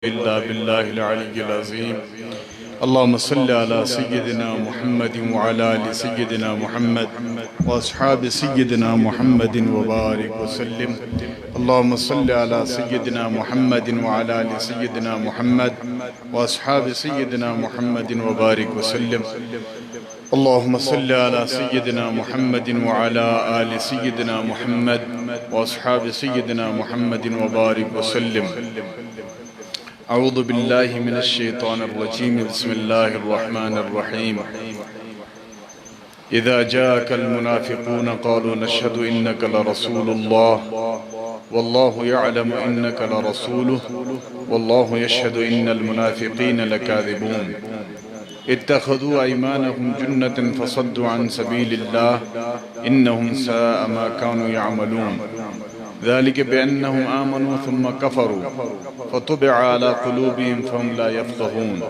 إلا بالله العلي العظيم اللهم صل على سيدنا محمد وعلى آل سيدنا محمد وأصحاب سيدنا محمد وبارك وسلم اللهم صل على سيدنا محمد وعلى آل سيدنا محمد وأصحاب سيدنا محمد وبارك وسلم اللهم صل على سيدنا محمد وعلى آل سيدنا محمد وأصحاب سيدنا محمد وبارك وسلم أعوذ بالله من الشيطان الرجيم بسم الله الرحمن الرحيم إذا جاءك المنافقون قالوا نشهد إنك لرسول الله والله يعلم إنك لرسوله والله يشهد إن المنافقين لكاذبون اتخذوا أيمانهم جنة فصدوا عن سبيل الله إنهم ساء ما كانوا يعملون ذلك بأنهم آمنوا ثم كفروا فطبع على قلوبهم فهم لا يفقهون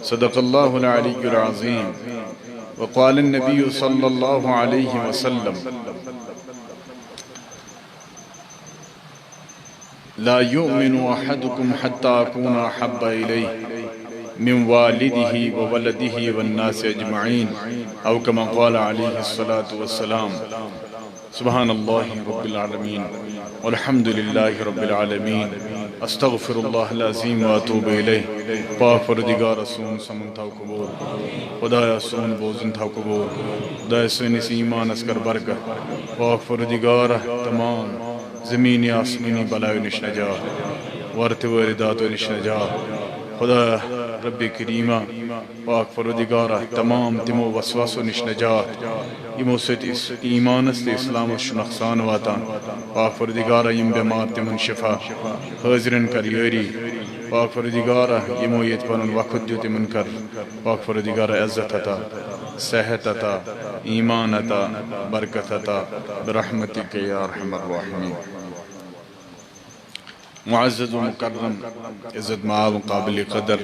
صدق الله العلي العظيم وقال النبي صلى الله عليه وسلم لا يؤمن أحدكم حتى أكون أحب إليه من والده وولده والناس أجمعين أو كما قال عليه الصلاة والسلام سبحان الله رب العالمين والحمد لله رب العالمين استغفر الله العظیم واتوب الیہ پاک پروردگار سون سمن تھاو قبول خدایا سون بوزن تھاو قبول خدایا سونس ایمان اسکر برکت پاک پروردگار تمام زمینی آسمانی بلائیو نش نجات ورت وارداتو نش نجات خدا رب کریمہ پاک پروردگارہ تمام تمو وسواسو نش نجات یمو ست ایمان است اسلام و نقصان واتان پاک پروردگارہ یم بیمار تمن شفا حاضرن کر یاری پاک پروردگارہ یمو یت پنن وقت دیو تمن کر پاک پروردگارہ عزت عطا صحت عطا ایمان عطا برکت عطا برحمتک یا ارحم الراحمین معزز و مکرم عزت معاب قابل قدر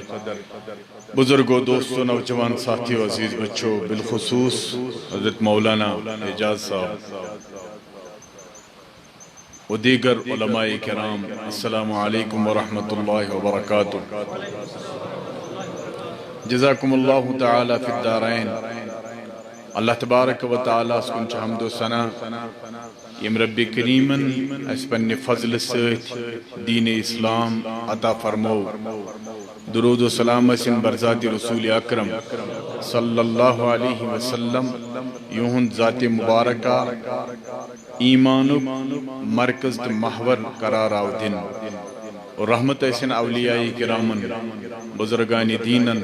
بزرگوں دوستوں نوجوان ساتھی و عزیز بچوں بالخصوص حضرت مولانا اعجاز صاحب و دیگر علماء کرام السلام علیکم ورحمۃ اللہ وبرکاتہ جزاکم اللہ تعالی فی الدارین اللہ تبارک و تعالی اسکن چھ حمد و ثنا یم رب کریمن اس پنہ فضل ست دین اسلام عطا فرمو درود و سلام اسن برذات رسول اکرم صلی اللہ علیہ وسلم یہند ذات مبارکہ ایمانک مرکز تو محور قرار آو دن اور رحمت اسن اولیاء کرامن بزرگان دینن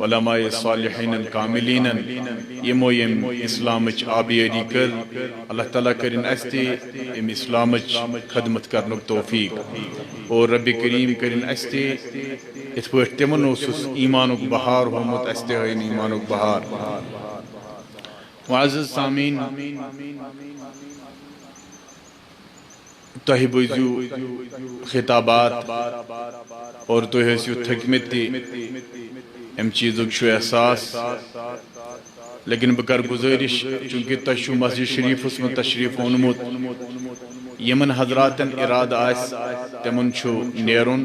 علماء صالحین کاملین یمو یم اسلامچ آبیاری کر اللہ تعالیٰ کرن استی یم اسلامچ خدمت کرنک توفیق اور رب کریم کرن استی اس پوٹ تمن اوسس ایمانک بہار ہومت استی ہوئین ایمانک بہار معزز سامین تہی بوزیو خطابات اور تو حیثیو تھکمتی ام چیزک شو احساس لیکن بکر گزارش چونکہ تشو مسجد شریف اس میں تشریف اونمت یمن حضراتن اراد آس تمن چھو نیرون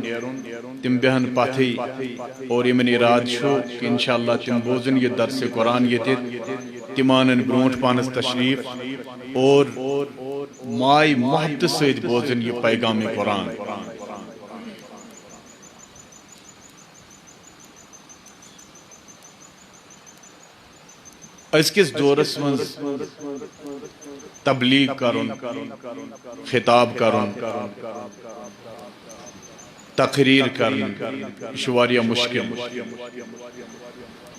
تم بہن پاتھی اور یمن اراد چھو کہ انشاءاللہ تم بوزن یہ درس قرآن یہ تمانن برونٹ پانس تشریف اور مائی محبت سید بوزن یہ پیغام قرآن اس کس دورس من تبلیغ کرن خطاب کرن تقریر کرن شواریا مشکل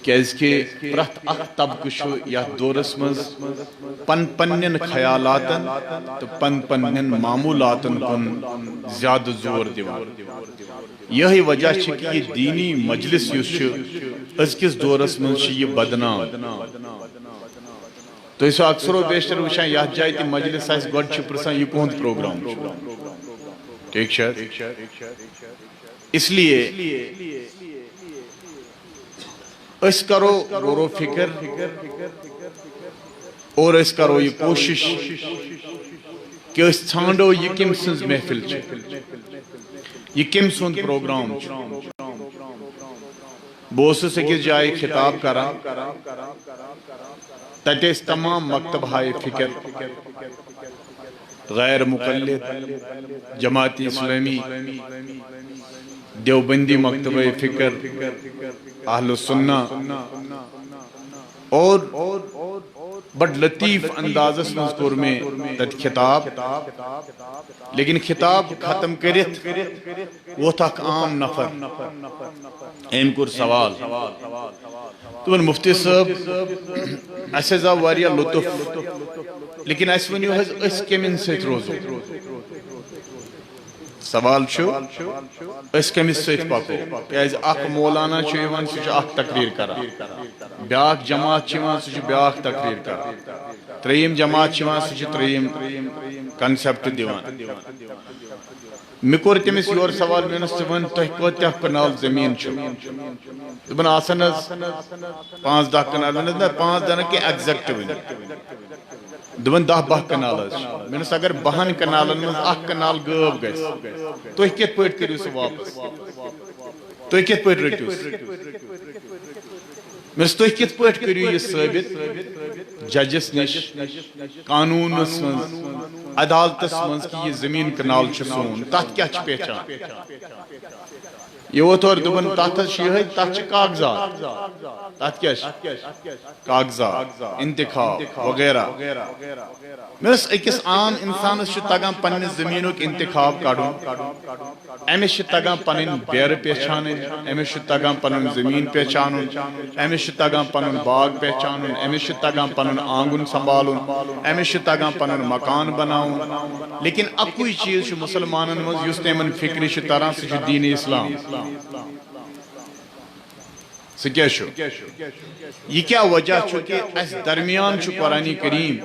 کہ اس کے پرت اخ طبق شو یا دورس من پنن خیالاتن تو پنن معمولاتن کن زیادہ زور دیوان یہی وجہ ہے کہ یہ دینی مجلس اس کس دورس من یہ بدنام تو اس اکثر و بیشتر وشان یہ جائے تی مجلس آئیس گوڑ چھپرسان یہ کون پروگرام ٹھیک شاید اس لیے اس کرو غور و فکر اور اس کرو یہ کوشش کہ اس ژھانڈو یہ کم سنز محفل یہ کم سن پروگرام بوسس أکس جائے خطاب کران تتیس تمام مکتب ہائے فکر غیر مقلد جماعتی اسلامی دیوبندی مکتب فکر اہل السنہ اور بڑ لطیف اندازس مز کور میں تت خطاب لیکن خطاب ختم کرت ووت اخ عام نفر ام کور سوال دپن مفتی صاحب اس حظ آو واریاہ لطف لیکن اس ونیو حظ اس کمن سۭتۍ روزو سوال چھُ اس کمس سۭتۍ پکو کیازِ اکھ مولانا چھُ یِوان سُہ چھُ اکھ تقریر کران بیاکھ جماعت چھِ یِوان سُہ چھُ بیاکھ تقریر کران ترٛیٚیِم جماعت چھِ یِوان سُہ چھُ ترٛیٚیِم کنسپٹ دِوان مےٚ کوٚر تٔمِس یورٕ سوال مےٚ ووٚنُس ژٕ وَن تۄہہِ کۭتیاہ کنال زٔمیٖن چھُ دوٚپُن آسان حظ 5-10 کنال ووٚنُس نہ 5-10 نہٕ کینٛہہ ایگزیکٹ ؤنِو دپن 10-12 کنال حظ مےٚ ووٚنُس اگر 10 کنالن منٛز اکھ کنال غٲب گژھِ تُہۍ کِتھ پٲٹھۍ کٔرِو سُہ واپس تُہۍ کِتھ پٲٹھۍ رٔٹِو سُہ مےٚ ووٚنُس تُہۍ کِتھ پٲٹھۍ کٔرِو یہِ ثٲبت ججس نِش قانوٗنس منٛز عدالتس منٛز کہِ یہِ زٔمیٖن کنال چھُ سون تتھ کیٛاہ چھِ پہچان یہ ووت اور دوٚپُن تتھ حظ چھُ یِہوٚے تتھ چھِ کاغذات تتھ کیٛاہ چھِ کاغذات انتخاب وغیرہ مےٚ دوٚپُس أکِس عام انسانس چھُ تگان پننہِ زٔمیٖنُک انتخاب کڑُن أمِس چھِ تگان پنٕنۍ بیرٕ پہچانٕنۍ أمِس چھُ تگان پنُن زٔمیٖن پہچانُن أمِس چھُ تگان پنُن باغ پہچانُن أمِس چھُ تگان پنُن آنگُن سنبھالُن أمِس چھُ تگان پنُن مکان بناوُن لیکن اکُے چیٖز چھُ مُسلمانن منٛز یُس تِمن فکرِ چھُ تران سُہ چھُ دیٖنِ اسلام سُہ کیٛاہ چھُ یہِ کیٛاہ وجہ چھُ کہِ اسہِ درمیان چھُ قرآنِ کریم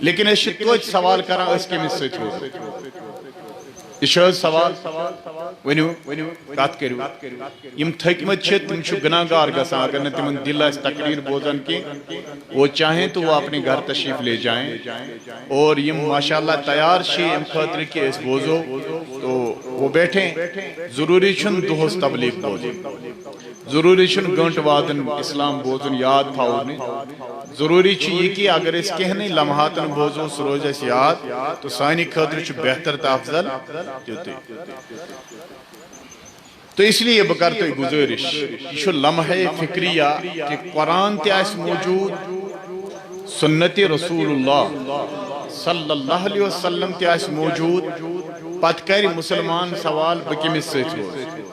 لیکن أسۍ چھِ توتہِ سوال کران أسۍ کٔمِس سۭتۍ روزو یہ چھُ حظ سوال ؤنِو کتھ کٔرِو یِم تھٔکۍمٕتۍ چھِ تِم چھِ گناہگار گژھان اگر نہٕ تِمن دل آسہِ تقریر بوزان کینٛہہ وہ چاہیں تو وہ اپنے گھر تشریف لے جائیں اور یِم ماشاء اللہ تیار چھِ امہِ خٲطرٕ کہِ أسۍ بوزو تو وہ بیٹھیں ضروٗری چھُنہٕ دۄہس تبلیغ بوزُن ضروٗری چھُنہٕ گٲنٛٹہٕ وادن اسلام بوزُن یاد تھاوُن ضروٗری چھُ یہِ کہِ اگر أسۍ کینٛہہ لمحاتن بوزو سُہ روزِ اَسہِ یاد تہٕ سانہِ خٲطرٕ چھُ بہتر تہٕ افضل تیُتُے تو اس لیے بہٕ کرٕ تۄہہِ گُزٲرِش یہِ چھُ لمحے فکریہ کہِ قرآن تہِ آسہِ موٗجوٗد سنتِ رسول اللہ صلی اللہ علیہ وسلم تہِ آسہِ موٗجوٗد پتہٕ کرِ مسلمان سوال بہٕ کٔمِس سۭتۍ روزٕ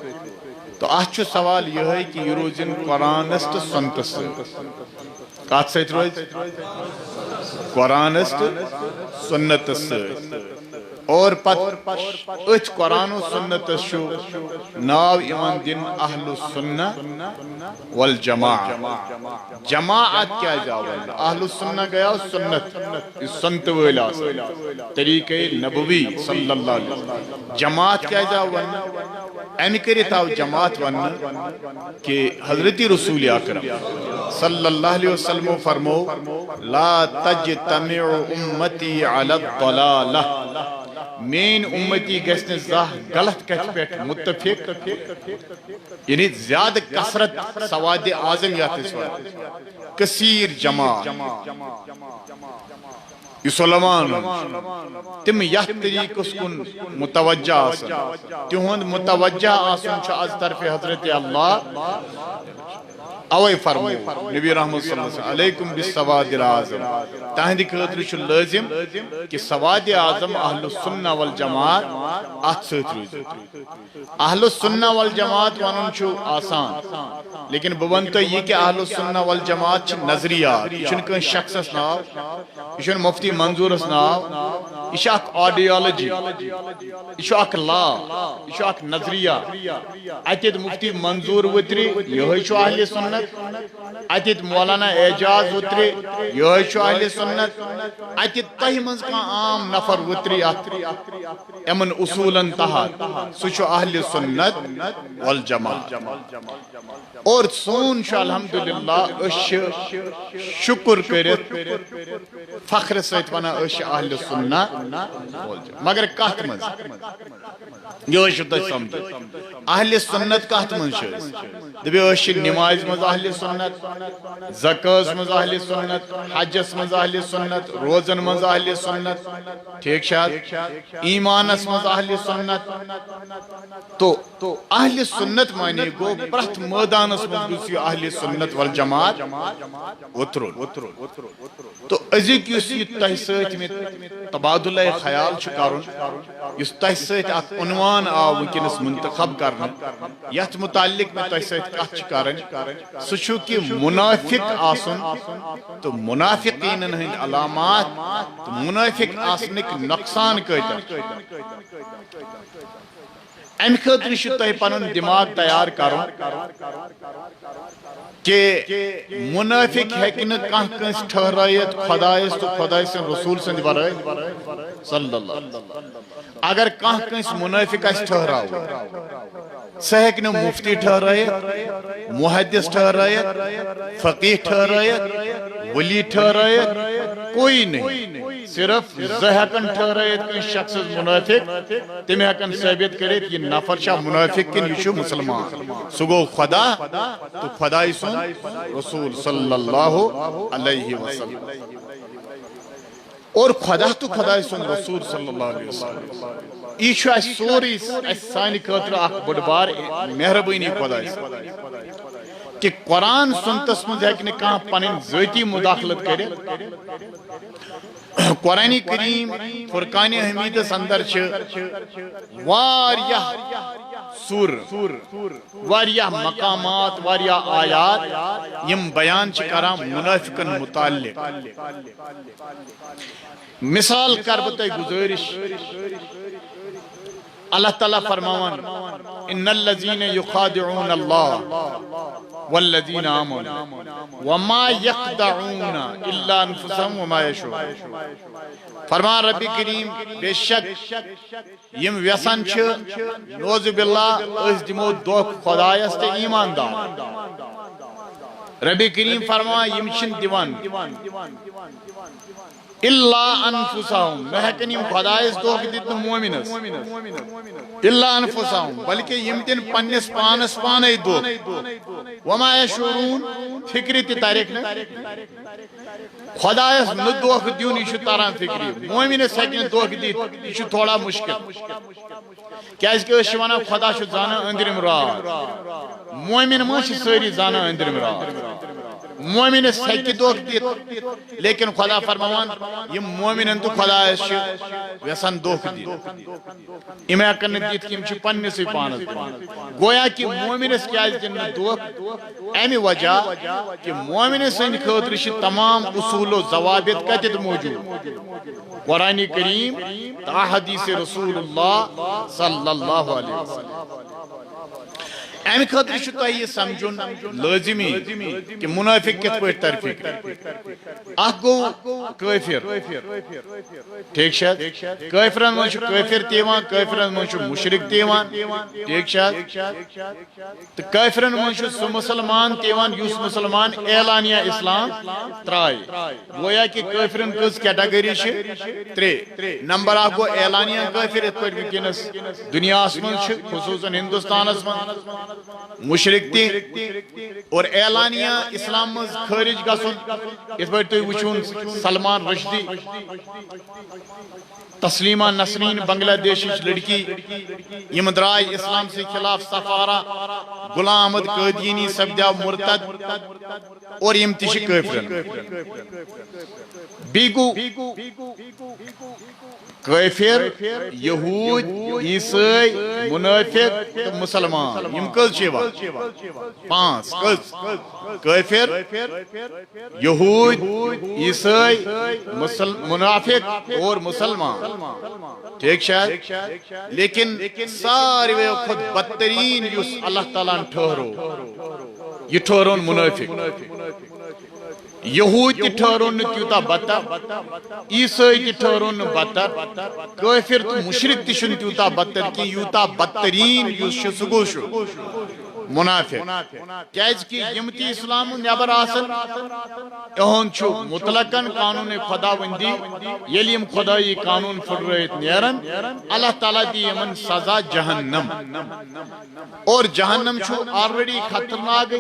تو اتھ چھُ سوال یِہوٚے کہِ یہِ روزِن قرآنس تہٕ سنتس سۭتۍ کتھ سۭتۍ روزِ قرآنس تہٕ سنتس سۭتۍ اور پتہٕ أتھۍ قرآن و سنتس چھُ ناو یِوان دِنہٕ اہل السنہ والجماعہ جماعت کیٛازِ آو وننہٕ اہل السنہ گٔیاو سنت یُس سنتہٕ وٲلۍ آسان طریقے نبوی صلی اللہ علیہ وسلم جماعت کیٛازِ آو وننہٕ امہِ کٔرِتھ آو جماعت وننہٕ کہ حضرت رسول اکرم صلی اللہ علیہ وسلم فرمو لا تجتمع امتی علی الضلالہ مین امتی گژھِ نہٕ زانٛہہ غلط کتھِ پٮ۪ٹھ متفق یعنی زیادٕ کثرت سوادِ اعظم یتھ أسۍ وَنو کثیٖر جماعت یُس علماءن ہُنٛد تِم یتھ طریٖقس کُن متوجہ آسن تِہُنٛد متوجہ آسُن چھُ از طرفِ حضرت اللہ اوے فرمو نبی رحمت صلی اللہ علیہ وسلم علیکم بالسواد العظم تہندِ خٲطرٕ چھُ لٲزم کہ سواد اعظم اہل السنہ والجماعت اتھ سۭتۍ روزِ اہل السنہ والجماعت ونُن چھُ آسان لیکن بہٕ وَنہٕ تۄہہِ یہِ کہِ اہل السنہ والجماعت چھِ نظریات یہِ چھُنہٕ کٲنٛسہِ شخصس ناو یہِ چھُنہٕ مفتی منظورس ناو یہِ چھِ اکھ آیڈیالجی یہِ چھُ اکھ لا یہِ چھُ اکھ نظریہ اتیٚتھ مفتی منظور وترِ یِہوٚے چھُ اہل سنت اتیٚتھ مولانا اعجاز وترِ یِہوٚے چھُ اہل سنت اتیٚتھ تۄہہِ منٛز کانٛہہ عام نفر وترِ اتھ یِمن اصوٗلن تحت سُہ چھُ اہل سنت والجماعت اور سون چھُ الحمدللہ أسۍ چھِ شُکر کٔرِتھ فخرٕ سۭتۍ ونان أسۍ چھِ اہل سنہ والجماعت مگر کتھ منٛز یہ سمجھ اہل سنت کت من دپو نماز مز اہل سنت، زکاس مز اہل سنت، حجس مز اہل سنت، روزن مز اہل سنت، ٹھیک ایمانس مز اہل سنت. تو اہل سنت معنی گو پرت میدانس مز گوس اہل سنت والجماعت اترن. تو ازیک یہ تہ ست تبادلہ خیال کرن، اس تہ ست اخ عنوان آو ونکس منتخب کرنا یت متعلق میں تہ ست کت کرن سہ چھو کہ منافق آسن تو منافقین ہند علامات تو منافق آسنک نقصان کتر. ام خاطر چھ تہ پنن دماغ تیار کرن کہ منافق ہیکہ نہ کانٛہہ کٲنٛسہِ ٹھہرٲیِتھ خدایس تو خدای سٕنٛدِ رسول سٕنٛدِ ورٲے صلی اللہ علیہ وسلم. اگر کانٛہہ کٲنٛسہِ منافق آسہِ ٹھہراوُن سہ ہیکہ نہٕ مفتی ٹھہرٲیِتھ، محدث ٹھہرٲیِتھ، فقیہ ٹھہرٲیِتھ، ولی ٹھہرٲیِتھ، کوئی نہیں. صرف زٕ ہیکن ٹھہرٲیِتھ کٲنٛسہِ شخصس منافق، تم ہیکن ثٲبت کٔرِتھ یہ نفر چھا منافق کن یہ چھُ مسلمان. سُہ گوٚو خدا تو خداے سُنٛد رسول صلی اللہ علیہ وسلم. اور خدا تو خداے سُنٛد رسول صلی اللہ علیہ وسلم یہ چھُ اسہِ سورُے سانہِ خٲطرٕ اکھ بٔڑ بار مہربٲنی خداے سٕنٛز کہ قرآن سنتس مز ہیکہ نہٕ کانٛہہ پنٕنۍ ذٲتی مداخلت کٔرِتھ. قرآن کریم فرقان حمیدس اندر واریاہ سور، واریاہ مقامات، واریاہ آیات یم بیان کران منافقن متعلق. مثال کر بہ تہ گزارش، اللہ تعالیٰ فرماوان ان الذین یخادعون اللہ والذین آمنوا وما یخدعون الا انفسهم وما یشعرون. فرمان رب کریم بے شک یم ویسان چھ نعوذ باللہ اس دمو دھوکہ خدایس تے ایماندار. رب کریم فرمان یم چھن دیوان الا انفسهم نہ ہیکن یم خدایس دھوکہ دت مومنس الا انفسهم بلکہ یم دن پنس پانس پانے دھوکہ وما یشعرون فکر تی تاریخ نہ خدایس نہ دھوکہ دیون یہ تران فکری. مومنس ہیکن دھوکہ دت یہ تھوڑا مشکل کیاز کہ اس ونان خدا چھ زانا اندرم راز. مومن ما چھ ساری زانا اندرم راز. مومنس ہیکہ دھوکہ دت لیکن خدا فرمان یم مومنن تو خدایس چھ ویسان دھوکہ دت یم ہیکن دت کہ یم چھ پنسے پانس. گویا کہ مومنس کیاز دن دھوکہ امی وجہ کہ مومن سند خاطر چھ تمام اصول و ضوابط کتت موجود قرآن کریم تا حدیث رسول اللہ صلی اللہ علیہ وسلم. ام خاطر چھ تہ یہ سمجھن لازمی کہ منافق کت پٲٹھۍ تر فکر. اخ گو کافر، ٹھیک چھا کافرن من چھ کافر تہ یوان، کافرن من چھ مشرک تہ یوان، ٹھیک چھا تو کافرن من چھ سہ مسلمان تہ یوان یس مسلمان اعلانیہ اسلام ترائے. گویا کہ کافرن کس کیٹاگری چھ ترے. نمبر اکھ گو اعلانیہ کافر ات پٲٹھۍ ونکینس دنیاس من چھ خصوصاً ہندوستانس من مشرک تی اور اعلانیہ اسلام مز خارج گسن. اس پہ تھی وچھون سلمان رشدی، تسلیمہ نسرین بنگلہ دیش لڑکی یم درائے اسلام سے خلاف سفارہ، غلام احمد قادیانی سپدیو مرتد اور یم تش کافرن. بیگو کافر، یہود، عیسائی، منافق تو مسلمان یم کز چھ پانچ کز کافر، یہود، عیسائی، منافق اور مسلمان. ٹھیک شاید لیکن ساروی خود بدترین یس اللہ تعالیٰ ٹھہرو یہ ٹھہرون منافق. یہود تی ٹھہرون تیوتا بدتر، عیسائی تی ٹھہرون بدتر، کافر تو مشرک تی شن تیوتا بدتر کی یوتا بدترین یوس سگوشو منافق کیاز کہ یم تی اسلام نیبر آسن اہن چھو مطلقاً قانون خداوندی یلی یم خدایی قانون پھٹرائت نیرن اللہ تعالیٰ دی یمن سزا جہنم اور جہنم چھو آلریڈی خطرناک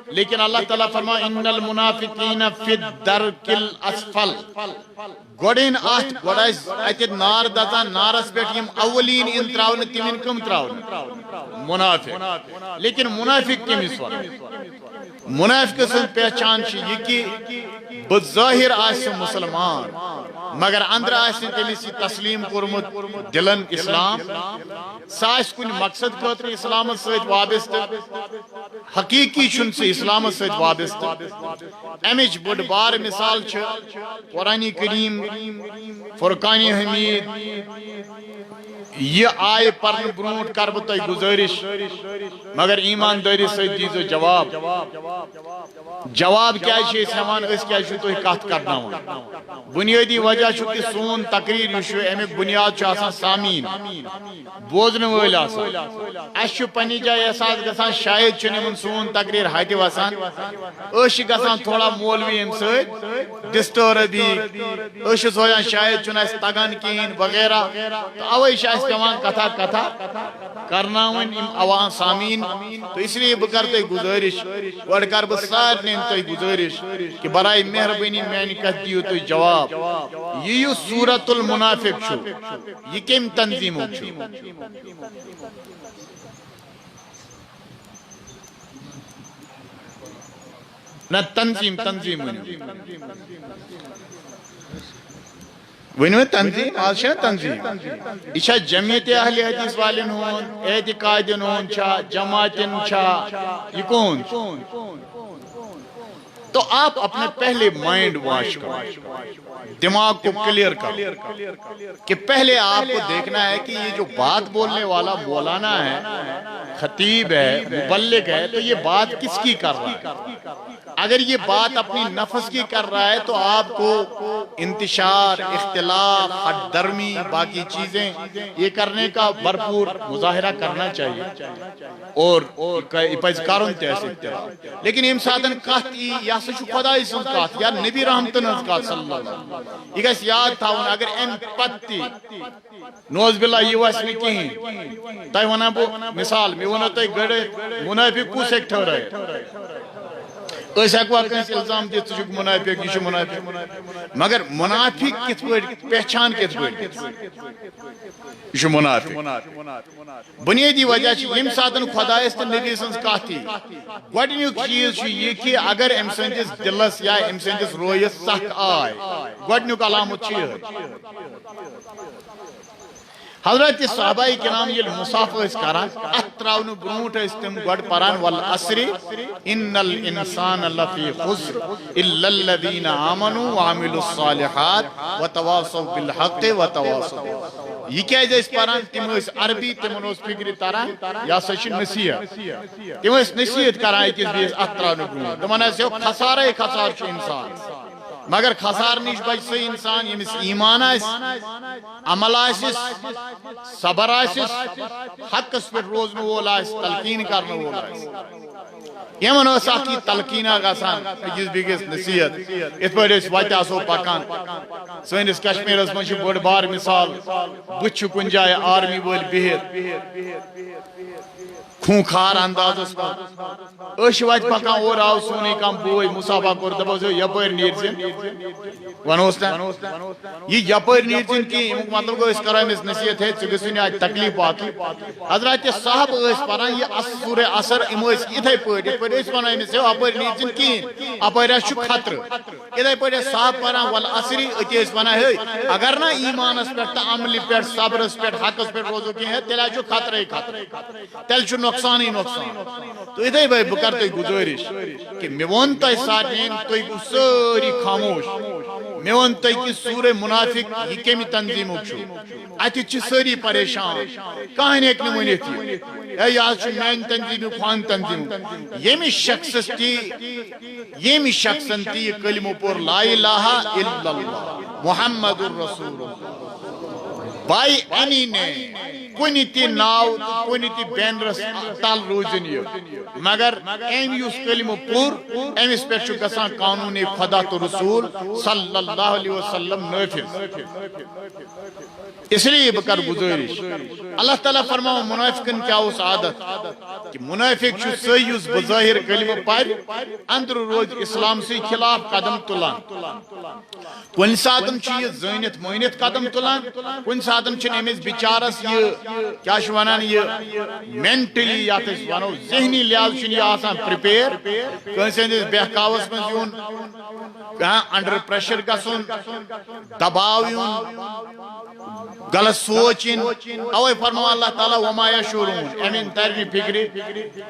لیکن اللہ تعالیٰ فرما ان المنافقین فی الدرک الاسفل گوڑین آت گوڑائز ایت نار دزان نارس بیٹ یم اولین ان تراؤن تیمین کم تراؤن منافق لیکن منافق کمیس وقت منافق سن پہچان چھ یہ کہ بظاہر آس مسلمان مگر اندر آس تمیس تسلیم کورمت دلن اسلام ساس کن مقصد خاطر اسلام سۭتۍ وابستہ حقیقی چھن سے اسلام سۭتۍ وابستہ امچ بڑ بار مثال چھ قرآن کریم فرقان حمید یہ آئے پرن برونٹ کر بہ تہ گزارش مگر ایمانداری سۭتۍ دیزو جواب کیا چھ اس ہمان اس کیا چھ تہ کتھ کرناون بنیادی وجہ چھ کہ سون تقریر یہ چھ امیک بنیاد چھ آسان سامعین بوزن وٲلۍ آسان اس چھ پننہِ جایہِ احساس گژھان شاید چھ نمن سون تقریر ہتہِ وسان أسۍ چھ گژھان تھوڑا مولوی امہِ سۭتۍ ڈسٹربی أسۍ چھ سوچان شاید چھُنہٕ اسہِ تگان کہیٖنۍ وغیرہ تو اوے چھ اسہِ پیوان کتھا کرناون یم عوام سامعین تو اس لیے بہ کر تہ گزارش گۄڈٕ کر بہ سارنٕے تہ گزارش کہ برائے مہربانی میانہِ کتھ دیو تُہۍ جواب یہ یُس سورۃ المنافق چھُ یہ کمہِ تنظیمُک چھُ نہ تنظیم ونو تنظیم آج چھا تنظیم یہ چھا جمعیت اہل حدیث والن ہون اعتقادن ہون چھا جماعتن چھا یہ کون تو آپ اپنے پہلے مائنڈ واش کرو دماغ کو کلیئر کرو کہ پہلے آپ کو دیکھنا ہے کہ یہ جو بات بولنے والا مولانا ہے خطیب ہے مبلغ ہے تو یہ بات کس کی کر رہا ہے اگر یہ بات اپنی نفس کی کر رہا ہے تو آپ کو انتشار اختلاف حد درمی باقی چیزیں یہ کرنے کا بھرپور مظاہرہ کرنا چاہیے اور پز کرن تہ لیکن یم ساتن کت یہ ہسا چھ خدائی سن کت یا نبی رحمتن ہز کت صلی اللہ علیہ وسلم یہ گژھِ یاد تھاون اگر ام پتہ نوز باللہ یہ وس نہ کہین تہ ونہ بہ مثال مے ونو تہ گڑ منافق کس ہیک ٹھہرائے اس ہیکوا کنس الزام دِتھ ژٕ چھُکھ منافق یہ منافق مگر منافق کت پٲٹھۍ پہچان کت پٲٹھۍ یہ منافق بنیادی وجہ یم ساتن خدایس تو نبی سن کت گۄڈنیُک چیز یہ کہ اگر ام سندس دلس یا ام سندس رویس سخ آئے گۄڈنیُک علامت حضرت صحابہ کرام یل مسافہ اس کران اتراون برونٹ اس تم گڈ پران والعصر ان الانسان لفی خسر الا الذين آمنوا وعملوا الصالحات وتواصوا بالحق وتواصوا یہ کیا اس پران تم اس عربی تم اس فکر تران یا سچ نصیحت تم اس نصیحت کران کہ اس اتراون برونٹ تمنا سے خسارہ خسار چھ انسان مگر خسار نش بچ سہ انسان یمس ایمان آس عمل آس صبر آس حقس پہ روزن وول آس تلقین کرن وول آس یمن اس اخ تلقینہ گژھان أکِس بیٚکِس نصیحت یتھ پٲٹھۍ أسۍ وتہِ آسو پکان سٲنِس کشمیرس منٛز چھِ بٔڑ بار مثال بُتھِ چھُ کُنہِ جایہِ آرمی وٲلۍ بِہِتھ خوٗنخار اندازس منٛز وتہِ پکان اور آو سونُے کانٛہہ بوے مُصافہ کوٚر دپوس یپٲرۍ نیٖرزِ ونہوس نا یہ یپٲرۍ نیٖرزِ نہٕ کِہیٖنۍ امیُک مطلب گوٚو أسۍ کرو أمِس نصیحت ہے ژٕ گژھِ نہٕ اتہِ تکلیٖف واتُن حضرت صاحب ٲسۍ پران یہ سورہ عصر یم ٲسۍ یِتھے پٲٹھۍ یِتھ پٲٹھۍ أسۍ ونو أمِس ہے اپٲرۍ نیٖرزِ نہٕ کِہیٖنۍ اپٲرۍ چھُ خطرٕ یِتھے پٲٹھۍ ٲسۍ صاحب پران والعصر أتی ٲسۍ ونان ہے اگر نہ ایمانس پٮ۪ٹھ تہٕ عملہِ پٮ۪ٹھ صبرس پٮ۪ٹھ حقس پٮ۪ٹھ روزو کینٛہہ تیٚلہِ چھُ خطرے تیٚلہِ چھُ نۄقصانٕے نۄقصان تو اتھے پٲٹھۍ بہٕ کرٕ تۄہہِ گُزٲرِش کہ مےٚ ووٚن تۄہہِ سارنٕے تُہۍ گوٚو سٲری خاموش مےٚ ووٚن تۄہہِ کہ سورہ منافق یہ کمہِ تنظیمُک چھُ اتِتھ چھِ سٲری پریشان کٕہٕنۍ ہیٚکہِ نہٕ ؤنِتھ ہے یہِ حظ چھُ میانہِ تنظیمُک ہُمہِ تنظیمُک ییٚمہِ شخصن تہِ یہِ کلمہٕ پوٚر لا الہ الا اللہ محمد الرسول اللہ by any name کنی تی ناو کنی تی بینرس تل روزن یہ مگر ایم یوس کلمہ پور امس پہ گسان قانون خدا تو رسول صلی اللہ علیہ وسلم نافذ. اس لیے بکر گزارش اللہ تعالیٰ فرماؤ منافقن کیا اس عادت کہ منافق چھو سیوز بظاہر کلمہ پار اندر روز اسلام سے خلاف قدم تلان کن ساتم چھ یہ زینت موینت قدم تلان کن ساتم چھ امیز بیچارس یہ کیا شوانان یہ مینٹلی یا تیس وانو ذہنی لحاظ چھ یہ آسان پریپیر کن سے اندیز بہکاوس میں یون انڈر پریشر گسن دباو یون غلط سوچن اوے فرماو اللہ تعالیٰ وما یشعرون امین ترنی فکری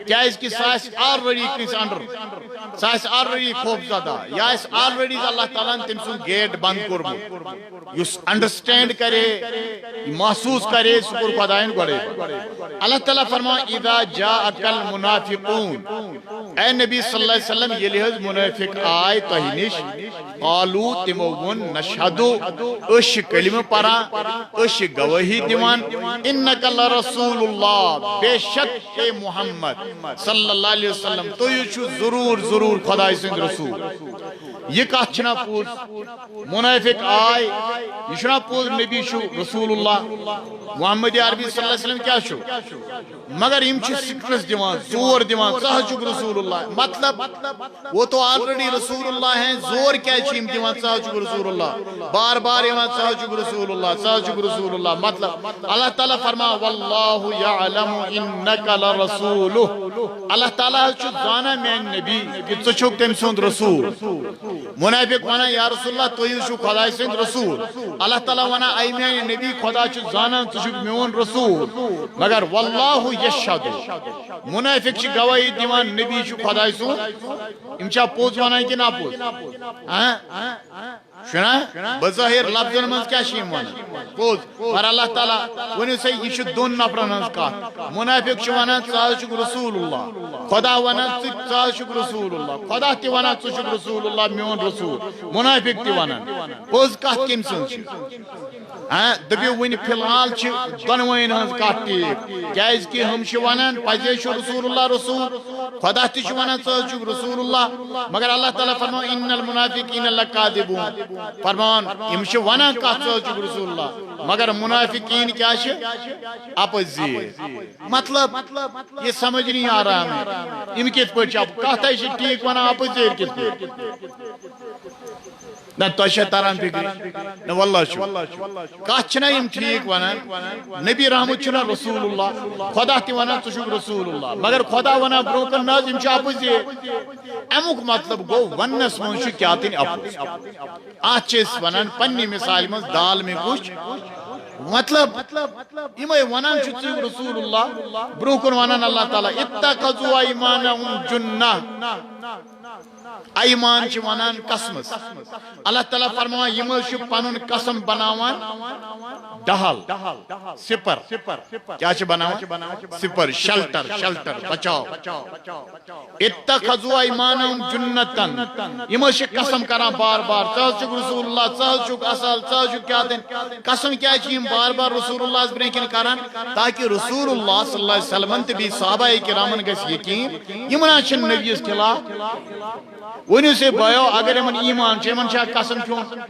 کیا اس کی ساس آلریڈی کنس انڈر ساس آلریڈی خوف زدہ یا اس آلریڈی اللہ تعالیٰ نے تم سن گیٹ بند کربو یس انڈرسٹینڈ کرے محسوس کرے سکر خدایان گوڑے اللہ تعالیٰ فرماو اذا جاءک المنافقون اے نبی صلی اللہ علیہ وسلم یہ لحظ منافق آئے تہینش قالو تمون نشہدو اش کلمہ پرا اش گواہی دیوان انکا لرسول اللہ بے شک اے محمد صلی اللہ علیہ وسلم تو یہ چھو ضرور خدا سند رسول یہ کہت چھنا پوز منافق آئے یہ چھنا پوز نبی چھو رسول اللہ محمد عربی صلی اللہ علیہ وسلم کیا چھو مگر یم چھ سکرس دیوان زور دیوان سہچک رسول اللہ مطلب وہ تو آلریڈی رسول اللہ ہیں زور کیا چھیم دیوان سہچک رسول اللہ بار بار دیوان سہچک رسول اللہ مطلب اللہ تعالیٰ فرما واللہ یعلم انکا لرسولہ اللہ تعالیٰ چھو زانا میں نبی کہ تچھک تم سند رسول منافق وانا یا رسول اللہ تو یہ چھو خدا سند رسول اللہ تعالیٰ وانا ایمیان نبی خدا چھو زانا تچھک میون رسول مگر واللہ یشہد منافق چھ گواہی دیوان نبی چھو خدا سند امچا پوز وانا ہے کہ نا پوز شنا بظاہر لفظن من کیا شیم وانا پوز پر اللہ تعالیٰ ونی سے یہ چھو دون نفرن ہنس کا منافق چھو وانا چھ رسول اللہ خدا وانا چھ رسول اللہ خدا تی وانا چھ رسول اللہ میون رسول منافق تی وانا پوز کہت کم سن چھ دبیو ونی فی الحال چھ دنوین ہنس کہت ٹیک کیاز کی ہم چھ وانا پزے چھو رسول اللہ رسول خدا تی چھ وانا چھ رسول اللہ مگر اللہ تعالیٰ فرمو ان المنافقین لکاذبون فرمان امش وانا کہت رسول اللہ مگر منافقین کیا اپزی مطلب یہ سمجھ نہیں آ رہا ہمیں ام کت پہ کہتا ہے ٹھیک وانا اپزی کت پہ نہ تو تران فکر نہ واللہ کت چھنا یم ٹھیک ونان نبی رحمت چھنا رسول اللہ خدا تی ونان ژٕ رسول اللہ مگر خدا ونان برونٛہہ کن نہ یم اپزی امیک مطلب گو ونس من کیا تین اپز ات ونان پنہ مثال من دال میں کچھ مطلب یمے ونان ژٕ رسول اللہ برونٛہہ کن ونان اللہ تعالیٰ اتخذوا ایمانہم جنہ ایمان چھ ونان قسمس اللہ تعالیٰ فرماوان یم چھ پنن قسم بناوان ڈہل سپر کیا چھ بناوان سپر شلٹر بچاؤ اتخذوا ایمانہم جنتن یم چھ قسم کران بار بار ژٕ چھُکھ رسول اللہ ژٕ چھُکھ اصل ژٕ چھُکھ کیا دین قسم کیا چھ یم بار بار رسول اللہ برنہ کن کران تاکہ رسول اللہ صلی اللہ علیہ وسلم تہ بی صحابہ کرامن گژھِ یقین یمن چھ نبیس خلاف ونیو سے بایو اگر یمن ایمان چھ یمن چھ قسم کھیون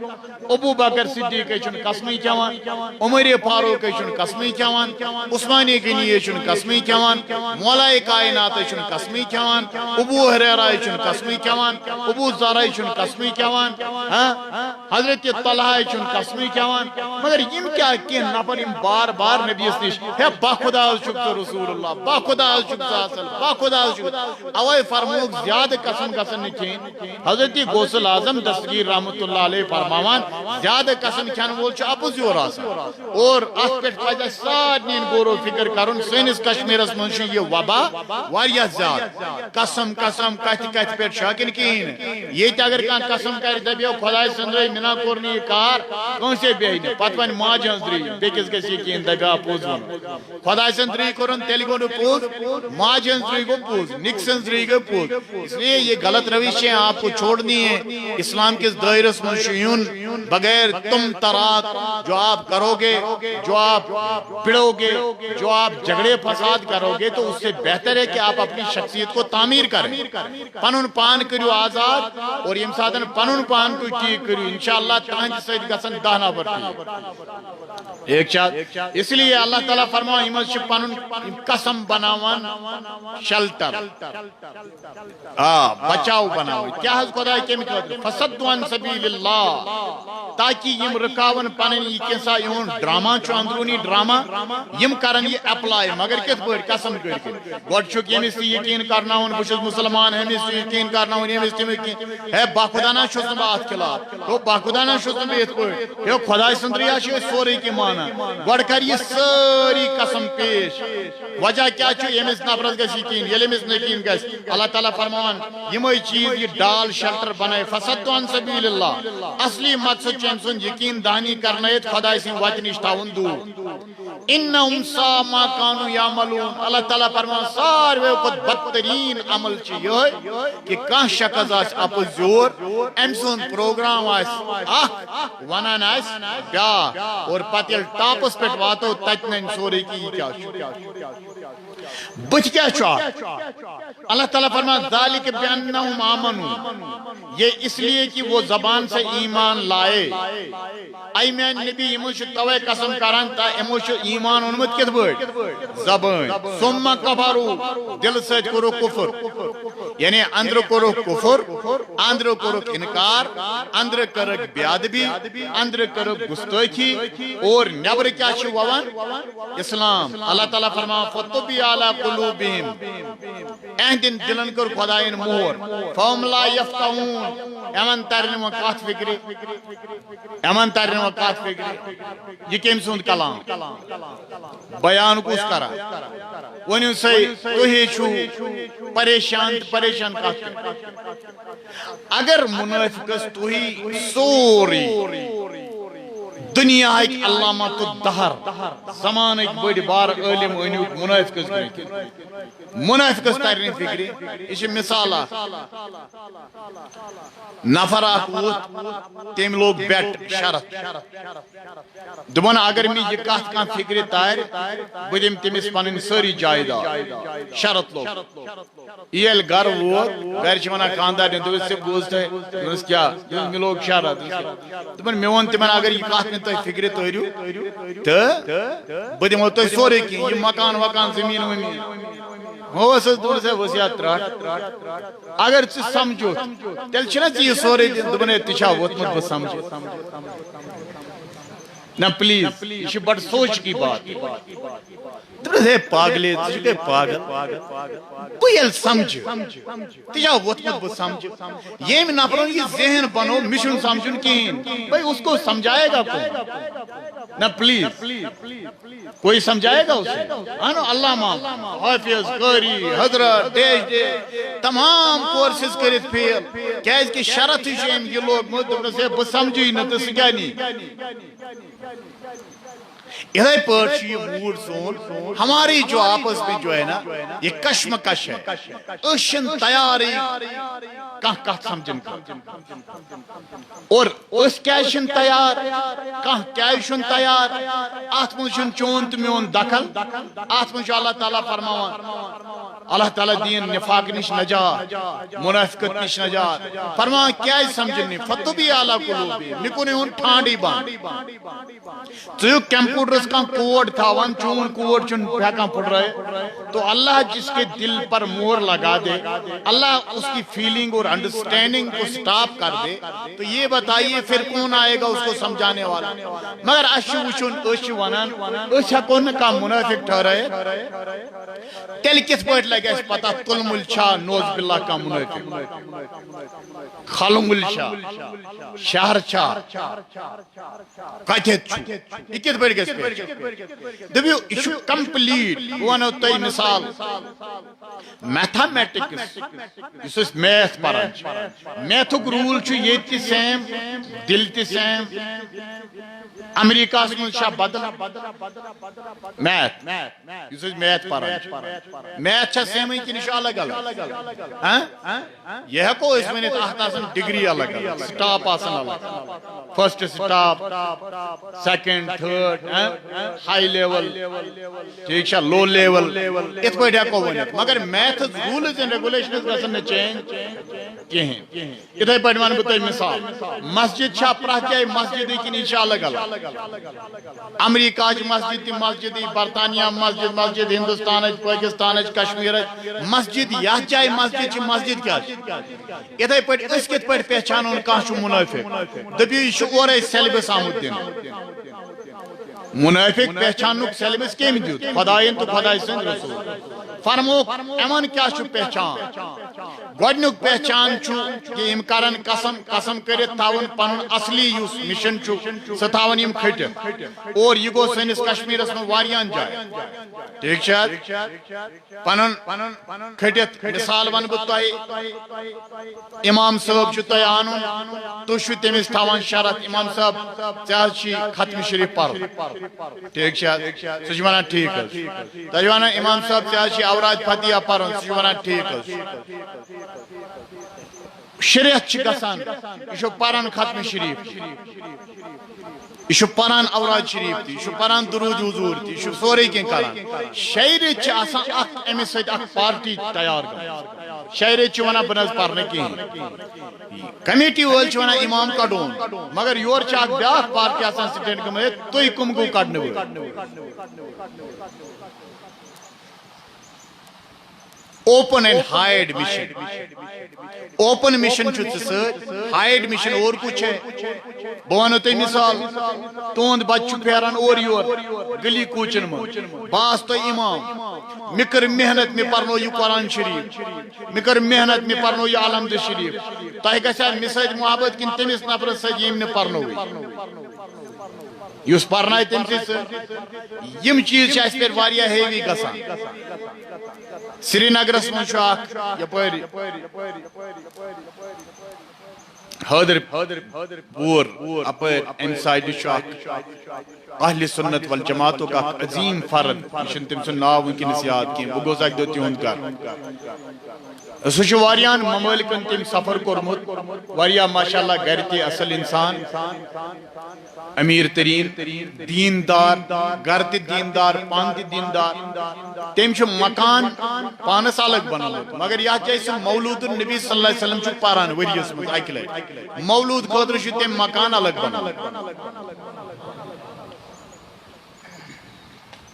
ابو بکر صدیق چھن قسمی کھیوان عمر فاروق چھن قسمی کھیوان عثمان غنی چھن قسمی کھیوان مولا کائنات چھن قسمی کھیوان ابو ہریرہ چھن قسمی کھیوان ابو ذر چھن قسمی کھیوان حضرت طلحہ چھن قسمی کھیوان مگر یم کیا کہ نفر یم بار بار نبی نش ہے با خدا چھک تو رسول اللہ با خدا چھک اصل با خدا چھک اوے فرموک زیادہ قسم گژھن نکھین حضرت غوث اعظم دستگیر رحمت اللہ علیہ فرماوان زیادہ قسم کھین وول چھ اپز یور آسان اور ات پہ پزِ سارنین غور و فکر کرن سینس کشمیرس من چھ یہ وبا واریاہ زیادہ قسم کت پہ شاکن کہین یہ اگر کان قسم کر دبیو خدائے سندرے منا کورنی یہ کار کون سے بیہن پت ون ماج ہنزری بیکس گژھِ یقین دبیا پوز ون خدائے سندری کرن تیل گو پوز ماج ہنزری گو پوز نک سنزری گو پوز اس لیے یہ غلط روش چیزیں آپ کو چھوڑنی ہیں، اسلام کے دائرس من شیون بغیر تم تراک جو آپ کرو گے، جو آپ پڑو گے، جو آپ جھگڑے فساد کرو گے، تو اس سے بہتر ہے کہ آپ اپنی شخصیت کو تعمیر کریں، پنن پان کریو آزاد، اور یم ساتن پنن پان تو ٹھیک کریو انشاءاللہ تہند سید گژھن 10 نفر ٹھیک ایک چاہت۔ اس لیے اللہ تعالیٰ فرماؤ ہم پنن قسم بناوان شلٹر بچاؤ بناو کیا حض خدا کمی فصدوا عن سبیل اللہ، تاکہ یم رکاون پنن یہ کیسا یون ڈراما چو اندرونی ڈراما یم کرن یہ اپلائی، مگر کت پہ قسم کر کے گوڈ چک یمس تہ یقین کرناون بہ چھس مسلمان، ہمس تہ یقین کرناون یمس تہ یقین ہے باخدانہ چھس نہ ات خلاف، تو باخدانہ چھس نہ ات پہ ہے خدا سندریا چھ سورے کی مانا گوڈ کر یہ ساری قسم پیش، وجہ کیا چھ یمس نفرس گژھِ یقین، ییٚلہِ أمِس یقین گژھِ اللہ تعالیٰ فرماوان یمے چیز یہ ڈال شلٹر بنائے فصدوا عن سبیل اللہ، اصلی مقصد چھ أمۍ سُنٛد یقین دہانی کرنٲیِتھ خداے سٕنٛدِ وتہِ نش تھاوُن دوٗر۔ انہم سا ما کانوا یعملون، اللہ تعالیٰ فرمان ساروے کھۄتہٕ بدترین عمل چھ یہ کہ کانٛہہ شخص آسہِ اپُز یور، أمۍ سُنٛد پروگرام آسہِ اکھ ونان آسہِ بیاکھ، اور پتہٕ ییٚلہِ ٹاپس پٮ۪ٹھ واتو تتہِ ننہِ سورُے کہ یہِ کیاہ چھُ بت کیا چھُ۔ اللہ تعالیٰ فرمان ذالک بانہم آمنوا، یہ اس لیے کہ وہ زبان سے ایمان لائے، اے میان نبی یمو چھ توے قسم کران تا یمو چھ ایمان اونمت کت پٲٹھۍ زبان، ثم کفروا دل سۭتۍ کوٚرُکھ کفر، یعنی اندر کوٚرُکھ کفر، اندر کوٚرُکھ انکار، اندر کٔرٕکھ بے ادبی، اندر کٔرٕکھ گستٲخی، اور نیبر کیا چھ ووان اسلام۔ اللہ تعالیٰ فرمان فطبع علی قلوبہم، اہندن دلن کر خدائن مور، فہم لا یفقہون، امن ترن و کات فکری، امن ترن و کات فکری، یہ کم سند کلام بیان کس کرا ونیو سی تہی چھو پریشان پریشان کات کرا، اگر منافقس تہی سوری دنیا ایک علامات الدہر زمان ایک بڑی بار علم انیوک منافقس گئی منافقس ترین فکری، اس مثالا نفر آکوت تیم لوگ بیٹ شرط دبن اگر میں یہ کہت کان فکری تار بدیم تیمیس پانین ساری جائدہ شرط لوگ ایل گر ووت گر چمانا کاندار نے دوست سے بوزتا ہے دوست کیا میں لوگ شرط دبن میون تیمن اگر یہ کہت میں تو فکری تاریو تو بدیم ہوتا ہے سوری کی یہ مکان وکان زمین ومین وہ سس دور سے وسیعت رات اگر چھ سمجھو تیل چھنا چیز سورے دبنے تشا ووتمت بس سمجھو نا پلیز یہ بڑھ سوچ کی بات دبنے سے پاگلے تشکے پاگل کوئی سمجھ تشا ووتمت بس سمجھو یہ میں نفروں کی ذہن بنو مشن سمجھن کین بھئی اس کو سمجھائے گا کون نا پلیز کوئی سمجھائے گا اسے انو علامہ حافظ قاری حضرت دیش دے تمام کورسز کرت پھیل کیاز کی شرط جیم یہ لوگ مدد سے بس سمجھی نہ تو سگانی یہ پرچ یہ موڈ زون ہماری جو آپس میں جو ہے نا یہ کشمکش ہے اشن تیاری کہاں کہاں سمجھن کا اور اس کیشن تیار کہاں کیشن تیار آتمنشن چون تمیون دخل آتمنشن اللہ تعالیٰ فرماوان اللہ تعالیٰ دین نفاق نش نجات منافقت نش نجات فرمان کیا سمجھنی فتبی اعلیٰ قلوبی نکونے ہون ٹھانڈی بان تو کمپیوٹرز کا کوڈ تھاوان چون کوڈ چون پھیکاں پڑ رہے تو اللہ جس کے دل پر مور لگا دے اللہ اس کی فیلنگ اور انڈرسٹینڈنگ کو سٹاپ کر دے تو یہ بتائیے پھر کون آئے گا اس کو سمجھانے والا مگر اشو وشن اشو ونان اشا کون کا منافق ٹھہرے تیل کس پوٹ لگے اس پتا تلمل چھا نوز باللہ کا منافق خلمل چھا شہر چھا کتھت چھو یہ کس پوٹ گئے دبیو یہ کمپلیٹ ونو تہ مثال میتھمیٹکس اس میتھ پران میتھک رول یہ تہ سیم دل تہ سیم امریکہ من بدل میتھ میتھ پران میتھ سیم کن الگ الگ یہ ہیکو اس ونت اتھ ڈگری الگ الگ سٹاپ الگ first stop second third high level ٹھیک لو لیول ات پہ ہیکو ونت مگر میتھ رولز اینڈ ریگولیشنز گژھن چینج کہین اتھے پہ ون بہ مثال مسجد پرٛٮ۪تھ جایہِ مسجد کن یہ الگ الگ امریکہ مسجد تہ مسجد برطانیہ مسجد مسجد ہندوستان پاکستان کشمیر مسجد یتھ جائے مسجد مسجد کیا اتھے پہ کت پہ پہچانو کھانا منافق دپیو یہ اورے سیلبس آمت دن منافق پہچان سیلبس کم دیت خدائن تو خدائے سند رسول فرموک ایمن کیا پہچان گۄڈنیُک پہچان کہ یم کرن قسم کرت تھاون پنن اصلی یس مشن سہ تھاون یم کھٹت اور یہ گو سنس کشمیرس من واریاہن جائیں ٹھیک پنن کھٹت مثال ون بہ تہ امام صاحب تہ انن تھی تمس تھاون شرط امام صاحب ژےٚ ختم شریف پر ٹھیک سہ ونان ٹھیک تہ ونان امام صاحب ژےٚ اوراد فتیہ پرن سہ ونان ٹھیک شریعت گژھان یہ پران ختم شریف یہ پران اوراد شریف تہ یہ پران درود حضور تہ یہ سورے کینٛہہ کران شیٚیہِ ریٚتۍ آسان اکھ أمِس سۭتۍ اکھ پارٹی تیار گٔمٕژ شیٚیہِ ریٚتۍ ونان بہٕ نہ پرنہٕ کہیٖنۍ کمیٹی وٲلۍ ونان امام کڑون مگر یور اکھ بیاکھ پارٹی آسان سٹینڈ گٔمٕژ تُہۍ کم گوٚو کڑنہٕ وٲلۍ open and Hyde mission open mission Hyde mission اور کچھ ہے بہ ونو تہ مثال تہد بچہ پھیران اور یور گلی کوچن من باس تو امام مے کر محنت مے پرنو یہ قرآن شریف مے کر محنت مے پرنو یہ علمد شریف تہ گژھا مے سۭتۍ محبت کن تمس نفرس سۭتۍ یم نہ پرنو یس پرنائے تم یم چیز اس پہ واریاہ ہیوی گژھان سری نگرس من یپر حیدر پور اپر ام سائڈ اہل سنت والجماعت کا عظیم فرد یہ تم سن ناو ونکس یاد کی بہ گوس اک دہ تہد کر سہ واریاہن ممالکن تم سفر کورمت واریاہ ماشاءاللہ گھر تہ اصل انسان امیر ترین دیندار گھر تہ دیندار پان تہ دیندار تم مکان پانس الگ بنوت مگر یہ جائے سہ مولود النبی صلی اللہ علیہ وسلم پران ورس مز اکہ لٹہ مولود خاطر تم مکان الگ بنوت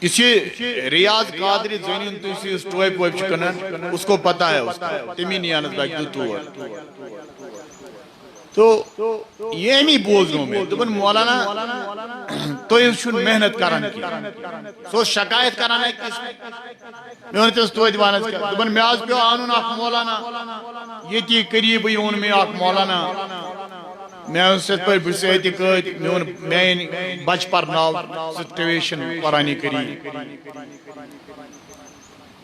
یہ ریاض قادری زین تھی ٹوپ ووپ کنان اس کو پتہ ہے اس کا تمی نیانس بچ دور تو یہ ہمیں بوزنوں میں دبن مولانا تو یہ محنت کران کی سو شکایت کرانا ہے کس میں انہوں نے تو دیوانس کیا دبن میں آج پیو آنون آپ مولانا یہ تی قریب یون میں آپ مولانا میں اس سے پر بسیتی کہت میں بچ پر ناو سٹویشن پرانی کری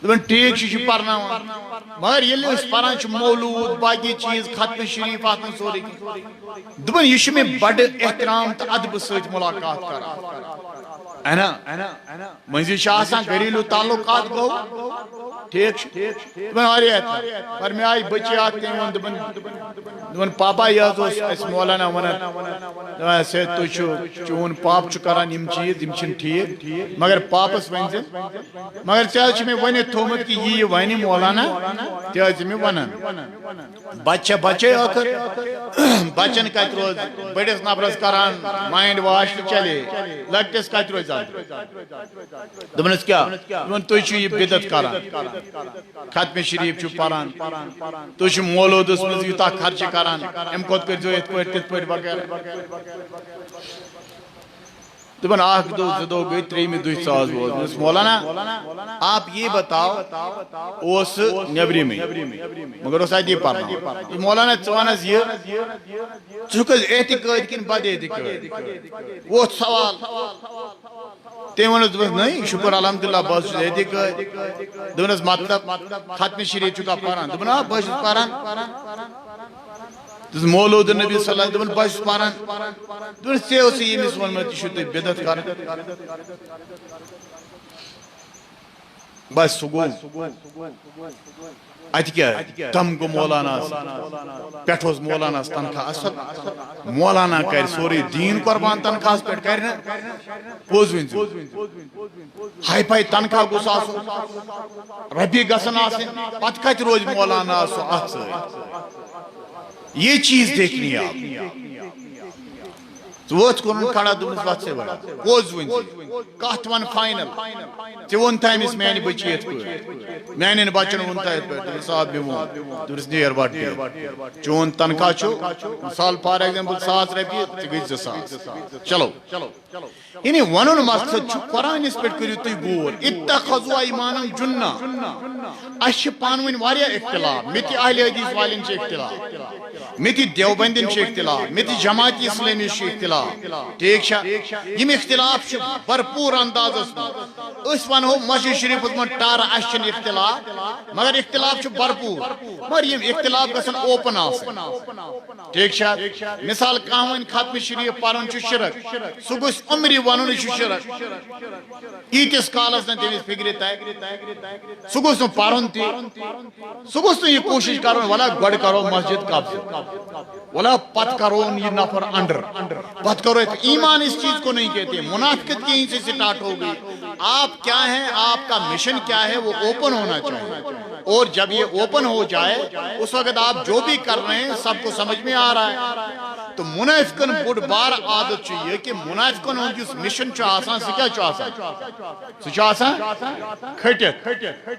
دبن ٹھیک چھ پرنا مگر یل اس پران چھ مولود باقی چیز ختم شریف آتن سوری دبن یہ میں بڑ احترام تو ادب سۭتۍ ملاقات کران منزی آسان گھریلو تعلقات گو ٹھیک دبن پر میں آئی بچی آتے ہیں دبن پاپا یہ اس مولانا ونان سے تو چون پاپ کران یم چیز یم چھن ٹھیک مگر پاپس ون مگر ژےٚ میں ونت تھومت کہ یہ ون مولانا تیز میں ونان بچہ بچے آخر بچن کت روز بڑس نفرس کران مائنڈ واش چلے لکٹس کت روز دپنس کیا دپن تھی یہ بدت کران ختم شریف پران تھی مولودس مز یوتہ خرچہ کران ام کھت کرزو یت پٹ تت پٹ وغیرہ دپن اخ دو زدو گئی تریمہ دہ ثاس بوز مولانا آپ یہ بتاؤ اس نیبری میں مگر اس یہ پڑھنا مولانا ثوانس یہ ثھکس اعتقاد کن بد اعتقاد وہ سوال تم ونس دس نہیں شکر الحمدللہ بس اعتقاد دس مطلب ختم شریف چکا پران دپن آ بس پران مولود نبی صلی اللہ علیہ وسلم بس پران دپن ژےٚ اوسُے ییٚمِس ووٚنمُت یہِ چھُو تُہۍ بدعت کران بس سُہ گوٚو اتہِ کیٛاہ تم گوٚو مولانا پٮ۪ٹھ اوس مولانا تنخواہ اصل مولانا کرِ سورُے دیٖن قۄربان تنخواہس پٮ۪ٹھ کرِ نہٕ پوٚز ؤنۍزِ ہاے فاے تنخواہ گوٚژھ آسُن رۄپیہِ گژھن آسٕنۍ پتہٕ کتہِ روزِ مولانا سُہ اتھ سۭتۍ یہ چیز دیکھنی آپ ووت کورن کھڑا دونس وقت سے بڑا پوز ون کات ون فائنل تی ون تھامس میانی بچیت پہ میانین بچن ون تھایت پہ صاحب بیمو دورس نیر باٹ چون تنخواہ چھو مثال فار ایگزامپل 100 رۄپیہِ تی گئی 200 چلو یعنی ونن مقصد چھُ قرآنس پٮ۪ٹھ کٔرِو تُہۍ غور اتخذوا ایمانم جنہ اَسہِ چھِ پانہٕ ؤنۍ واریاہ اختلاف مےٚ تہِ اہل حدیث والٮ۪ن چھِ اختلاف مےٚ تہِ دیوبندین چھِ اختلاف مےٚ تہِ جماعت اسلامیس چھِ اختلاف ٹھیک چھا یم اختلاف چھِ بھرپور اندازس منٛز أسۍ ونہو مسجد شریفس منٛز ٹارٕ اَسہِ چھِنہٕ اختلاف مگر اختلاف چھُ بھرپور مگر یم اختلاف گژھن اوپن آسٕنۍ ٹھیک چھا مثال کانٛہہ وَنہِ ختم شریف پرُن چھُ شرک سُہ گوٚژھ عمرِ ونُن یہِ چھُ شرک ییٖتِس کالس نہٕ تٔمِس فکرِ ترِ سُہ گوٚژھ نہٕ پرُن تہِ سُہ گوٚژھ نہٕ یہِ کوٗشش کرُن ولا گۄڈٕ کرو مسجد قبضہٕ ولا پتہ کرو یہ نفر انڈر پتہ کرو ایمان اس چیز کو نہیں کہتے منافقت یہیں سے سٹارٹ ہو گئی آپ کیا ہیں آپ کا مشن کیا ہے وہ اوپن ہونا چاہیے اور جب یہ اوپن ہو جائے اس وقت آپ جو بھی کر رہے ہیں سب کو سمجھ میں آ رہا ہے تو منافقن بوڑ بار عادت چاہیے کہ منافقن ہوں جس مشن چو آسان سے کیا چو آسان سے چو آسان کھٹت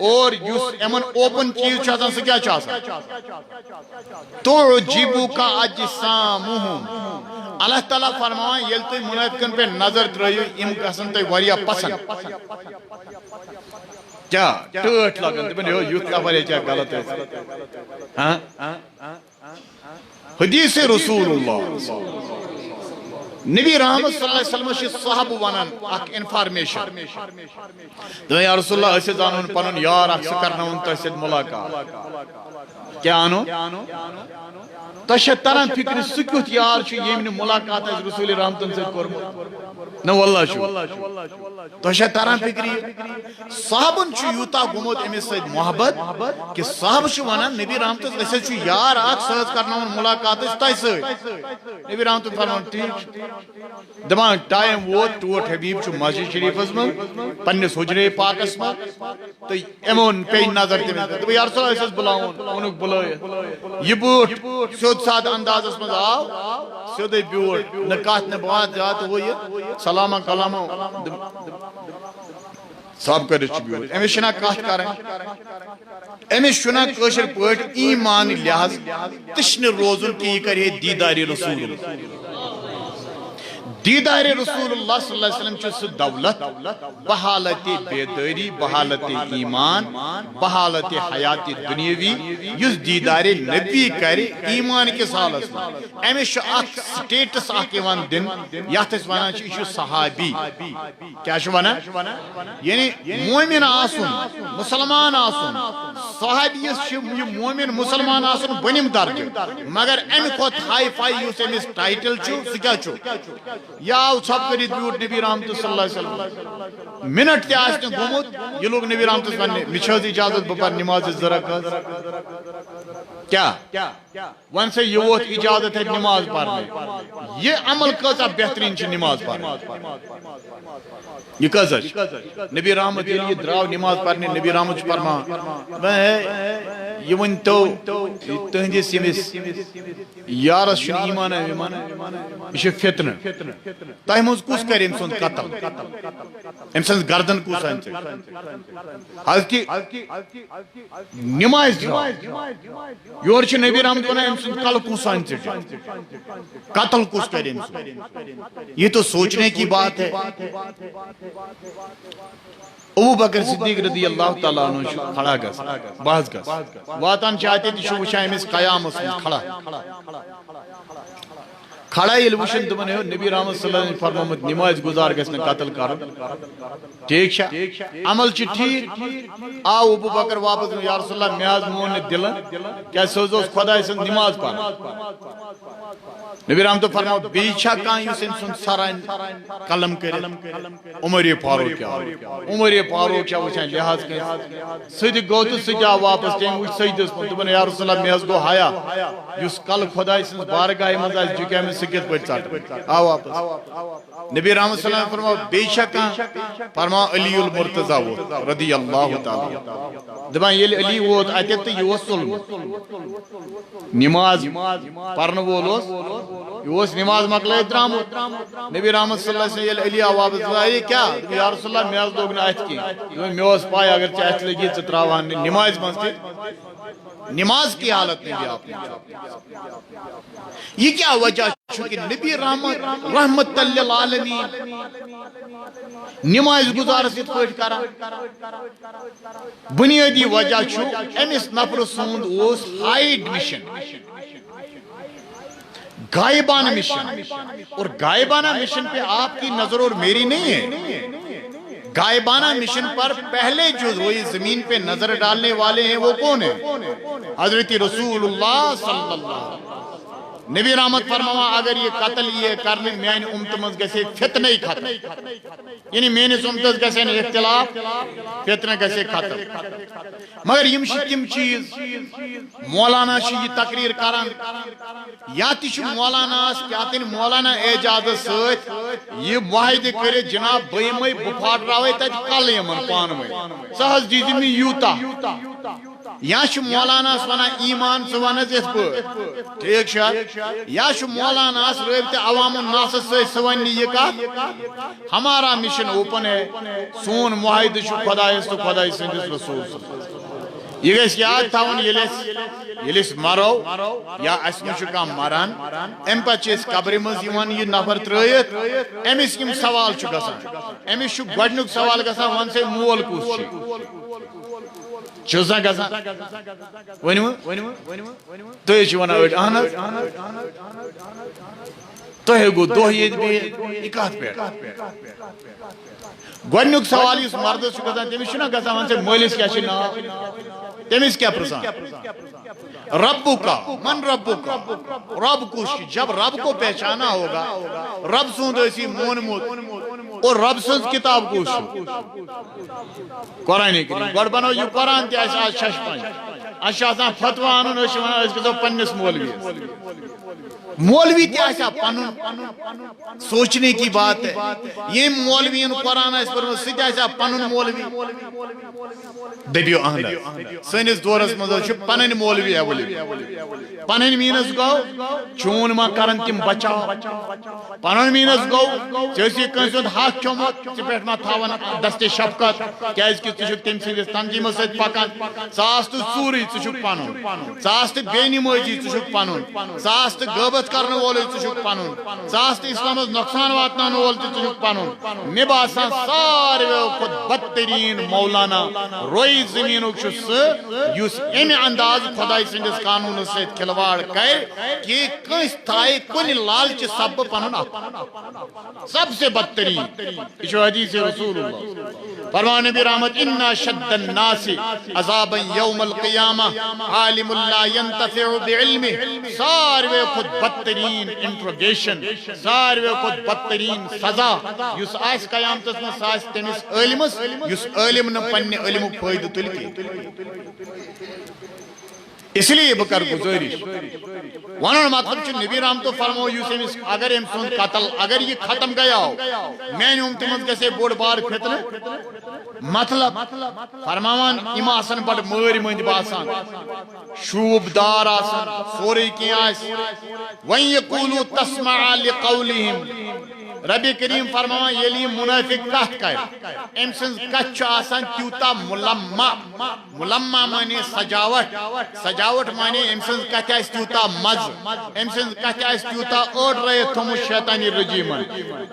اور جس امن اوپن چیز چو آسان سے کیا چو آسان تو جیبو کا اجسامہم اللہ تعالیٰ فرمائیں یل تو منافقن پہ نظر ترائیو ام قسم تو واریاہ پسند کیا ٹوٹ لگن تو بنیو یوت کا واریاہ کیا غلط ہے حدیث رسول اللہ نبی رحمت صلی اللہ علیہ وسلم چھ صحاب ونان اک انفارمیشن تو یا رسول اللہ اسے زانون پنن یار اکس کرناون تسد ملاقات کیا آنو تشہ تران فکر سکیوت یار چھ یمن ملاقات از رسول رحمت سے کرم نہ واللہ چھ تشہ تران فکر صحابن چھ یوتا گمت امس سید محبت کہ صحاب چھ ونان نبی رحمت اسے چھ یار اکس کرناون ملاقات اس تای سید نبی رحمت فرمان ٹھیک دمان ٹائم ووت ٹوٹ حبیب چھ مسجد شریفس من پنس حجرے پاکس من تو امون پہ نظر تم یا رسول اللہ اسے بلاون اونک بلائے یہ بوٹ سیود ساد اندازس من آو سیود بیوٹ نکات نبات جات وہ یہ سلامہ کلامہ صاحب کرے چھ بیوٹ امیش شنا کات کریں امیش شنا کوشر پوٹ ایمان لحاظ تشن روزن کی کرے دیداری رسول اللہ دیدار رسول اللہ صلی اللہ علیہ وسلم چھ دولت بحالت بیداری بحالت ایمان بحالت حیات دنیاوی یس دیدار نبی کرے ایمان کے سالس امیش اک سٹیٹس آکیوان دن یات اس وانا چھ صحابی کیا چھ وانا یعنی مومن آسن مسلمان آسن صحابی چھ مومن مسلمان آسن بنیم درجہ مگر امی کھوت ہائی فائی یس امس ٹائٹل چھ سکیا چھ یا سب کری بیوٹ نبی رحمت صلی اللہ علیہ وسلم منٹ تی آسن گھومت یہ لوگ نبی رحمت صلی اللہ علیہ وسلم مچھوز اجازت بپر نماز زرکت کیا ون سے یہ وقت اجازت ہے نماز پڑھنے یہ عمل کسا بہترین چھ نماز پڑھنے یہ کسا نبی رحمت یہ دراو نماز پڑھنے نبی رحمت فرما یہ ون تو تہندس یمس یارس ایمان ویمان یہ فتنہ تہ مز کس کر ام سند قتل ام سند گردن کس ان حالانکہ نماز یور نبی رحمت ونان ام سند کل کس ان قتل کس کر ام سند یہ تو سوچنے کی بات ہے ابو بکر صدیق رضی اللہ تعالیٰ عنہ کھڑا گس بحث گس واتان چاہتے تھی وچھان امس قیامس کھڑا کھڑا یل وچھن دپن ہے نبی رحمت صلی اللہ علیہ وسلم فرمومت نماز گزار گژھِ نہٕ قتل کرُن ٹھیک چھا عمل چھ ٹھیک آو ابو بکر واپس یا رسول اللہ مےٚ حظ مون نہٕ دلن کیٛازِ سۄ حظ اوس خۄداے سٕنٛز نماز پران نبی رحمت فرماو بیٚیہِ چھا کانٛہہ یُس أمۍ سُنٛد سر انہِ قلم کٔرِتھ عمر فاروق آو عمر فاروق چھا وٕچھان لحاظ کٲنٛسہِ سُہ تہِ گوٚو تہٕ سُہ تہِ آو واپس تٔمۍ وٕچھ سجدس کُن دوٚپُن یا رسول اللہ مےٚ حظ گوٚو حیا یُس کل خۄداے سٕنٛز بارگاہہِ منٛز آسہِ جُکیٛامٕژ سُہ کِتھ پٲٹھۍ ژٹہِ آو واپس نبی رحمت صلی اللہ علیہ وسلم فرماو بیٚیہِ چھا کانٛہہ فرماو علی المرتضیٰ ووت رضی اللہ تعالیٰ دپان ییٚلہِ علی ووت اتٮ۪تھ تہٕ یہِ اوس ژوٚلمُت نماز پرنہٕ وول اوس یہ اوس نماز مکلٲیِتھ درٛامُت نبی رحمت صلی اللہ علیہ وسلم ییٚلہِ علی آو واپس اے کیٛاہ دوٚپُن یا رسول اللہ مےٚ حظ لوگ نہٕ اتھِ کینٛہہ دوٚپُن مےٚ اوس پاے اگر ژےٚ اتھِ لگی ژٕ ترٛاوہن نہٕ نمازِ منٛز تہِ نماز کی حالت میں بھی آپ نے یہ کیا وجہ چھو کہ نبی رحمت للعالمین نماز گزار سے پھٹ کرا بنیادی وجہ چھو امس نفر سوند اوس ہائیڈ مشن غائبانہ مشن اور غائبانہ مشن پہ آپ کی نظر اور میری نہیں ہے غائبانہ مشن پر پہلے جو روئے زمین پہ نظر ڈالنے والے ہیں وہ کون ہیں حضرت رسول اللہ صلی اللہ علیہ وسلم نبی رحمت فرماوا اگر یہ قتل یہ کرنے میان امت مز گژھِ فتنہ ہی ختم یعنی میانس امتس گژھن اختلاف فتنہ گژھِ ختم مگر یم تم چیز مولانا یہ تقریر کران یا تہ مولانا کیا تین مولانا اعجاز ست یہ معاہدہ کرے جناب بہمے بہ پھاٹراوے تت کل یمن پانوے سہ حظ دیزِ مےٚ یوٗتاہ یا مولانا ونان ایمان ثہ ون حظ یتھ پٲٹھۍ ٹھیک چھا یا مولانا رابطہ عوام الناس ست سہ ون یہ کتھ ہمارا مشن اوپن ہے سون معاہدہ خدایس تو خدائی سندس رسول یہ گژھِ یاد تھاوُن ییٚلہِ أسۍ مرو یا اسہِ منٛز چھُ کانٛہہ مران امہِ پتہٕ چھِ أسۍ قبرِ منٛز یِوان یہِ نفر ترٲیِتھ أمِس یِم سوال چھُ گژھان أمِس چھُ گۄڈنیُک سوال گژھان وَن سا مول کُس چھُ چھُس گژھان ؤنِو تُہۍ چھِو ونان أڑۍ اہن حظ تۄہہِ گوٚو دۄہ ییٚتہِ بِہِتھ یہِ کتھ پٮ۪ٹھ گۄڈنیُک سوال یُس مردس چھُ گژھان تٔمِس چھُنہ گژھان وَن سا مٲلِس کیٛاہ چھُ ناو تٔمِس کیٛاہ پرژھان ربو کا من ربو کا رب کس جب رب کو پہچانا ہوگا رب سند اسی مونمت اور رب سند کتاب کس قرآن کریم گۄڈٕ بنو یہ قرآن تہ آز 6 اچھا آسان فتوا انن أسۍ ونان أسۍ گژھو پننس مولویس مولوی تہ پنن سوچنے کی بات ہے یہ مولوی قرآن آس پوٚرمُت سہ تہ پنن مولوی دپیو اہن سٲنِس دورس منٛز چھُ پنٕنۍ مولوی ایویلیبل پنٕنۍ میٖنس گوٚو چون ما کرن تِم بچاو پنُن میٖنس گوٚو ژےٚ ٲسی کٲنٛسہِ ہُنٛد حق کھیوٚمُت ژٕ پٮ۪ٹھ ما تھاون دستِ شفقت کیٛازِ کہِ ژٕ چھُکھ تٔمۍ سٕنٛدِس تنظیٖمس سۭتۍ پکان ژٕ آس تہٕ ژوٗرٕے ژٕ چھُکھ پنُن ژٕ آس تہٕ بے نمٲزی ژٕ چھُکھ پنُن ژٕ آس تہٕ غٲبت کرن وولے ژٕ چھُکھ پنُن ژٕ آس تہٕ اسلامس نۄقصان واتناون وول تہِ ژٕ چھُکھ پنُن مےٚ باسان ساروٕیو کھۄتہٕ بدتریٖن مولانا روی زمینُک چھُ سُہ یُس امہِ انداز خۄداے سٕنٛدِس قانوٗنس سۭتۍ کھلواڑ کرِ کہ کٲنٛسہِ تھایہِ کُنہِ لالچہِ سببہٕ پنُن اکھ سب سے بدترین یہ چھُ حدیث رسول اللہ فرمان نبی رحمت انا شد الناس عذابا یوم القیامہ عالم لا ينتفع بعلمه ساروے کھۄتہٕ بدترین انٹروگیشن ساروے کھۄتہٕ بدترین سزا یُس آسہِ قیامتس منٛز سُہ آسہِ تٔمِس عٲلمس یُس عٲلم نہٕ پننہِ عٔلمُک فٲیدٕ تُلہِ کینٛہہ اس لیے بہ کر گزارش ون مطلب نبی رحمت فرمو یس اگر ام سن قتل اگر یہ ختم گیا میانہ امت مز گژھِ بوڑ بار فتنہ مطلب فرماوان یم آسن بڑ مٲرۍ مٔنٛدۍ باسان شوٗب دار آسان سورُے کینٛہہ آسہِ وۄنۍ یقوٗلوٗ تسمع لقولہم رب کریم فرماوان ییٚلہِ یِم منٲفق کتھ کرِ أمۍ سٕنٛز کتھ چھُ آسان تیوٗتاہ ملمہ مانے سجاوٹ سجاوٹ مانے أمۍ سٕنٛز کتھِ آسہِ تیوٗتاہ مزٕ أمۍ سٕنٛز کتھِ آسہِ تیوٗتاہ أڑرٲیِتھ تھوٚمُت شیطانی رجیٖمن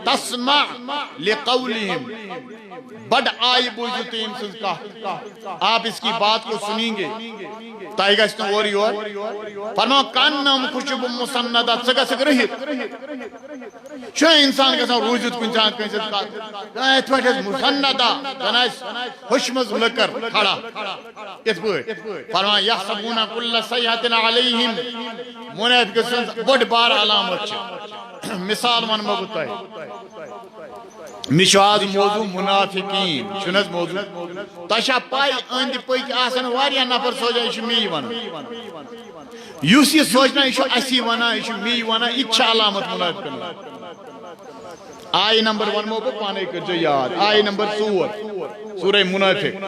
تسمع لقولہم بڑ آئی بوجھو تو أمۍ سٕنٛز کتھ آپ اس کی بات کو سنیں گے تۄہہِ گژھِ نہٕ اورٕ یور فرماو کانم خوشب مسندہ ژٕ گژھکھ رٔہِتھ چھُنہ انسان گژھان روٗزِتھ کُنہِ ساتہٕ کٲنٛسہِ سۭتۍ یِتھ پٲٹھۍ مسندہ زن آسہِ ہوٚچھمٕژ لٔکٕر کھڑا یِتھ پٲٹھۍ فرماوان یحسبون کل صیحة علیہم منافق سٕنٛز بٔڑ بار علامت چھِ مثال ونمو بہٕ تۄہہِ مےٚ چھُ آز موضوع منافقین چھُنہٕ حظ موضوع تۄہہِ چھا پاے أنٛدۍ پٔکۍ آسن واریاہ نفر سوزان یہِ چھُ مے ونان یُس یہِ سوچنا یہِ چھُ اسی ونان یہِ چھُ مے ونان یہِ تہِ چھِ علامت منافقن آیہِ نمبر ونمو بہٕ پانے کٔرزیٚو یاد آیہِ نمبر 4 سورہ منافق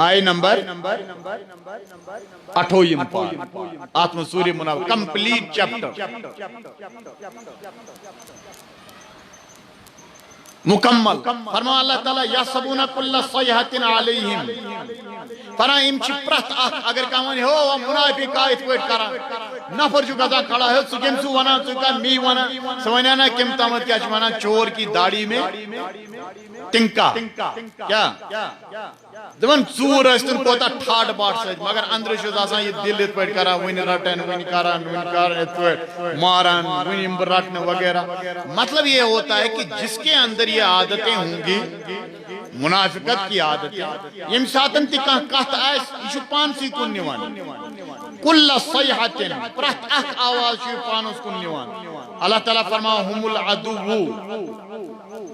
آیہِ نمبر 28 پار اتھ منٛز سورہ منافق کمپلیٹ چیپٹر مکمل فرمان اللہ تعالیٰ یحسبون کل صیحة علیہم فرمان یم چھ پرٛٮ۪تھ اکھ اگر کانٛہہ ونہِ ہو منافق آ یِتھ پٲٹھۍ کران نفر چھُ گژھان کھڑا ہے ژٕ کٔمۍ چھُ ونان ژٕ کر مے ونان سُہ ونہِ نا کٔمۍ تامتھ کیٛاہ چھِ ونان چور کی داڑھی میں تنکا کیٛاہ دپان ژوٗر ٲسۍتن کوتاہ ٹھاٹھ باٹھ سۭتۍ مگر أنٛدرٕ چھُس آسان یہِ دِل یِتھ پٲٹھۍ کران وُنہِ رٹان وُنہِ کران یِتھ پٲٹھۍ ماران وُنہِ یِم بہٕ رٹنہٕ وغیرہ مطلب یہ ہوتا ہے کہ جس کے اندر یہ عادتیں ہوں گی منافقت کی عادتیں ییٚمہِ ساتن تہِ کانٛہہ کتھ آسہِ یہِ چھُ پانسٕے کُن نِوان کُلّ صیحة پرٛٮ۪تھ اکھ آواز چھُ یہِ پانس کُن نِوان اللہ تعالیٰ فرماو ہُم العدو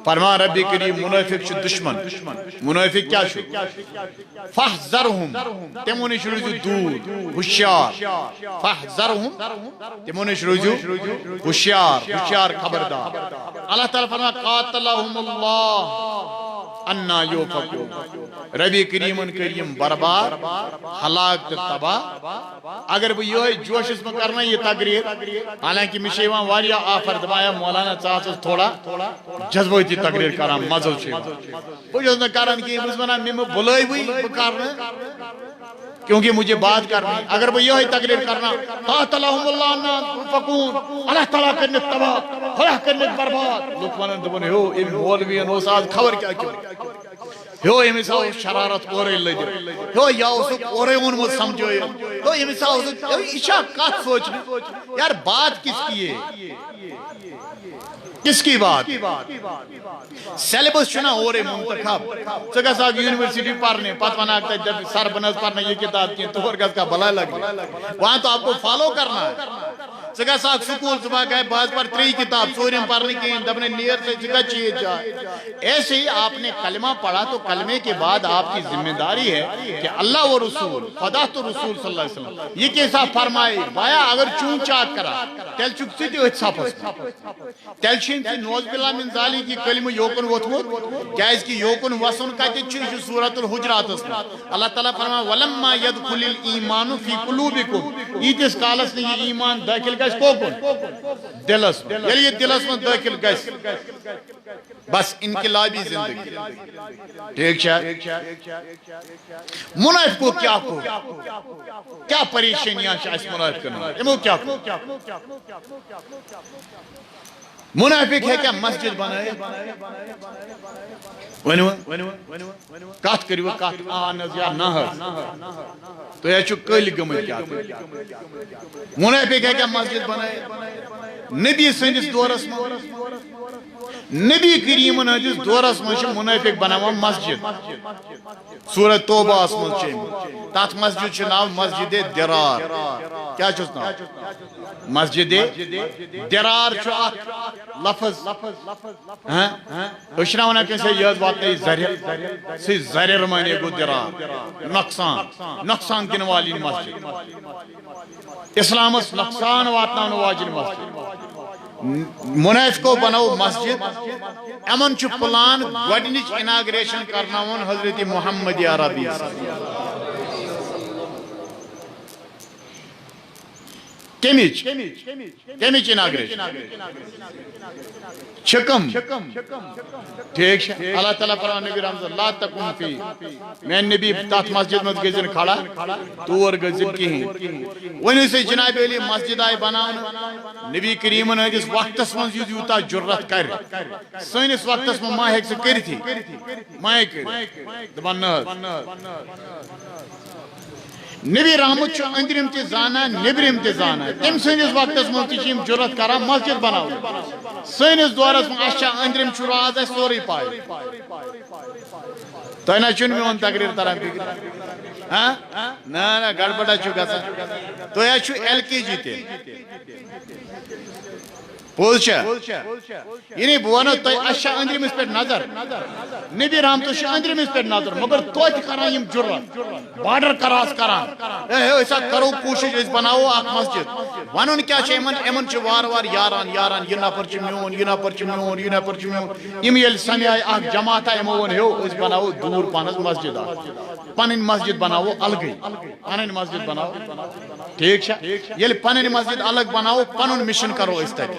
فرما رب کریم منافق چھُ دشمن منافق کیٛاہ چھُ فاحذرہم تِمو نِش روٗزِو دوٗر ہوشیار فاحذرہم تِمو نِش روٗزِو ہوشیار خبردار اللہ تعالیٰ فرما قاتلہم اللہ انا یوفکون ربی کریمن کریم برباد ہلاک تہٕ تباہ اگر بہٕ یِہوے جوشس منٛز کرنا یہِ تقریر حالانکہ مےٚ چھِ یِوان واریاہ آفر دپان مولانا ژٕ ہسا تھوڑا جذبٲتی تقریر کران مزٕ چھُ یِوان بہٕ چھُس نہٕ کران کینٛہہ بہٕ چھُس ونان مےٚ مہٕ بُلٲیوٕے بہٕ کرنہٕ کیونکہ مجھے بات کرنی اگر بہٕ یِہوے تقریر کرنا قاتلہم اللہ انا یوفکون اللہ تعالیٰ کرنکھ تباہ خدا کرنکھ برباد لُکھ ونان دپان ہیو أمۍ مولوین اوس آز خبر کیٛاہ کیٛاہ ہیو أمِس آو شرارت اورے لٔجِتھ ہیو یہِ اوسُکھ اورے ووٚنمُت سمجھٲیِتھ ہیو أمِس اوسُکھ یہِ چھا کتھ سونچنہِ یار بات کس کی ہے کس کی بات سیلبس چھُنہ اورے منتخب ژٕ گژھکھ یونیورسٹی پرنہِ پتہٕ ونکھ تتہِ سر بہٕ نہ حظ پرنہٕ یہِ کتاب کینٛہہ تور گژھکھا بلاے لگنہِ وہاں تو آپ کو فالو کرنا ہے ژٕ گژھکھ سکول ژٕ باقاعدٕ بہٕ حظ پرٕ 3 کتاب ژوٗرِم پرنہٕ کِہیٖنۍ دپنے نیر سے ژٕ کتہِ چھِ یہِ جاے ایسے ہی آپ نے کلمہ پڑھا تو کلمے کے بعد آپ کی ذمہ داری ہے کہ اللہ و رسول خدا تو رسول صلی اللہ علیہ وسلم یہ کیسا فرمائے بایا اگر چون چاک کرا تیل چھُکھ ژٕ تہِ أتھۍ صفس تیل چھُنہٕ ژٕ نوز باللہ من ذالک یہِ کلمہٕ یوکُن ووٚتھمُت کیازکہِ یوکُن وسُن کتٮ۪تھ چھُ یہِ چھُ سورۃ الحجراتس منٛز اللہ تعالیٰ فرماوان ولما يدخل الایمان فی قلوبکم ییٖتِس کالس نہٕ یہِ ایمان دٲخل گژھِ کوکُن دلس ییٚلہِ یہِ دلس منٛز دٲخل گژھِ بس انقلابی زندگی ٹھیک چھا منافقو کیا پریشانیاں چھِ اَسہِ منافقن یِمو کیا منافق ہے کیا مسجد بنٲیِتھ ؤنِو کتھ کٔرِو کتھ اہن حظ یا نہ حظ تُہۍ حظ چھِو کٔلۍ گٔمٕتۍ کیٛاہ منافق ہے کیا مسجد بنٲیِتھ نبی سٕنٛدِس دورس منٛز نبی کریمن ہندس دورس منٛز چھِ منافق بناوان مسجد سورہ توبہس منٛز چھِ تتھ مسجد چھُ ناو مسجد درار کیٛاہ چھُس ناو مسجد درار چھُ اکھ لفظ أسۍ چھِنہ ونان کٲنٛسہِ یہِ حظ واتنٲیِو زرٮ۪ر سُہ زرٮ۪ر مانے گوٚو درار نۄقصان دِنہٕ والِنۍ مسجد اسلامس نۄقصان واتناونہٕ واجٮ۪ن مسجد منافقو بنو مسجد امن چھ پلان گوڈنچ اناگریشن کرناون حضرت محمد عربی کمچ اناگریشن چھکم ٹھیک اللہ تعالیٰ فرمان نبی رحمت لا تکن فی میں نبی تات مسجد میں گزن کھڑا تور گزن کہیں ونی سے جناب علی مسجد آئی بناؤن نبی کریمن ہندس وقتس من یوتا جرت کر سنس وقتس من ماہ سے کر تھی ماہ کر دبن نبی رحمت چھ اندرم تی زانا نبرم تی زانا تم سنس وقتس من تیم جرت کرا مسجد بناؤ سنس دورس من اچھا اندرم چھ راز ہے سوری پائے تو اینا چن میون تقریر تران فکر نا گڑبڑا چھ گسا تو یا چھ ایل کی جی تے پوچھا یعنی بوانا تو اچھا اندرم اس پر نظر نبی رحمت چھ اندرم اس پر نظر مگر تو تی کران یم جرت بارڈر کراس کران ایسا کرو کوشش اس بناو اک مسجد ونن کیا چھ ایمن چھ وار وار یاران یہ نفر چھ میون یہ نفر چھ میون یہ نفر چھ میون یم یل سمیائے اک جماعت ایمون ہیو اس بناو دور پانس مسجد پنن مسجد بناو الگی پنن مسجد بناو ٹھیک چھ یل پنن مسجد الگ بناو پنن مشن کرو اس تک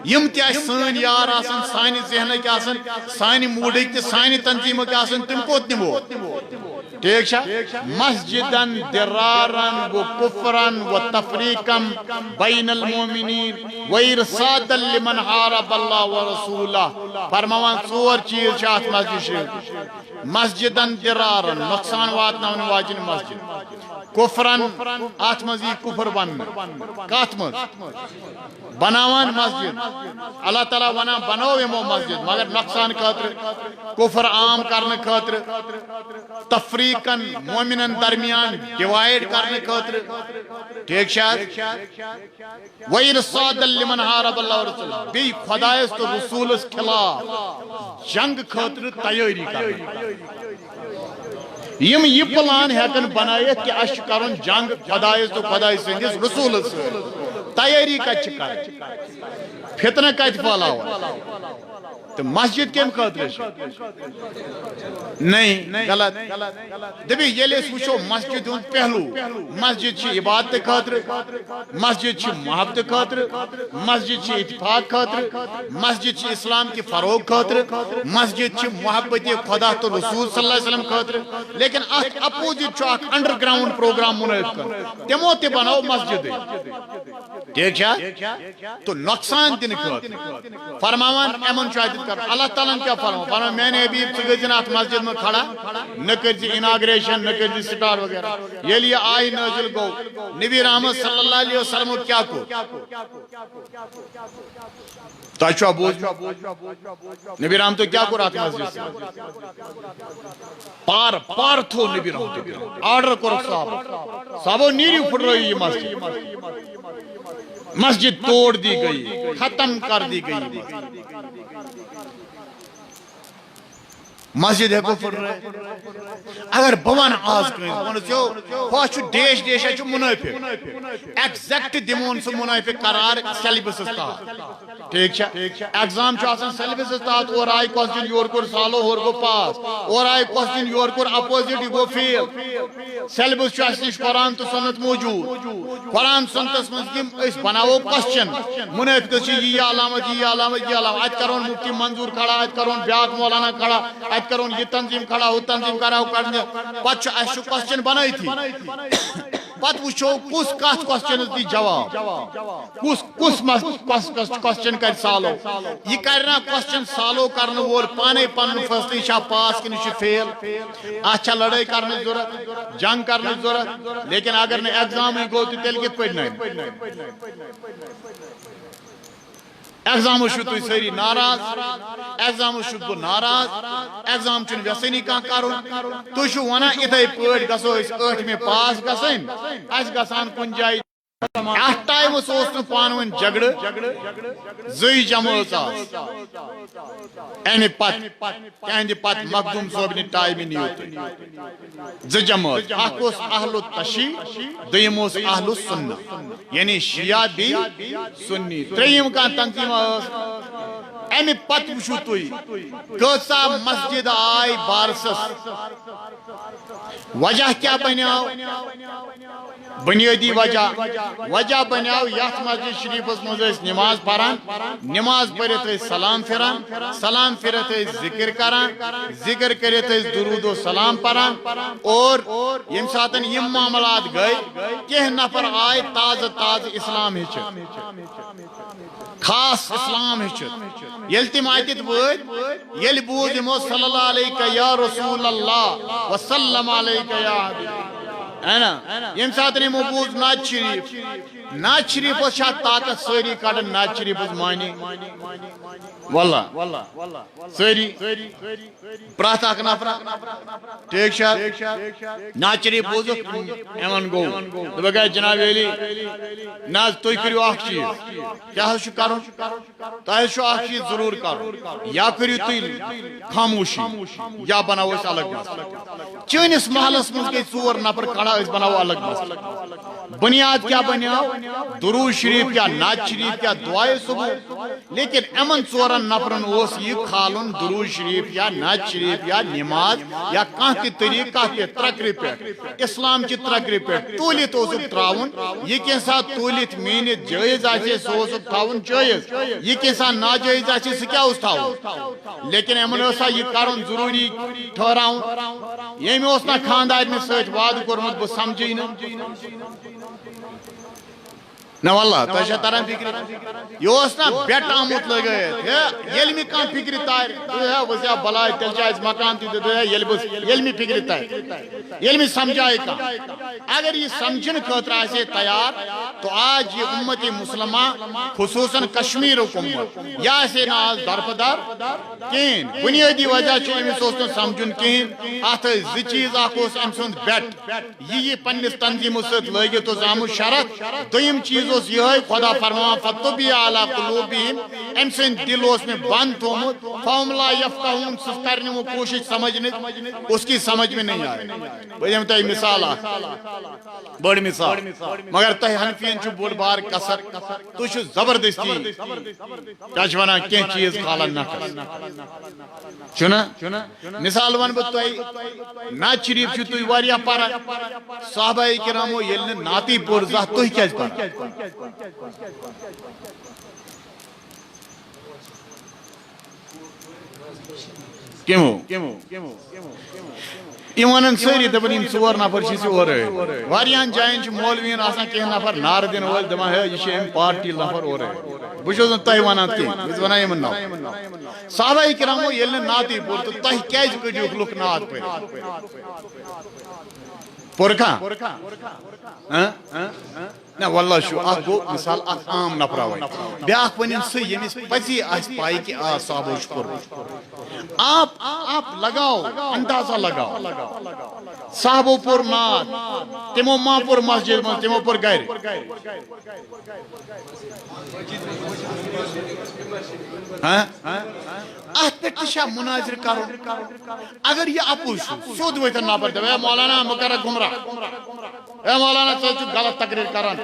یم تہ سن یار آسن سانہ ذہنک آسن سانہ موڈک تہ سانہ تنظیمک آسن تم کوت نمو ٹھیک چھ مسجدن درارن و کفرن و تفریقم بین المومنین و ارصادا لمن حارب اللہ و رسولہ فرماوان ژور چیز چھ ات مسجد شریف مسجدن درارن نقصان واتناون واجن مسجد کفرن ات مزی کفر بن کات مز بناوان مسجد اللہ تعالیٰ ونا بنو یمو مسجد مگر نقصان خاطر کفر عام کرنے خاطر تفریقن مومنن درمیان ڈیوائیڈ کرنے خاطر ٹھیک شاید وَإِرْصَادًا لِمَنْ حَارَبَ اللَّهُ وَرَسُولَهُ بی خدایس تو رسولس خلاف جنگ خاطر تیاری کرنے یم یہ پلان ہیکن بنائیت کہ اش کرن جنگ خدایس تو خدای سندس رسولس تیاری کچھ کر فتنہ کت پھلاو تو مسجد کم خاطر نہیں غلط دبی یلی اس وچھو مسجد ہند پہلو مسجد چھ عبادت خاطر مسجد چھ محبت خاطر مسجد چھ اتفاق خاطر مسجد چھ اسلام کی فروغ خاطر مسجد چھ محبت خدا تو رسول صلی اللہ علیہ وسلم خاطر لیکن اک اپوزٹ چھ اک انڈر گراؤنڈ پروگرام منعقد کر تمو تہ بناو مسجد ٹھیک چھ تو نقصان دن خاطر فرماوان ایمن چھ کر اللہ تعالیٰ کیا فرما میں نے ابھی ات مسجد میں کھڑا نہ کر اناگریشن نہ کر سٹار وغیرہ یہ لیے آئی نازل گو نبی رحمت صلی اللہ علیہ وسلم کیا کو تاشوا بوجھ نبی رحمت تو کیا کو رات مسجد سے پار تھو نبی رحمت آرڈر کرو صاحبو نیری پھڑ رہی یہ مسجد توڑ دی گئی ختم کر دی گئی مسجد ہے کو پھر رہے اگر بوان آز کریں دیش دیش ہے منافق ایگزیکٹ دیمون سے منافق قرار سیلیبس استاد ٹھیک چھا ایگزام چھو آسان سیلیبس استاد اور I question your cover solve ہور کو پاس اور آئی کوسٹن یور کور اپوزٹ گو فیل سیلیبس چھو آسنش قرآن تو سنت موجود قرآن سنت مسلم اس بناو کوسٹن منافق چھ یہ علامت یہ علامت یہ علامت آج کرون مفتی منظور کھڑا آج کرون بیاق مولانا کھڑا آج کرون یہ تنظیم کھڑا ہو تنظیم کرا ہو کرنے پچھ ایشو کوسچن بنائی تھی پت وچھو کس کات کوسچن دی جواب کس کوسچن کر سالو یہ کرنا کوسچن سالو کرنے وول پانے پن فصلی شاہ پاس کی نشی فیل اچھا لڑائی کرنے ضرورت جنگ کرنے ضرورت لیکن اگر نے ایگزام ہی گو تو تیل کے پڑھنا ہے ایگزام شد تو سری ناراض ایگزام شد تو ناراض ایگزام چن ویسے کان کرون تو شو ونا اتھے پٲٹھۍ گژھو أسۍ ٲٹھمہِ پاس گژھٕنۍ اَسہِ گژھان کُنہِ جایہِ ات ٹائم اس پانون جگڑ زی جماعت امہ پہند پت مخدوم صوبنہ ٹائم نیو زی جماعت اخ اہل التشیع دیم اہل السنہ یعنی شیعہ بھی سنی تریم کان تنظیم امہ پت وچھو تھی کۭژاہ مسجد آئی بارسس وجہ کیا بنیاو بنیادی وجہ بنیاو یت مسجد شریفس مز نماز پران نماز پرت سلام پھران سلام پھرت ذکر کران ذکر کرت درود و سلام پران اور یم ساتن یم معاملات گئی کہ نفر آئے تازہ اسلام ہچ خاص اسلام ہچ یل تم آتت ود یل بوز یمو صلی اللہ علیہ یا رسول اللہ وسلم علیہ یا حبیب ہے نا یم ساتن یمو بوز نعت شریف شاہ طاقت ساری کڑن نعت شریف مانی واللہ ساری پرات اخ نفر ٹھیک شاہ نعت شریف بوز ایمن گو دبا جناب علی ناز تُہۍ کٔرِو اکھ چیٖز کیٛاہ حظ چھُ کرُن تۄہہِ چھُ اکھ چیٖز ضروٗر کرُن یا کٔرِو تُہۍ خاموشی یا بناوو أسۍ الگ مسلہٕ چٲنِس محلس منٛز گٔے ژور نفر کھڑا أسۍ بناوو الگ مسلہٕ بنیاد کیا بنیاو درود شریف کیا نعت شریف کیا دعائے صبح لیکن امن ژورن نفرن اوس یہ کھالن درود شریف یا نعت شریف یا نماز یا کانٛہہ تہِ طریقہٕ کانٛہہ تہِ ترکرِ پٮ۪ٹھ اسلام چہِ ترکرِ پٮ۪ٹھ توٗلِتھ اوسُکھ تراوُن یہ کینٛہہ ساتہٕ توٗلِتھ میٖنِتھ جٲیز آسہِ سُہ اوسُکھ تھاوُن جٲیز یہ کینٛہہ ساتہٕ ناجٲیز آسہِ سُہ کیٛاہ اوس تھاوُن لیکن یِمن اوسا یہ کرُن ضروٗری ٹھہراوُن ییٚمۍ اوس نہٕ خاندارنہِ سۭتۍ وعدٕ کوٚرمُت بہٕ سمجھٕے نہٕ نہ واللہ تۄہہِ چھا تران فکر یہ اوس نا بیٹ آمُت لگٲیِتھ ہے ییٚلہِ مےٚ کانٛہہ فکرِ تارِ ہے وزیا بلاے تیٚلہِ چھِ اَسہِ مکان تہِ تہٕ ییٚلہِ مےٚ فکرِ تارِ ییٚلہِ مےٚ سمجھایہِ کانٛہہ اگر یہ سمجھنہٕ خٲطرٕ آسہِ ہے تیار تو آج یہ امت مسلمہ خصوصاً کشمیرُک امت یہِ آسہِ ہے نہٕ آز درپدر کِہیٖنۍ بُنیٲدی وجہ چھُ أمِس اوس نہٕ سمجھُن کِہیٖنۍ اتھ ٲسۍ زٕ چیٖز اکھ اوس أمۍ سُنٛد بیٹ یہِ پننِس تنظیٖمس سۭتۍ لٲگِتھ اوس آمُت شرط دوٚیِم چیٖز اوس یہ خدا فرمان فطبع علی قلوبہم ام سن دل اس میں بند تھومت فهم لا یفقہون سہ کرنے وہ کوشش سمجھنے اس کی سمجھ میں نہیں آئے بہم تہ مثال بڑ مثال مگر تہ حنفین چھ بوڑ بار کسر تو چھ زبردستی کیا چھ ونان کی چیز کھالن نکھس چھنا مثال ون بہ تہ نعت شریف چھ تو واریاہ پارا صحابہ کرامو یل نعتی پور زہ تو کیا پارا ایمان ساری دپن یم ژور نفر چھ اورے واریاہن جاین چھ مولوین آسان کینٛہہ نفر نار دین وٲلۍ دپان ہے یہ چھ ام پارٹی نفر اورے بہ چھُس نہٕ تۄہہِ ونان کینٛہہ بہٕ چھُس ونان یمن ناو صحابہ کرامو ییٚلہِ نہٕ نعتٕے پوٚر تہٕ تۄہہِ کیازِ کٔڑِوُکھ لُکھ نعت پٔرکھا نہ واللہ شو اخ گو مثال اخ عام نفر بیاکھ ونن سہ یمس پزی آس پائی کہ آ صحابو چھ کوٚرمُت آپ لگاو اندازہ لگاو صحابو پور نعت تمو ما پور مسجد من تمو پور گھر ات پہ تشا مناظر کرو اگر یہ اپوز سود ویتن نفر دے مولانا مکرہ گمراہ اے مولانا ژٕ غلط تقریر کران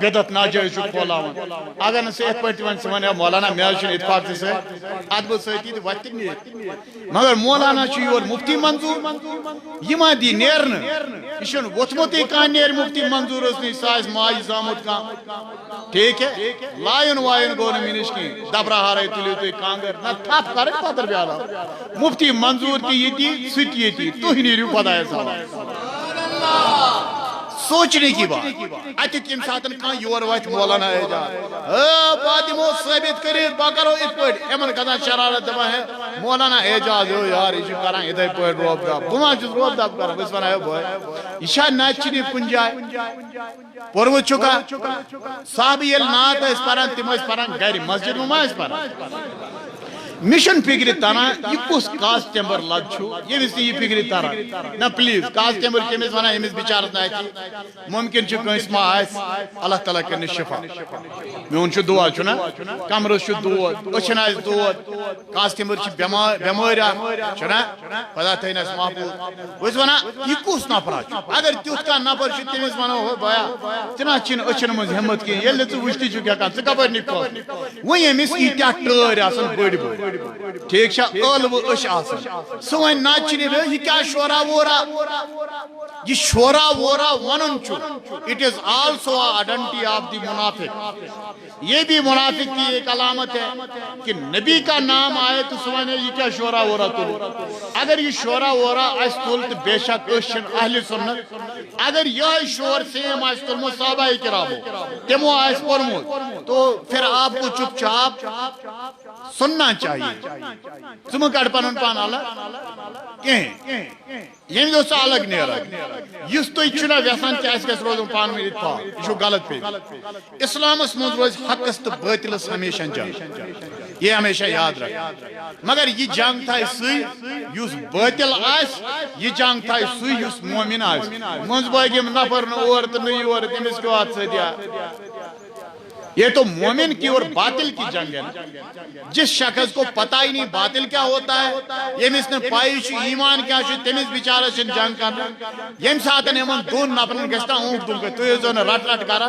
بدعت ناجائز چھُ پھۄلاوان اگر نہٕ ژٕ یِتھ پٲٹھۍ وَنہِ ژٕ وَن مولانا مےٚ حظ چھُنہٕ اتفاق ژےٚ سۭتۍ اتھ بہٕ سۭتی تہٕ وَتھِ نِتھ مگر مولانا چھُ یور مفتی منظور یہِ ما دی نیرنہٕ یہِ چھُنہٕ ووٚتھمُتٕے کانٛہہ نیرِ مفتی منظور ٲس نہٕ سۄ آسہِ ماجہِ زامُت کانٛہہ ٹھیٖک ہے لایُن وایُن گوٚو نہٕ مےٚ نِش کِہیٖنۍ دبرہارے تُلِو تُہۍ کانٛگٕر نہ تھپھ کَرٕنۍ پتہٕ بیٛالاو مفتی منظور تہِ ییٚتی سُہ تہِ ییٚتی تُہۍ نیٖرِو خۄدایس حوالہٕ سوچنے کی بات اتھ یم ساتن کان یور وات مولانا اعجاز بات دمو ثابت کرت با کرو ات پٹ امن گدان شرارت دپا ہے مولانا اعجاز ہو یار یہ کران ادھے پٹ روب دا بما چھ روب دا کر بس ونا ہے بھائی یہ ناچنی کن جائے پورو چکا صاحب یل نات اس پران تم اس پران گھر مسجد میں اس پران مشن فکر تران یہ کس کاسٹمبر لد یمس یہ فکر تران نا پلیز کاسٹمبر کمس ونان امس بچارس نا ممکن کنس ما اللہ تعالیٰ کرن شفا میون دعا نا کمرس دود اچھن آس دود کاسٹمبر بیمار نا خدا تھینس محفوظ بس ونان یہ کس نفر اگر تیت کھانا نفر تمس ونو بیا ٹھنا چھ اچھن مز ہمت کھین یل وچھتی ہکان ژٕ کپٲرۍ نِکھ وۄنۍ أمِس ییٖتیٛاہ ٹٲرۍ آسان بٔڑۍ بٔڑۍ ٹھیک ٲلوٕ أچھ آسان سُہ وۄنۍ نچنہِ یہ کیٛاہ شورا وورا یہ شورا وورا ونن it is also identity of the منافق یہ بھی منافق کی ایک علامت ہے کہ نبی کا نام آئے تو سوانے یہ کیا شورا وورا تل اگر یہ شورا وورا اس تل تو بے شک اشن اہل سنت اگر یہ شور سیم اس تلمو صحابہ کرامو تمو اس پرمو تو پھر آپ کو چپ چاپ سننا چاہیے تم کڑ پنن پان الگ کہیں یم دوست الگ نیرا یس تھی چھنا ویسان کہ اس گژھِ روزُن پانہٕ ؤنۍ اتفاق یہ چھُ غلط پے اسلامس منٛز روزِ حقس تو باطلس ہمیشہ جنگ یہ ہمیشہ یاد رکھ مگر یہ جنگ تھا سُے یُس باطل آس یہ جنگ تھا سُے یُس مومن آس منٛزٕ باغ یِم نفر نہٕ اور تہٕ نہٕ یور تٔمِس کیٛاہ اتھ سۭتۍ یہ تو مومن کی اور باطل کی جنگ ہے جس شخص کو پتہ ہی نہیں باطل کیا ہوتا ہے یمس نے پائی ایمان کیا تمس بچارس جنگ کرنا یم سات دون نفرن گھنا اونٹ دن گئی تھی زو رٹ رٹ کر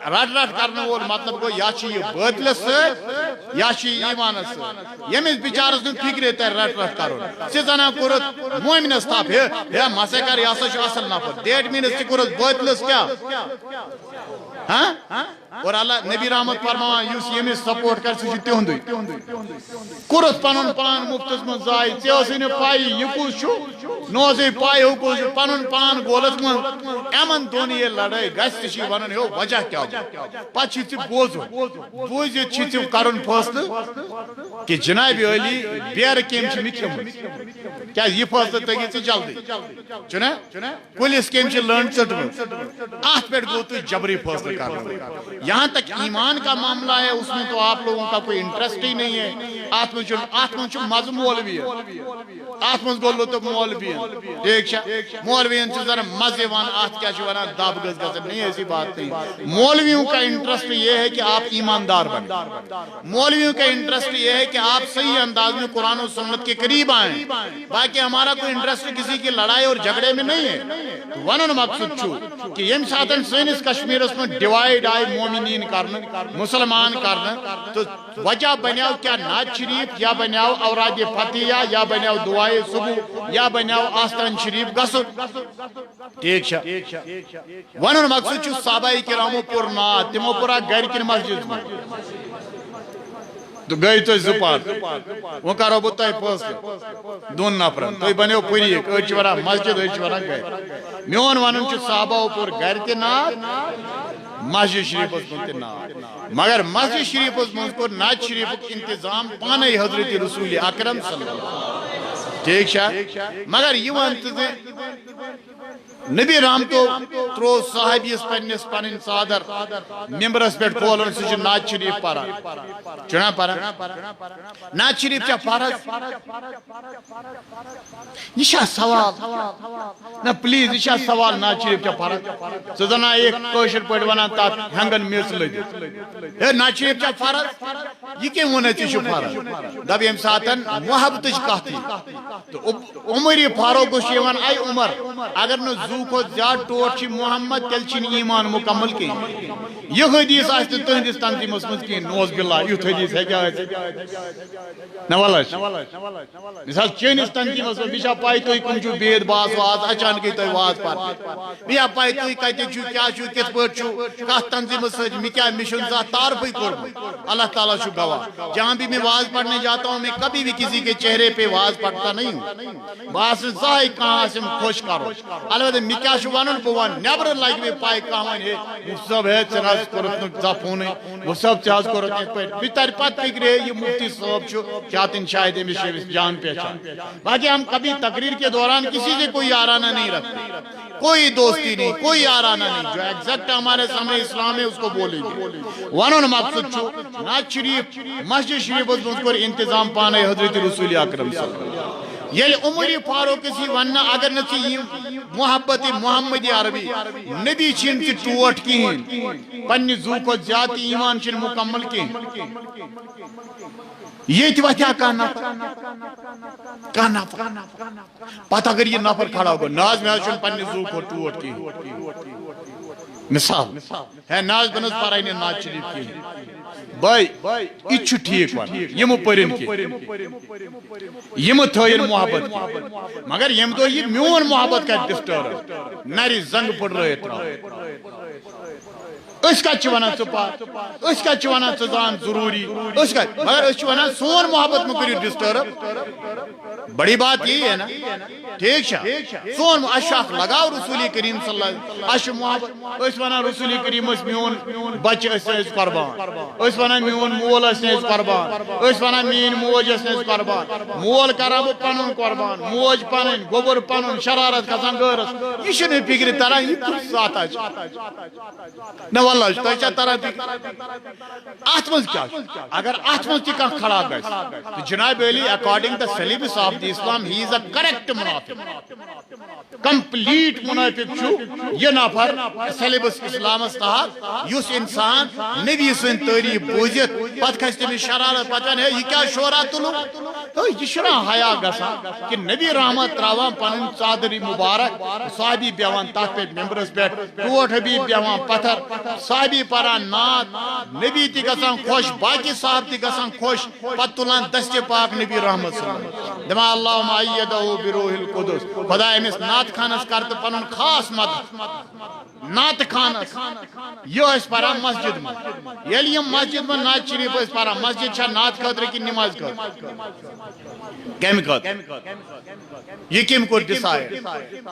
رٹ رٹ کرنے وول مطلب گو یا یہ باطلس ست یا ایمان ست یمس بچارس نا فکر تر رٹ رٹ کرو ثہ زنا کورت مومنس تھپ ہے مسا کر یہ ہسا اصل نفر دیٹ مینس ثہ کورت باطلس کیا ہاں اور اللہ نبی رحمت فرماوان یس یمس سپورٹ کر سہ تہندے کورت پنن پان مفتس من ضائع ژے نا پائی یہ کس نوزے پائی ہو کس پنن پان گولس من امن دون یہ لڑائی گھس تھی ون ہو وجہ کیا پتہ بوزو بوزت ژے کرن فیصلہ کہ جناب علی بیر کم مے کھیمت کیا یہ فیصلہ تگی ژے جلدی چھنا پولیس کم لنڈ ژٹمت ات پہ گو تھی جبری فیصلہ کرنا یہاں تک ایمان کا معاملہ ہے اس میں تو آپ لوگوں کا کوئی انٹرسٹ ہی نہیں ہے آت من مز مولوی آت من گولو تو مولوی ٹھیک مولوین ذرا مزے وان آت کیا ونان دب گز گز نہیں ایسی بات نہیں مولویوں کا انٹرسٹ یہ ہے کہ آپ ایماندار بنیں مولویوں کا انٹرسٹ یہ ہے کہ آپ صحیح انداز میں قرآن و سنت کے قریب آئیں باقی ہمارا کوئی انٹرسٹ کسی کی لڑائی اور جھگڑے میں نہیں ہے ونن مقصد چھو کہ یم ساتن سینس کشمیرس میں ڈیوائیڈ آئی مومنین کرنا مسلمان کرنا تو وجہ بنیاو کیا نعت شریف یا بنیاو اوراد فتحیہ یا بنیاو دعائے صبح یا بنیاو آستان شریف گسن ٹھیک ونن مقصد چھو صحابہ کرامو پر نعت تمو پورا گھر کن مسجد میں تو گئی تو زپار وہ کرو بو تہ فیصلہ دون نفرن تھی بنو پوری اچ ورا مسجد اچ ورا گئے میون ونن چھ صحابہ پر گھر تہ نعت مسجد شریف من تہ نعت مگر مسجد شریف من کو نعت شریف انتظام پانے حضرت رسول اکرم صلی اللہ علیہ وسلم ٹھیک مگر یہ ونت نبی رام تو ترو صحابیس پنس پن صادر ممبرس پہ کھولن سہ نعت شریف پران چھنا پران نعت شریف چھ فرض یہ سوال نہ پلیز یہ سوال نعت شریف چھ فرض سہ زنا ایک کوشر پہ ونان تات ہنگن میس لگت ہے نعت شریف چھ فرض یہ کم ون ٹھیک فرض دب یم ساتن محبت کت تو عمر فاروق اے عمر اگر نہ زو کو زیادہ ٹوٹ محمد تیل چھ ایمان مکمل کی یہ حدیث آس تہندس تنظیمس مز کہیں نوز باللہ یت حدیث مثال چینس تنظیمس مز بہ پائی تھی کم چھو بید باز واز اچانک تھی واز پہ بہ پائی تھی کتہ کیا کت پہ کت تنظیمس سی مشن ذات تعارفی کورمت اللہ تعالیٰ چھ گواہ جہاں بھی میں واز پڑھنے جاتا ہوں میں کبھی بھی کسی کے چہرے پہ واز پڑھتا نہیں ہوں باس زائیں کہاں خوش کرو البتہ میں کیا ون بہ ون نبر لگ میں پائی کہاں صاحب ہے ثاس کورت ذا فون وہ صاحب ثاس کورت ات پہ بھی تر پتہ فکر یہ مفتی صاحب کیا تن شاید امس جان پہچان باقی ہم کبھی تقریر کے دوران کسی سے کوئی یارانہ نہیں رکھتے کوئی دوستی نہیں، کوئی آرانہ نہیں، جو ایگزیکٹ ہمارے سامنے اسلام ہے اس کو بولیں گے ونن مقصد چھو نعت شریف مسجد شریف مز کور انتظام پانے حضرت رسول اکرم صلی اللہ علیہ وسلم یل عمر فاروق سی ونہ اگر نی محبت محمدی عربی نبی چھن تی ٹوٹ کہین پنہ زو کو زیادہ ایمان چھن مکمل کہین یہ تھی وقت کیا نفر پتہ اگر یہ نفر کھڑا ہوگا ناز میں چھن پنہ زو کو ٹوٹ کہین مثال ہے ناز بنز پرائن ناز شریف کہین بائی یہ ٹھیک ون یم پرن کی یم تھین محبت کی مگر یم دو یہ میون محبت کا ڈسٹرب نری زنگ پڑ رہے تھا اس کا چوانا چپا اس کا چوانا چزان ضروری اس کا مگر اس چوانا سون محبت میں کری ڈسٹرب بڑی بات یہ ہے نا ٹھیک شاہ سون اشاق لگاو رسول کریم صلی اللہ علیہ وسلم اش محبت اس وانا رسول کریم اس میون بچ اس قربان اس وانا میون مول اس قربان اس وانا مین موج اس قربان مول کرب پنن قربان موج پنن گوبر پنن شرارت کھسان گرس یہ چھنے فکر ترا یہ ساتھ اچ نہ والله تو چا ترا اتمز کیا اگر اتمز کی کا کھڑا گئس تو جناب Ali according the syllabus of the Islam he is a correct منافق کمپلیٹ منافق چھو یہ نفر سلیبس اسلام استحاد یس انسان نبی سن تعریف بوزت پت کھس تمہیں شرارت پتہ ہے یہ کیا شورا تلو یہ شرا حیا گسا کہ نبی رحمت تراوان پنن چادری مبارک صحابی بیوان تات پہ ممبرس پہ ٹوٹ حبیب بیوان پتھر صحابی پران نات نبی تی گسان خوش باقی صاحب تی گسان خوش پت تلان دست پاک نبی رحمت صلی اللہ علیہ وسلم دما اللہم ایدہو بروح القدس خدا امس نات خانس کرت پنن خاص مدد نات خانس یہ اس پارا مسجد میں یل یم مسجد میں نات شریف اس پارا مسجد چھا نات خاطر کی نماز خاطر کیم خاطر یہ کیم کو ڈیسائیڈ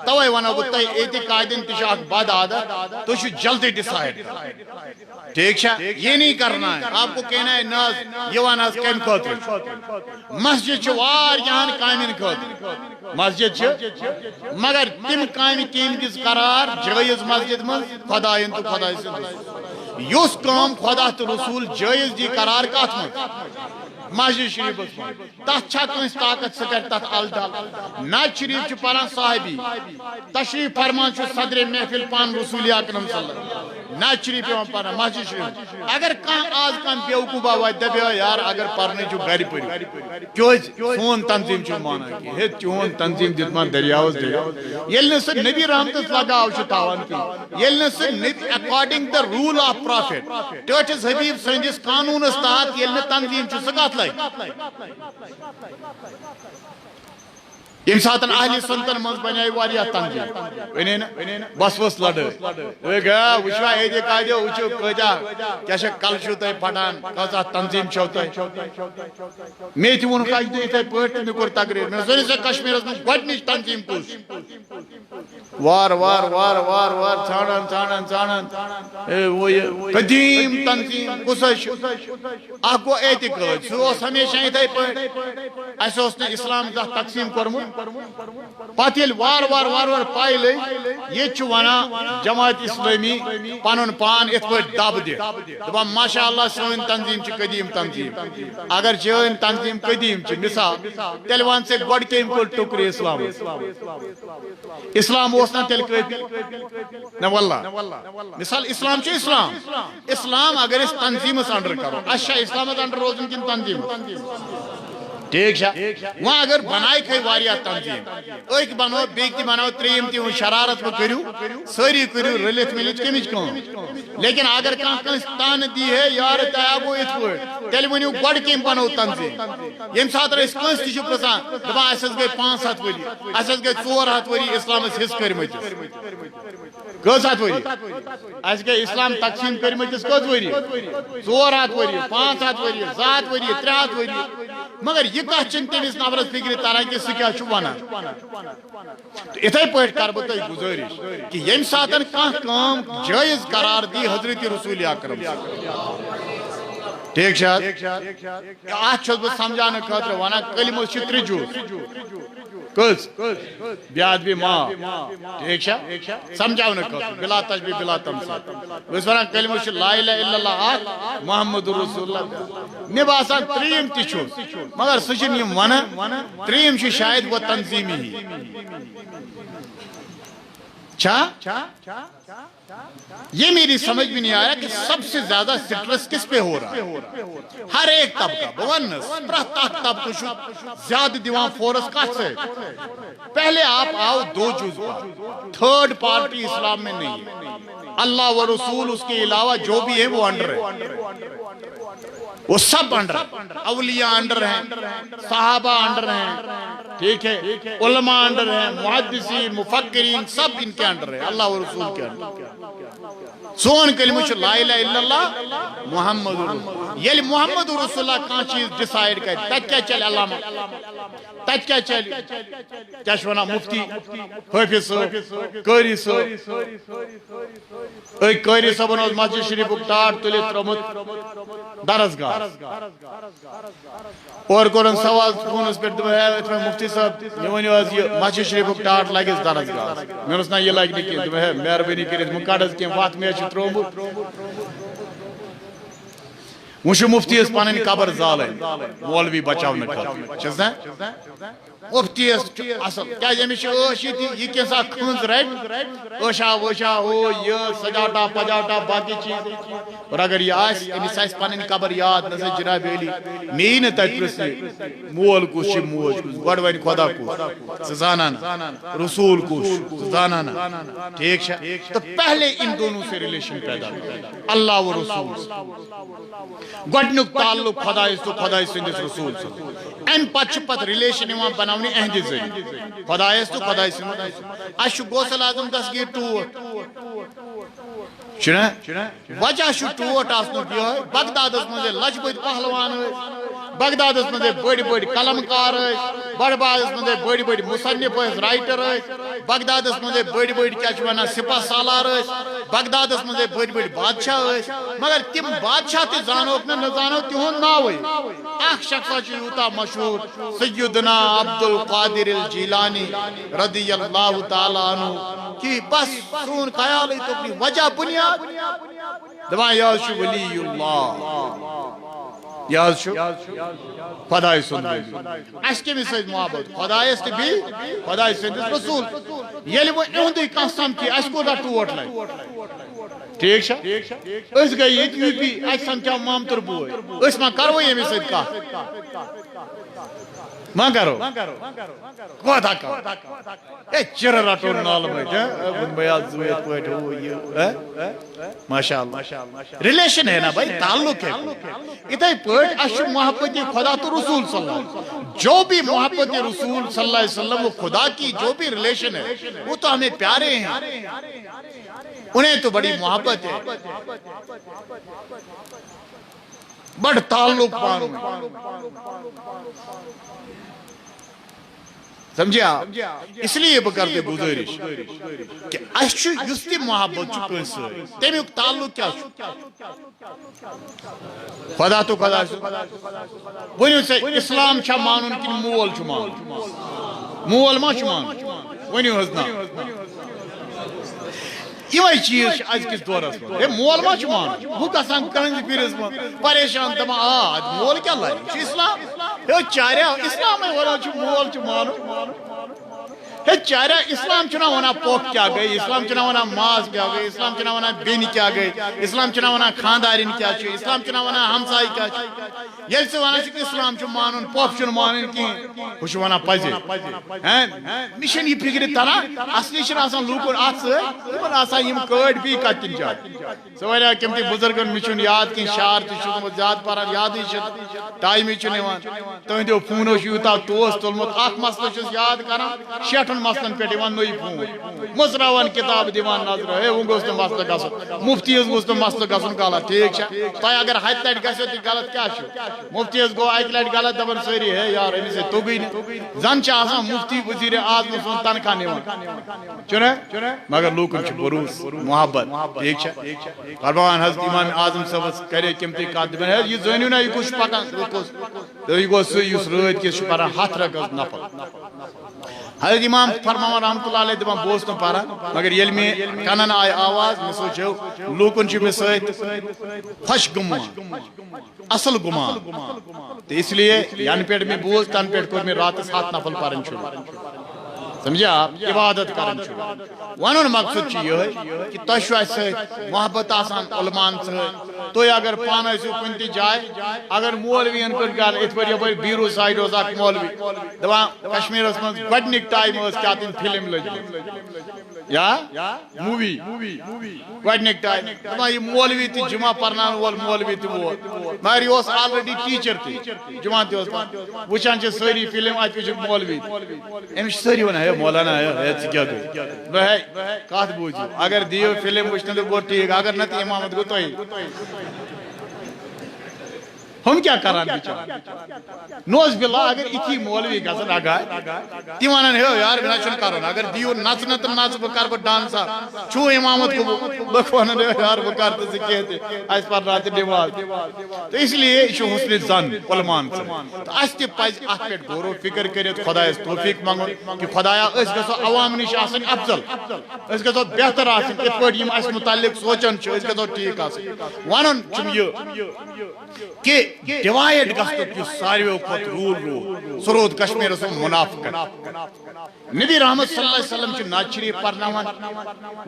توے ونا بت اعتقاد انتشاق بد عادت تو چھ جلدی ڈیسائیڈ ٹھیک ہے یہ نہیں کرنا ہے آپ کو کہنا ہے ناز یہ وناز کیم خاطر مسجد چھ وار یہاں کامن خاطر مسجد چھ مگر تم کام کیم کس قرار جائز مسجد میں خدا تو خدا سے یس کام خدا تو رسول جائز دی قرار کات میں مسجد شریف تات چھا کنس طاقت سکر تات الدل نعت شریف چھ پران صاحبی تشریف فرمان چھ صدر محفل پان رسول اکرم صلی اللہ علیہ وسلم نعت شریف پران مسجد شریف اگر کان آز کان بیوقوبہ وائد دبیا یار اگر پرنے چھ گھر پری کیوں سون تنظیم چھ مانا کی ہے چون تنظیم جتمان دریاوز دے یل نسر نبی رحمت لگاو چھ تاوان کی یل نسر نبی according the rule of prophet ٹوٹس حبیب سنجس قانون استحاد یل نسر تنظیم چھ سکات یم ساتن اہلی سنتن منز بنائی واریا تنظیم ونین بس وس لڑے گا وچوا ایدے قائدے وچو کجا کیسے کل شو تے پھٹان کسا تنظیم چھو تے میں تھی ون قائدے تے پٹ میں کور تقریر میں سن سے کشمیر میں گڈنچ تنظیم کس وار وار وار وار وار چھانن چھانن چھانن وہ قدیم تنظیم کسش اکو اعتقاد سو ہمیشہ تے پٹ اسوس نے اسلام دا تقسیم کرمو پاتیل وار وار وار وار پائی لئی یہ چوانا جماعت اسلامی پانون پان اتفاق دب دے دبا ماشاءاللہ سوین تنظیم چھ قدیم تنظیم اگر چوین تنظیم قدیم چھ مثال تیلوان سے گوڑ کے امکل ٹکری اسلام اسلام وسنا تیل قیدی نا واللہ مثال اسلام چھ اسلام اسلام اگر اس تنظیم اس انڈر کرو اشیاء اسلام اس انڈر روزن کن تنظیم ٹھیک ہے وہاں اگر بنائی کھائی واریا تنظیم ایک بنو بیکتی بنو تریم تی شرارت کو کرو ساری کرو رلیت ملیت کمیچ کون لیکن اگر کانستان دی ہے یار تیابو اتفوٹ تیلیمونیو گوڑ کیم بنو تنظیم یم ساتھ رہا اس کنستی شو پرسان دبا ایساس گئی 5 ہاتھ وری ایساس گئی 4 ہاتھ وری اسلام اس حص کرمجس کس ہاتھ وری ایسا کہ اسلام تقسیم کرمجس کس وری 4 ہاتھ وری 5 ہاتھ وری 7 ہاتھ وری 3 ہاتھ وری مگر یہ کہا چنتے میں اس نابرس فکر تارا کہ اس سے کیا چھوانا اتھائی پوٹ کر بتائی گزارش کہ یم ساتن کام جائز قرار دی حضرت رسول اکرم ٹھیک شاید آج چھس بہ سمجھانے خاطر ونان کلمہ چھ ترجو کس بیاد بھی ماں ٹھیک شا سمجھاؤ خاطر بلا تشبیہ بلا تمثیل بس ونان کلمہ چھ لا الہ الا اللہ اکھ محمد رسول اللہ مے باسان تریم تہ چھس مگر سہ چھ یم ونان تریم چھ شاید وہ تنظیمی ہی یہ میری سمجھ بھی نہیں آیا کہ سب سے زیادہ سٹرس کس پہ ہو رہا ہے ہر ایک طبقہ بونس پرت طبقہ چھُ زیادہ دیوان فورس کت سے پہلے آپ آؤ دو جز پر تھرڈ پارٹی اسلام میں نہیں ہے اللہ و رسول اس کے علاوہ جو بھی ہے وہ انڈر ہے وہ سب انڈر اولیاء انڈر ہیں صحابہ انڈر ہیں ٹھیک ہے علماء انڈر ہیں محدثین مفکرین سب ان کے انڈر ہیں اللہ و رسول کے انڈر سون کلمہ چھ لا الہ الا اللہ محمد یل محمد رسول اللہ کان چیز ڈیسائیڈ کر تت کیا چل علامہ تت کیا چل کیا چھ ونان مفتی حافظ صاحب قاری صاحب اے قاری صاحبن اوس مسجد شریفک ٹاٹ تلت ترمت درسگاہ اور کورن سوال فونس پہ مفتی صاحب مے ونیو آز یہ مسجد شریفک ٹاٹ لگس درسگاہ مے اوس نا یہ لگہ نہ کینٛہہ دوٚپ مہربٲنی کٔرِتھ مہ کڑس کینٛہہ وتھ مے چھ ترومُت وہ چھ مفتی اس پنن قبر زالن مولوی بچاونہ خاطر چھس نا مفتی اصل کیا امس یہ کیسا کھنز رٹ اشا وشا ہو یہ سجاٹا پجاٹا باقی چیز اور اگر یہ آس امس آس پنن قبر یاد نہ جناب علی می نہ تت پرسنے مول کس موج کس گڈ ون خدا کس زانان رسول کس زانان ٹھیک چھا تو پہلے ان دونوں سے ریلیشن پیدا اللہ و رسول گڈنک تعلق خدای تو خدای سندس رسول ان پت ریلیشن بناونی اہندِ ذریعہ خدایس تو خدای سند اش غوث اعظم دستگیر ٹوٹ چھنا وجہ چھ ٹوٹ آسنک یہ بغدادس مز لجپت پہلوان بغدادس مز بڑ بڑ قلمکار بڑبادس مز بڑ بڑ مصنف رائٹر بغدادس مز بڑ بڑ کیا چھ ونان سپہ سالار بغدادس مز بڑ بڑ بادشاہ مگر تم بادشاہ تہ زانوک نہ زانو تہند ناوے اخ شخص چھ یوتا مشہور سیدنا عبد القادر الجیلانی رضی اللہ تعالی عنہ کہ بس سون خیال ہے تو وجہ بنیاد دپان یہ چھ ولی اللہ یہ خدای سند اس کمس سۭتۍ محبت خدایس تہ بی خدای سندس رسول ییٚلہِ وۄنۍ اِہُنٛدُے کانٛہہ سمکھِ اسہِ کوٗتاہ ٹوٹ لگہِ ٹھیک چھا أسۍ گٔے ییٚتہِ یوٗ پی اسہِ سمکھیو مامتٕر بوے أسۍ ما کرو ییٚمِس سۭتۍ کتھ ما کرو کوتاہ کتھ اے چِرٕ رٹو نالہٕ مٔٹۍ بیا زٕ یِتھ پٲٹھۍ ہُہ یہِ ماشاء اللہ ریلیشن ہے نا بھائی تعلق ہے اتھے پٲٹھۍ اسہِ چھُ محبت خدا تو رسول صلی اللہ علیہ وسلم جو بھی محبت رسول صلی اللہ علیہ وسلم وہ خدا کی جو بھی ریلیشن ہے وہ تو ہمیں پیارے ہیں انہیں تو بڑی محبت ہے بڑ تعلق پانو سمجھا اس لیے بہ کرتے گزارش کہ اس یس تہ محبت کنس تمیک تعلق کیا خدا تو خدا ونیو سے اسلام چھا مانن کن مول چھ مان مول ما چھ مان ونیو حس نا یہ چیز آج کس دورس میں مول ما چھ مان وہ گژھان کنز پیرس من پریشان دپان آ مول کیا لائے اسلام ہے چاریا اسلام ہے ورا چھ مول چھ مانو ہے چاریا اسلام چھنا ونا پوک کیا گئی اسلام چھنا ونا ماز کیا گئی اسلام چھنا ونا بین کیا گئی اسلام چھنا ونا خاندارین کیا چھ اسلام چھنا ونا ہمسائی کیا چھ یل سے ونا چھ اسلام چھ مانن پوپ چھ مانن کی خوش ونا پزے ہیں مشن یہ فکر ترا اصلی چھ آسان لوکن ات سے آسان یم کڈ بھی کتن جائے سواریا کم تی بزرگن مشن یاد کی شعر تہ چھ زیاد پران یاد چھ ٹائم چھ نیوان تہندیو فونو چھ یوتا توس تلمت اخ مسئلہ چھ یاد کران 60 شیٹھن مسلن پہ نئی فون مزراوان کتاب دیوان نظر ہے وہ گوس تو مسئلہ گژھن مفتی گوس تو مسئلہ گژھن غلط ٹھیک تہ اگر ہتھ لٹہ گژھو تو غلط کیا مفتی گو اکہ لٹہ غلط دپان ساری ہے یار امس توگی زن آسان مفتی وزیر اعظم سن تنخواہ نوان چنہ مگر لوکن بروس محبت ٹھیک فرمان حضرت امام اعظم صاحب کرے کمتی کت دپان ہے یہ زنیو نا یہ کچھ پکان یہ گو سہ اس رات کس پران 7 رکعت نفل حضرت امام فرمان رحمۃ اللہ علیہ دپان بوس تو پران مگر یل میں کنن آئی آواز میں سوچو لوکن میں ست خوش گمان اصل گمان تو اس لیے ین پہ میں بوز تن پہ کور میں رات 7 نفل پرن سمجھا عبادت کرن ون مقصد یہ کہ تہ محبت آسان علمان ست تھی اگر پان کن تہ جائے اگر مولوین کر گل ات پہ یپ بیرو سائڈ اخ مولوی دپان کشمیر من گۄڈنیُک ٹائم کیا تم فلم لگی یا مووی گۄڈنیُک ٹائم دپان یہ مولوی تہ جمعہ پرنان وول مولوی تہ ووت مگر یہ آلریڈی ٹیچر تہ جمعہ تہ وچان ساری فلم ات پہ مولوی امس ساری ونان مولانا ہے کیا گو کت بوزو اگر دیو فلم وچھنے تو گو ٹھیک اگر نہ امامت گو تھی ہم کیا کران نوز باللہ اگر اکی مولوی گژھن اگائے تی ونان ہے یار مے چھن کرن اگر دیو نچن تو نچ بہ کر بہ ڈانسا چھو امامت کو لوگ ونان ہے یار بہ کر تو کہتے اس پر رات نماز تو اس لیے یہ حسن زن علمان تو اس تہ پز ات پہ غور و فکر کرت خدایس توفیق منگن کہ خدایا اس گژھو عوام نش آسن افضل اس گژھو بہتر آسن ات پہ یم اس متعلق سوچن اس گژھو ٹھیک آسن ونن چھم یہ کہ ڈیوائڈ گژھت ساروی کھت رول سہ رود کشمیر منافقت نبی رحمت صلی اللہ علیہ وسلم چھ نعت شریف پرناوان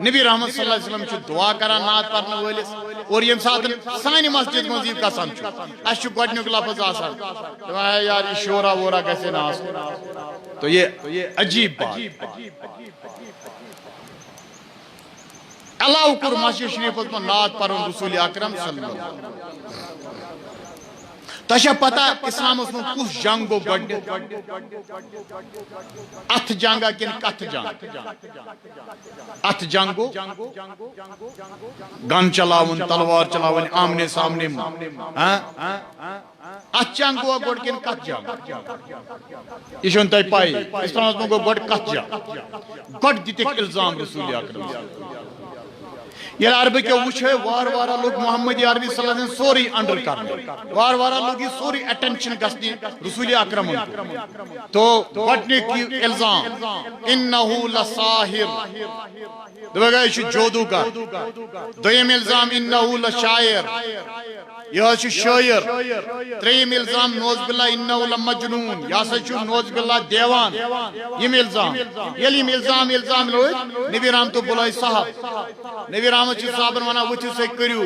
نبی رحمت صلی اللہ علیہ وسلم چھ دعا کران نعت پرن ولس اور یم سات سانہ مسجد مز یہ گژھان اس چھ گۄڈنیُک لفظ آسان دپان یار یہ شورا وورا گژھِ نہ آسُن تو یہ عجیب بات علاوہ کور مسجد شریف من نعت پرن رسول اکرم صلی اللہ علیہ وسلم تہ پتہ اسلام من کس جنگ گو گڈ اتھ جنگا کن کتھ جنگ اتھ جنگ گو گن چلاون تلوار چلاون آمنے سامنے اتھ جنگ گو گڈ کن کتھ جنگ یہ چھن تہ پائی اسلام من گو گڈ کتھ جنگ گڈ دتک الزام رسول اکرم یہ عرب کے وچھے وار وارا لوگ محمد عربی صلی اللہ علیہ وسلم سوری انڈر کرنے وار وارا لوگ یہ سوری اٹینشن گسنی رسول اکرم تو گۄڈنیُک کی الزام انہو لساحر دبگا یہ جودوگر دویم الزام انہو لشاعر یہ شاعر تریم الزام نوز باللہ انہو لمجنون یہ سا نوز باللہ دیوان یم الزام یلیم الزام لوگ نبی رحمت تو بلائی صاحب نبی رحمت چھ صاحبن ونا وچھو سے کریو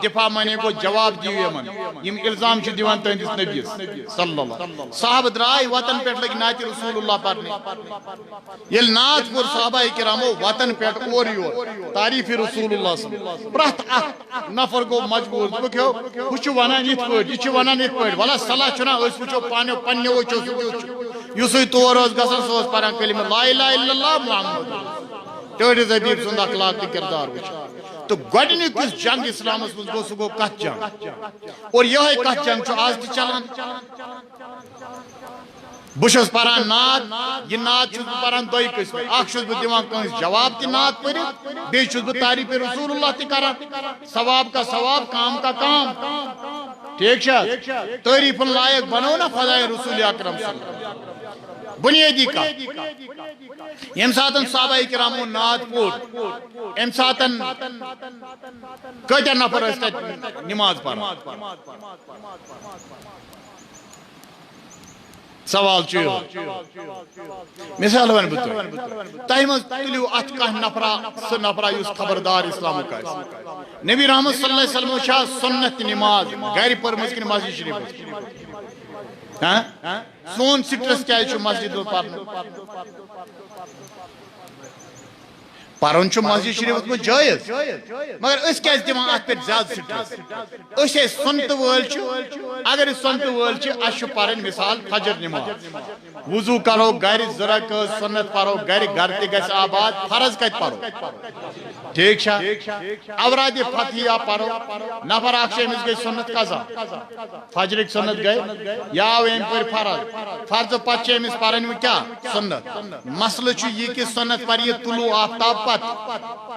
دفاع مانے کو جواب دیو یمن یم الزام چھ دیوان تہندس نبی صلی اللہ علیہ وسلم صاحب درائی وطن پیٹ لگ نعت رسول اللہ پڑھنے یل نعت پر صحابہ کرامو وطن پیٹ اور یور تعریف رسول اللہ صلی اللہ علیہ وسلم پرت نفر کو مجبور بکھو کچھ ونان یت پٹ یہ ونان یت پٹ والا صلاح چنا اس وچھو پانیو پنیو وچھو یوسوی طور اس گسن سوز پران کلمہ لا الہ الا اللہ محمد ٹوٹس حبیب سند اخلاق کی کردار وچھو تو گۄڈنیُک کس جنگ اسلامس من گو سہ گو کتھ جنگ اور یہ کتھ جنگ چھ آز تہ چلان بہس پران نعت یہ نعت چھس بہ پران دۄیہِ قسم اکھ چھس بہ دِوان کٲنٛسہِ جواب تہ نعت پٔرِتھ بیٚیہِ چھس بہ تعریف رسول اللہ تہ کران ثواب کا ثواب کام کا کام ٹھیک چھا تعریفن لائق بنو نا خدائے رسول اکرم صلی اللہ علیہ وسلم بنیادی کا یم ساتن صحابہ کرامو نعت پوٹ ام ساتن کتیا نفر اس نماز پڑھا سوال چھ مثال ون بت تہ مز تلیو ات کانٛہہ نفرا سہ نفرا یس خبردار اسلامک آسہِ نبی رحمت صلی اللہ علیہ وسلم چھا سنت نماز گھر پرمٕژ کِنہٕ مسجد شریف سون سٹرس کیا مسجد پرن پرن مسجد شریف میں جائز مگر اس کیازِ دِوان ات پہ زیادہ سٹرس اسے سنت وول اگر سنت وول اس پرن مثال فجر نماز وضو کرو گھر زرک سنت پرو گھر تہ گژھِ آباد فرض کت پرو ٹھیک چھا اوراد فتحیہ پرو نفر اکھ امس گئی سنت قضا فجرک سنت گئی یا آو ام پر فرض پتہ امس پرن کیا سنت مسئلہ یہ کہ سنت پر یہ طلوع آفتاب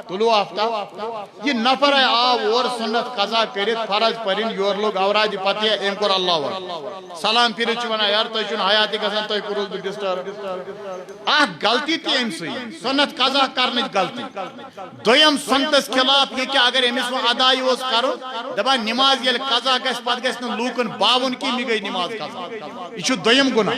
طلوع آفتاب یہ نفر آو اور سنت قضا کرت فرض پرن یور لوگ اوراد فتحیہ ام کور اللہ اکبر سلام پھر ونان یار تہ چھن حیاتی گژھان تہ کوٚروس بہٕ ڈسٹرب اکھ غلطی تہ ام سنت قضا کرنچ غلطی دویم سنتس خلاف یہ کہ اگر امس وہ ادائی اوس کرو دپان نماز یل قضا گژھِ پتہٕ گژھِ نہٕ لوٗکن باوُن کہ مےٚ گٔے نماز قضا یہ چھُ دویم گناہ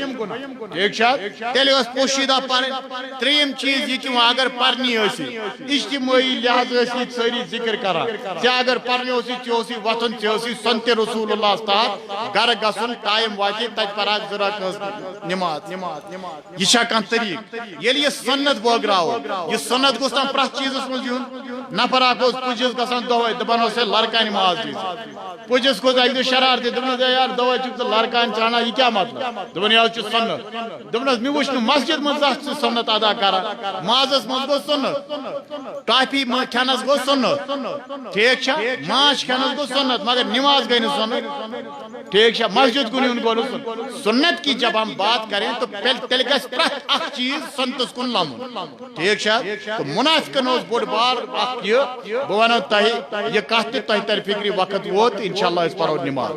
ٹھیک چھا تیٚلہِ ٲس پوشیدہ پرٕنۍ ترٛیٚیِم چیٖز یہِ کہ وۄنۍ اگر پرنی ٲسی اجتماعی لحاظ ٲسی سٲری ذکر کران ژےٚ اگر پرنی اوسی ژےٚ اوسی وۄتھُن ژےٚ اوسی سنتِ رسول اللہ تحت گرٕ گژھُن ٹایم واتہِ تتہِ پرہاکھ زٕ رکعت نماز یہ چھا کانٛہہ طریق ییٚلہِ یہِ سنت بٲگراوو یہ سنت گوٚژھ نہٕ پرٛٮ۪تھ چیٖزس منٛز یُن نفر اکھ اوس پُجِس گژھان دۄہے دپان اوس ہے لڑکانہِ ماز دِی پُجِس کھوٚت اکہِ دۄہ شرارتی دوٚپنس ہے یار دۄہے چھُکھ ژٕ لڑکانہِ ژھانڈان یہ کیٛاہ مطلب دوٚپُن یہِ حظ چھُ سنت دوٚپنس مےٚ وٕچھ نہٕ مسجد منٛز زانٛہہ ژٕ سنت ادا کران مازس منٛز گوٚو سنت ٹافی کھٮ۪نس گوٚو سنت ٹھیک چھا ماچھ کھٮ۪نس گوٚو سنت مگر نماز گئی نہٕ سنت ٹھیک چھا مسجد کن یُن گوٚو نہٕ سنت کی جب ہم بات کریں تو تیٚلہِ گژھِ پرٛٮ۪تھ اکھ چیٖز سنتس کُن لمُن ٹھیک چھا تو منافقن اوس بوٚڑ بار اکھ یہ بہٕ ونو تۄہہِ یہ کتھ تہِ تۄہہِ تر فکری وقت ووت انشاءاللہ أسۍ پرو نماز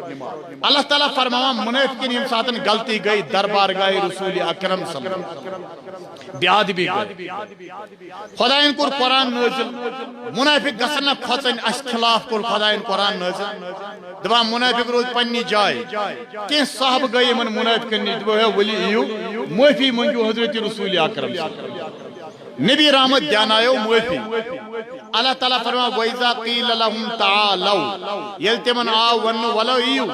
اللہ تعالیٰ فرماوان منافقن ییٚمہِ ساتن غلطی گئی دربار گاہ رسول اکرم صلی اللہ علیہ وسلم بیادبی گئی خدایَن کوٚر قرآن نٲزِل منافق گژھن نہ کھۄژٕنۍ اَسہِ خلاف کوٚر خدایَن قرآن نٲزِل دپان منافق روز پننہِ جایہِ کینٛہہ صحابہٕ گٔے یِمن منافقن نِش دوٚپُکھ ہے ؤلِو یِیِو معٲفی منٛگِو حضرت رسول اکرم صلی اللہ علیہ وسلم نبی رحمت دیانایو معافی اللہ تعالیٰ فرمایا وَإِذَا قِيلَ لَهُمْ تَعَالَوْا ییٚلہِ تِمن آو وننہٕ وَلو یِیِو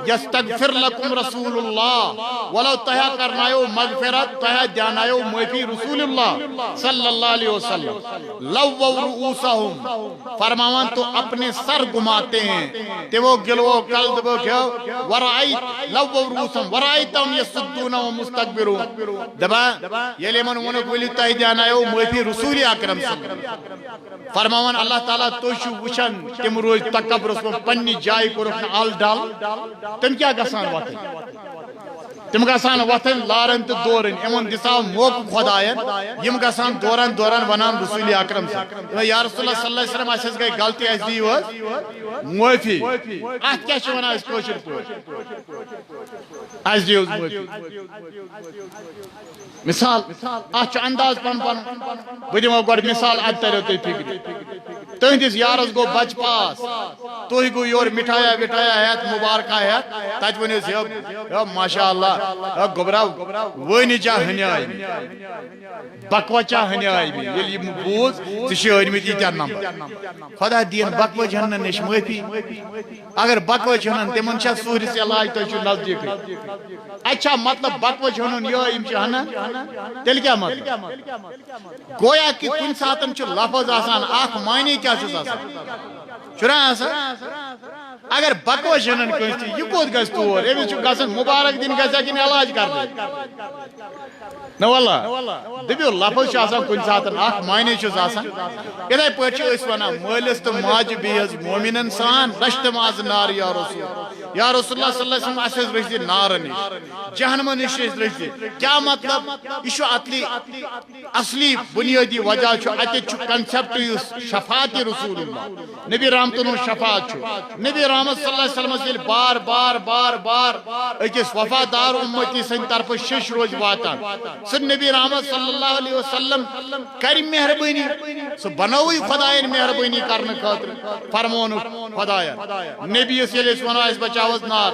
یَسْتَغْفِرْ لَكُمْ رَسُولُ اللّٰہ وَلو تۄہہِ کرنایو مغفرت تۄہہِ دیانایو معافی رسول اللہ صلی اللہ علیہ وسلم لَوَّوْا رُؤُوسَهُمْ فرماوان تو اپنے سر گھماتے ہیں تِمو گِلوو کل دوٚپُکھ وَرَأَيْتَ لَوَّوْا رُؤُوسَهُمْ وَرَأَيْتَهُمْ يَصُدُّونَ وَمُسْتَكْبِرُونَ دپان ییٚلہِ یِمن ووٚنُکھ ؤلِو تۄہہِ دیانایو معافی رسول اکرم صلی اللہ علیہ وسلم فرماوان اللہ تعالیٰ تُہۍ چھِو وٕچھان تِم روز تکبرس منٛز پننہِ جایہِ کوٚرُکھ نہٕ ال ڈل تِم کیٛاہ گژھان وۄتھٕنۍ تِم گژھان وۄتھٕنۍ لارن تہٕ دورٕنۍ یِمن دِژاو موقعہٕ خۄداین یِم گژھان دوران دوران ونان رسول اکرم صلی یا رسول اللہ صلی اللہ علیہ وسلم اَسہِ حظ گٔے غلطی اَسہِ دِیِو حظ معٲفی اتھ کیٛاہ چھِ ونان أسۍ کٲشِر پٲٹھۍ اَسہِ دِیِو معٲفی مثال اتھ چھُ انداز پن پن بہٕ دِمو گۄڈٕ مثال اتہِ تریو تۄہہِ فکرِ تہنٛدِس یارس گوٚو بچہٕ پاس تُہۍ گوٚو یورٕ مِٹھایا وِٹھایا ہٮ۪تھ مُبارکہ ہٮ۪تھ تتہِ ؤنِوس ہے ماشاء اللہ گوٚبراو وٲنِجا ہنیاے مےٚ بکوچا ہنیاے مےٚ ییٚلہِ یِم بوٗز ژےٚ چھِ أنۍمٕتۍ ییٖتیٛاہ نمبر خۄدا دِیِن بکوچ ہنن نِش معٲفی اگر بکوچ ہنن تِمن چھا سوٗرِس علاج تۄہہِ چھُو نزدیٖکٕے اَتہِ چھا مطلب بکوچ ہنُن یِہوٚے یِم چھِ ہنان تیٚلہِ کیٛاہ مطلب گویا کہ کُنہِ ساتہٕ چھُ لفظ آسان اکھ معنی کیٛاہ چھُس آسان چھُنا آسان اگر بکوچ ہنن کٲنٛسہِ تہِ یہِ کوٚت گژھِ تور أمِس چھُ گژھُن مُبارک دِنہِ گژھِ کِنہٕ علاج کرنہِ نہ واللہ دٔپِو لفظ چھُ آسان کُنہِ ساتہٕ اکھ معنی چھُس آسان یِتھے پٲٹھۍ چھِ أسۍ ونان مٲلِس تہٕ ماجہِ بیٚیہِ حظ مومِنن سان رچھتہٕ آز نار یا رسول اللہ صلی اللہ علیہ وسلم اَسہِ حظ رٔچھزِ نارٕ نِش جہنمہٕ نِش أسۍ رٔچھزِ کیٛاہ مطلب یہِ چھُ اصلی بُنیٲدی وجہ چھُ اَتہِ چھُ کنسیپٹ یُس شفاعتِ رسول اللہ نبی رحمتن ہُنٛد شفاعت چھُ نبی رحمت صلی اللہ علیہ وسلمس ییٚلہِ بار بار بار بار أکِس وفادار اُمتی سٕنٛدِ طرفہٕ شش روزِ واتان سُہ نبی رحمت صلی اللہ علیہ وسلم کرِ مہربٲنی سُہ بنووٕے خۄدایَن مہربٲنی کرنہٕ خٲطرٕ فرمونُکھ خۄدایا نبی یس ییٚلہِ أسۍ ونو اَسہِ بچاو بچاوز نار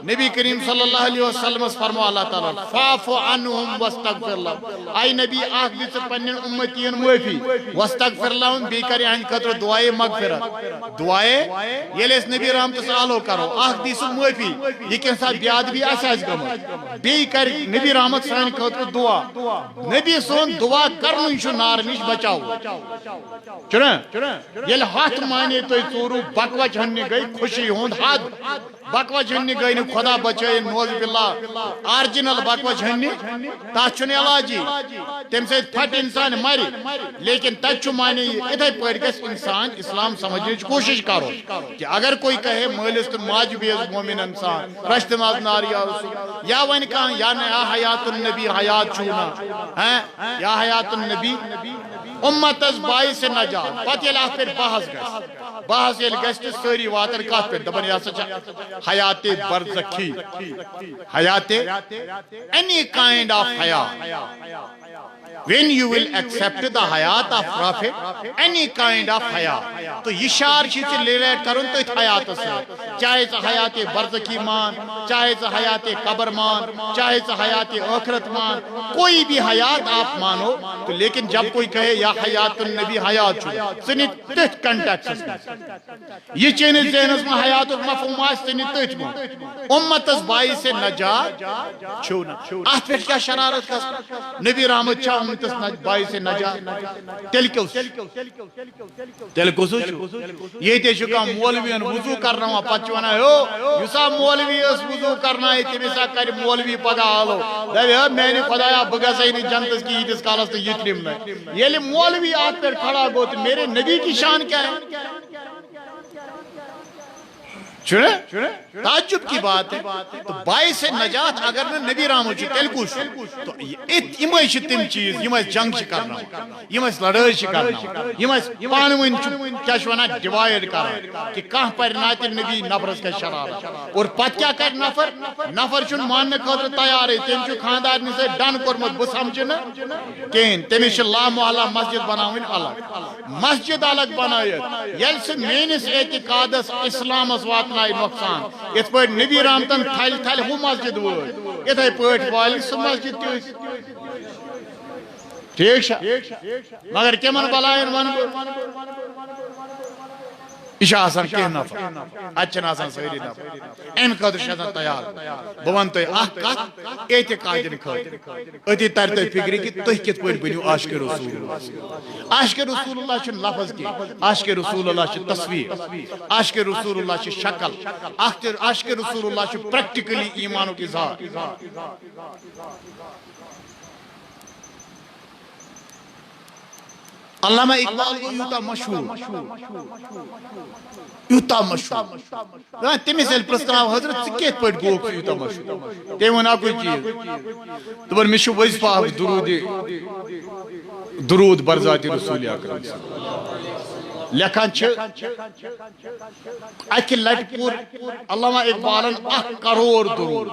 نبی کریم صلی اللہ علیہ وسلم فرمو اللہ تعالیٰ فاعف عنہم واستغفر لهم آئی نبی آخ دیس پنن امتین معافی واستغفر لهم بی کری ہن خطر دعائے مغفرت دعائے یہ لیس نبی رحمت سالو کرو آخ دیس معافی یہ کن ساتھ بیاد بھی آساز گمت بی کر نبی رحمت سان خطر دعا نبی سون دعا کرن شو نار نش بچاو چنا یل ہاتھ مانے تو ژورو بکوا جھننے گئی خوشی ہوند حد بکوا جھننے گئی نے خدا بچائے نوز باللہ آرجنل بکوا جھننے تاچن علاجی تم سے پھٹ انسان مری لیکن تچو مانے ادھائی پڑھ گس انسان اسلام سمجھنے کی کوشش کرو کہ اگر کوئی کہے مالس تو ماج بیز مومن انسان رشت ماز ناری یا رسول یا ون کہاں یا نیا حیات النبی حیات چونا یا حیات النبی امت از بائی سے نجات پت یل ات پہ بحث یل گھس تو ساری واتن کت پہ دپان یہ سا حیات برزخی حیات any kind of حیات when you will accept the hayat of prophet any kind of hayat تو یہ شعار چیز ریلیٹ کرن تو حیات سے چاہے سے حیات برزخی مان چاہے سے حیات قبر مان چاہے سے حیات آخرت مان کوئی بھی حیات آپ مانو تو لیکن جب کوئی کہے یا حیات النبی حیات چھو سنی تیت کنٹیکس یہ چینی ذہنس میں حیات مفہوم آس سنی تیت میں امت از بائی سے نجات چھونا آت پہ کیا شرارت کا نبی رحمت چاہ امت از بائی سے نجات تیل کسو یہ تے شکا مولویان وضو کرنا ہوا پچوانا ہے یسا مولوی اس وضو کرنا ہے تیمیسا کر مولوی پگا آلو میں نے خدایا بگا سینی جنتس کی ایتس کالس تو یتریم میں یہ لئے مولوی آت پر کھڑا گو تو میرے نبی کی شان کیا ہے چنے تعجب کی بات ہے تو باعث نجات اگر نبی رام ہوچی تلکوش تو یہ میں تم چیز یہ میں جنگ کرنا یہ میں لڑائی کرنا یہ میں پانوین کیا شوانا ڈیوائیڈ کرنا کہ کہاں پر نات نبی نفرس کا شراب اور پت کیا کر نفر چون ماننے خاطر تیار ہے تم چو خاندار نے سے ڈن کرمت بس سمجھنا کہیں تمیش اللہ محلہ مسجد بناوین الگ مسجد الگ بنایت یل سے مینس اعتقادس اسلام اسوات نقصان اس پر نبی رامتن تھل ہو مسجد ووت اتھائی پٹ والی سو مسجد تیس ٹھیک شا مگر کمن بلائن ون یہ آسان کہیں نفر اچھن آسان سہری نفر این قدر شدن تیار بوان تو اخ کت اعتقادن خاطر اتی ترتے فکری کہ تہ کت پٹ بنیو عاشق رسول اللہ عاشق رسول اللہ چھ لفظ کی عاشق رسول اللہ چھ تصویر عاشق رسول اللہ چھ شکل عاشق رسول اللہ چھ پریکٹیکلی ایمانو کی ذات علامہ اقبال کو یوتا مشہور تمہیں سے پرستناو حضرت سکیت پڑھ گوک یوتا مشہور تیمون آپ کوئی چیز تو بر مشہور وزفہ درود برزات رسول اکرم لکھان چھ اکی لٹ پور علامہ اقبالن 1 کروڑ درود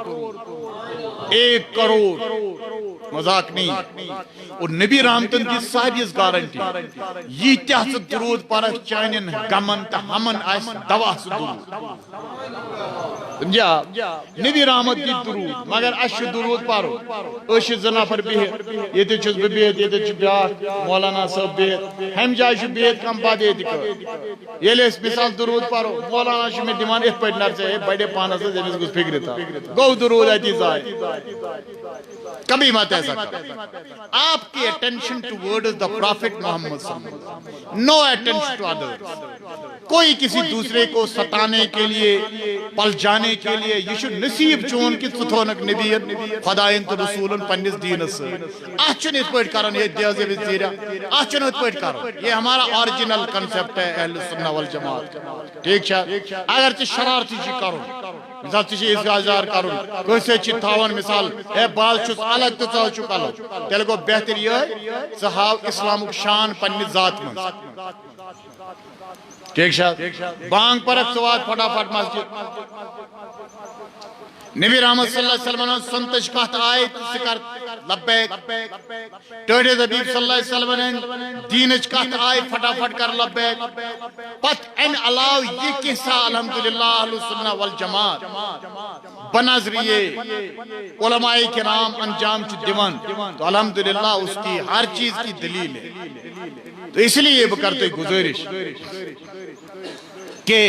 1 کروڑ مذاق نہیں اور نبی رحمتن کی صاحبیز گارنٹی یہ تحت درود پر چانین گمن تا ہمن آئیس دوا سے درود جا نبی رحمت کی درود مگر اش درود پارو اش زنافر بیت یہ تے چھس بیت یہ تے چھ بیات مولانا صاحب بیت ہم جائے چھ بیت کم با دیتی کر یہ لے اس مثال درود پارو مولانا چھ میں دیمان اس پیٹ نر سے بڑے پانا سے جنس کو فکر تھا گو درود آتی زائے کبھی مت ایسا کر آپ کی اٹینشن ٹورڈز دا پروفٹ محمد صلی اللہ علیہ وسلم نو اٹینشن ٹو ادرز کوئی کسی دوسرے کو ستانے کے لیے پل جانے کے لیے یہ شو نصیب چون کی ستونک نبیت خدایت رسولن پنیس دین سے آچن اس پوٹ کرن یہ دیازے وزیرہ آچن اس پوٹ کرن یہ ہمارا اوریجنل کنسپٹ ہے اہل سنہ والجماعت ٹھیک شاہ اگر چی شرارتی چی کرو مثال چی ازگازار کرن کوئی چی تھاون مثال اے بال چوس الگ تو چاہ چکا لو تیلے کو بہتر یہ صحاب اسلام شان پنی ذات من ٹھیک شاہ بانگ پر ایک سواد پھٹافٹ مسجد نبی رحمت صلی اللہ علیہ وسلم نے سنتش کہت آئے سکر لبیک ٹوڑے حبیب صلی اللہ علیہ وسلم دینچ کت آئی فٹافٹ کر لبیک پت ان علاو یہ کسا الحمدللہ اہل سنہ والجماعت بنظریے علماء کرام انجام چھ دیوان تو الحمدللہ اس کی ہر چیز کی دلیل ہے. تو اس لیے یہ کرتے گزارش کہ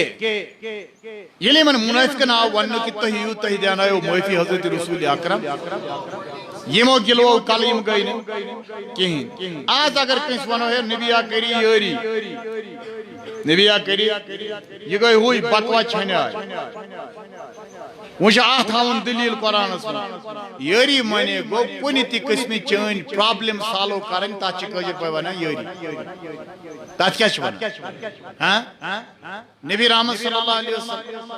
یہ من منافقن آو ونو کی تہیو تہی دیانایو معافی حضرت رسول اکرم یمو گلو کلیم گئی کہیں آج اگر کنس ونو ہے نبی کری یاری نبی کری یہ گئی ہوئی بکوا چھنے آئی وچ آتھاون دلیل قرآن اسم یاری مانے گو کنی تی قسمی چین پرابلم سالو کرن تا چی کجر پہ ونا یاری تات کیا چھوانا نبی رحمت صلی اللہ علیہ وسلم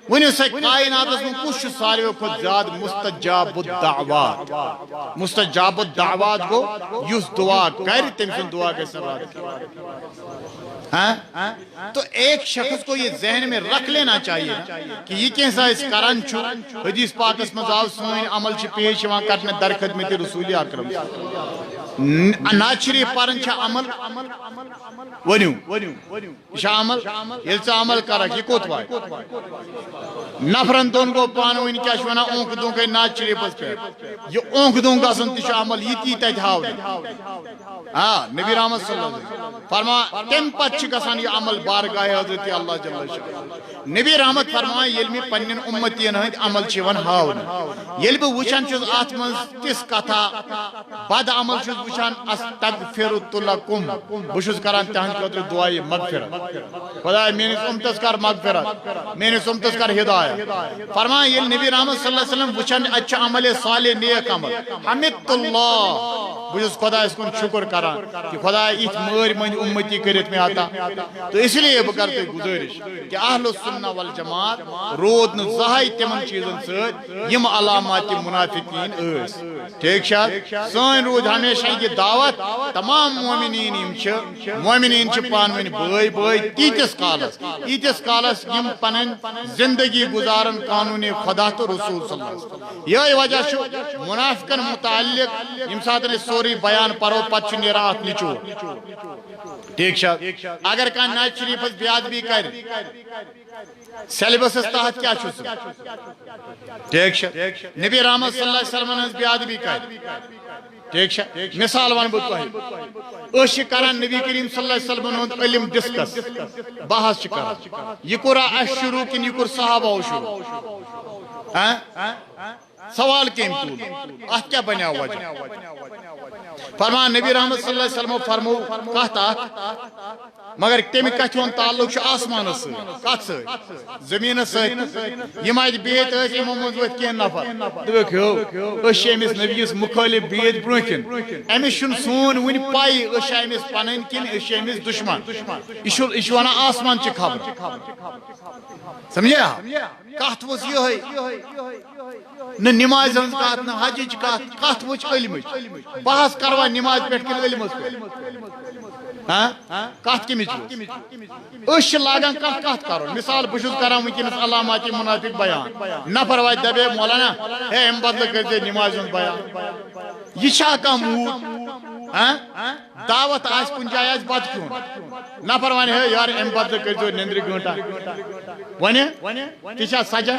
ونی سے کائنات اسم کچھ ساریو خود زیاد مستجاب الدعوات مستجاب الدعوات کو یس دعا کر تمسن دعا کے سبات تو ایک شخص کو یہ ذہن میں رکھ لینا چاہیے کہ یہ کیسا اس کرن چھو حدیث پاک اس مزاو سوئن عمل چھ پیش وہاں کرنے در خدمت رسول اکرم ناچری پرن چھا عمل ونیو شا عمل یلسا عمل کرک یہ کوت وائی نفرن دون کو پانوین کیا شونا اونک دون کے ناچری پس پہ یہ اونک دون کا سنتی شا عمل یہ تیتا دھاو نبی رحمت صلی اللہ علیہ وسلم فرما تم پچھ کسان یہ عمل بارگاہ حضرت اللہ جل شاہ نبی رحمت فرما یلمی پنن امتین ہند عمل چیون ہاون یلبی وچان چوز آتمن تس کتا بعد عمل چوز وچان استغفرت لکم بشوز کران تہن قدر دعائی مغفرت خدا میں امتس کر مغفرت میں امتس کر ہدایت فرما یل نبی رحمت صلی اللہ علیہ وسلم وچان اچھا عمل صالح نیک عمل حمد اللہ بجھس خدا اس کو شکر کران کہ خدا ایت مر من امتی کرت میں آتا. تو اس لیے بکرتے گزارش کہ اہل السنہ والجماعت رود نہ زہائی تمن چیزن سۭتۍ یم علامات منافقین ٲسۍ. ٹھیک شاید سٲنۍ روٗد ہمیشہ یہ دعوت تمام مومنین چھ پان ؤنۍ بٲے بٲے تیٖتِس کالس یم پنن زندگی گزارن قانون خدا تو رسول صلی اللہ علیہ وسلم. یہ وجہ چھ منافقن متعلق یم ساتن سوری بیان پرو پتہ نیران ات نچو. ٹھیک شاید اگر کان ناز شریف بے ادبی کر سیلبس تحت کیا چھ ٹھیک شاید نبی رحمت صلی اللہ علیہ وسلم بے ادبی کر ٹھیک شاید مثال ون بہ تہ کران نبی کریم صلی اللہ علیہ وسلم ہند علم ڈسکس بحث کران یہ کورا اس شروع کن یہ کور صحابہ شروع سوال کیم تول ات کیا بنیا وجہ فرمان نبی رحمت صلی اللہ علیہ وسلم فرمو کہتا مگر تمی کتھون تعلق آسمان سے کت سے زمین سے یہ مجھ بیت ہے یہ محمد وقت کین نفر دیکھو اس امس نبیس مخالف بیت برونکن امس شن سون ون پائی اس امس پنن کن اس امس دشمن یہ ونان آسمان چہ خبر سمجھا کت وس یہ نہ نماز ہن کت نہ حجچ کت وچ علمچ بحث کروا نماز پہ کن علمس پہ کت کمچ اس لاگان کت کرو مثال بہ کران ونکس علامات منافق بیان نفر وات دبے مولانا ہے ام بدل کرتے نماز ہند بیان یہ چھا کانٛہہ دعوت آس کن جائے آس بت کیون نفر ون ہے یار ام بدل کرو نندر گھنٹہ ون تہ سجا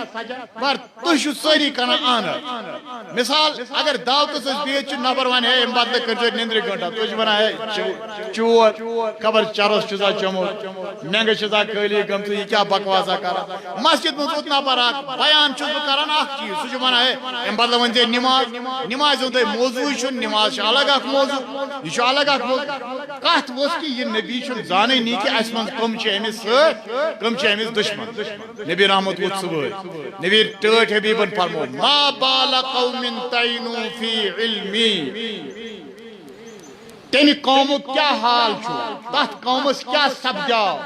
مگر تھی ساری کران آن مثال اگر دعوت بہت نفر ون ہے ام بدل کرو نندر گھنٹہ تھی ونان ہے چور خبر چرس چھ چومت نینگ چھ خالی گمت یہ کیا بکواسا کر مسجد من اوت نفر بیان چھس بہ کران اخ چیز سہ ونان ہے ام بدل ون ژے نماز ہند موضوع نماز الگ اخ موضوع یہ الگ اخ موضوع کت وس کہ یہ نبی چھ زانانی کہ اس من کم چھ امس کم چھ امس دشمن نبی رحمت وت صبح نبی ٹٹ حبیبن فرمو ما بال قوم تعینوا فی علمی تمہ قوم کیا حال چھو تت قومس کیا سپداو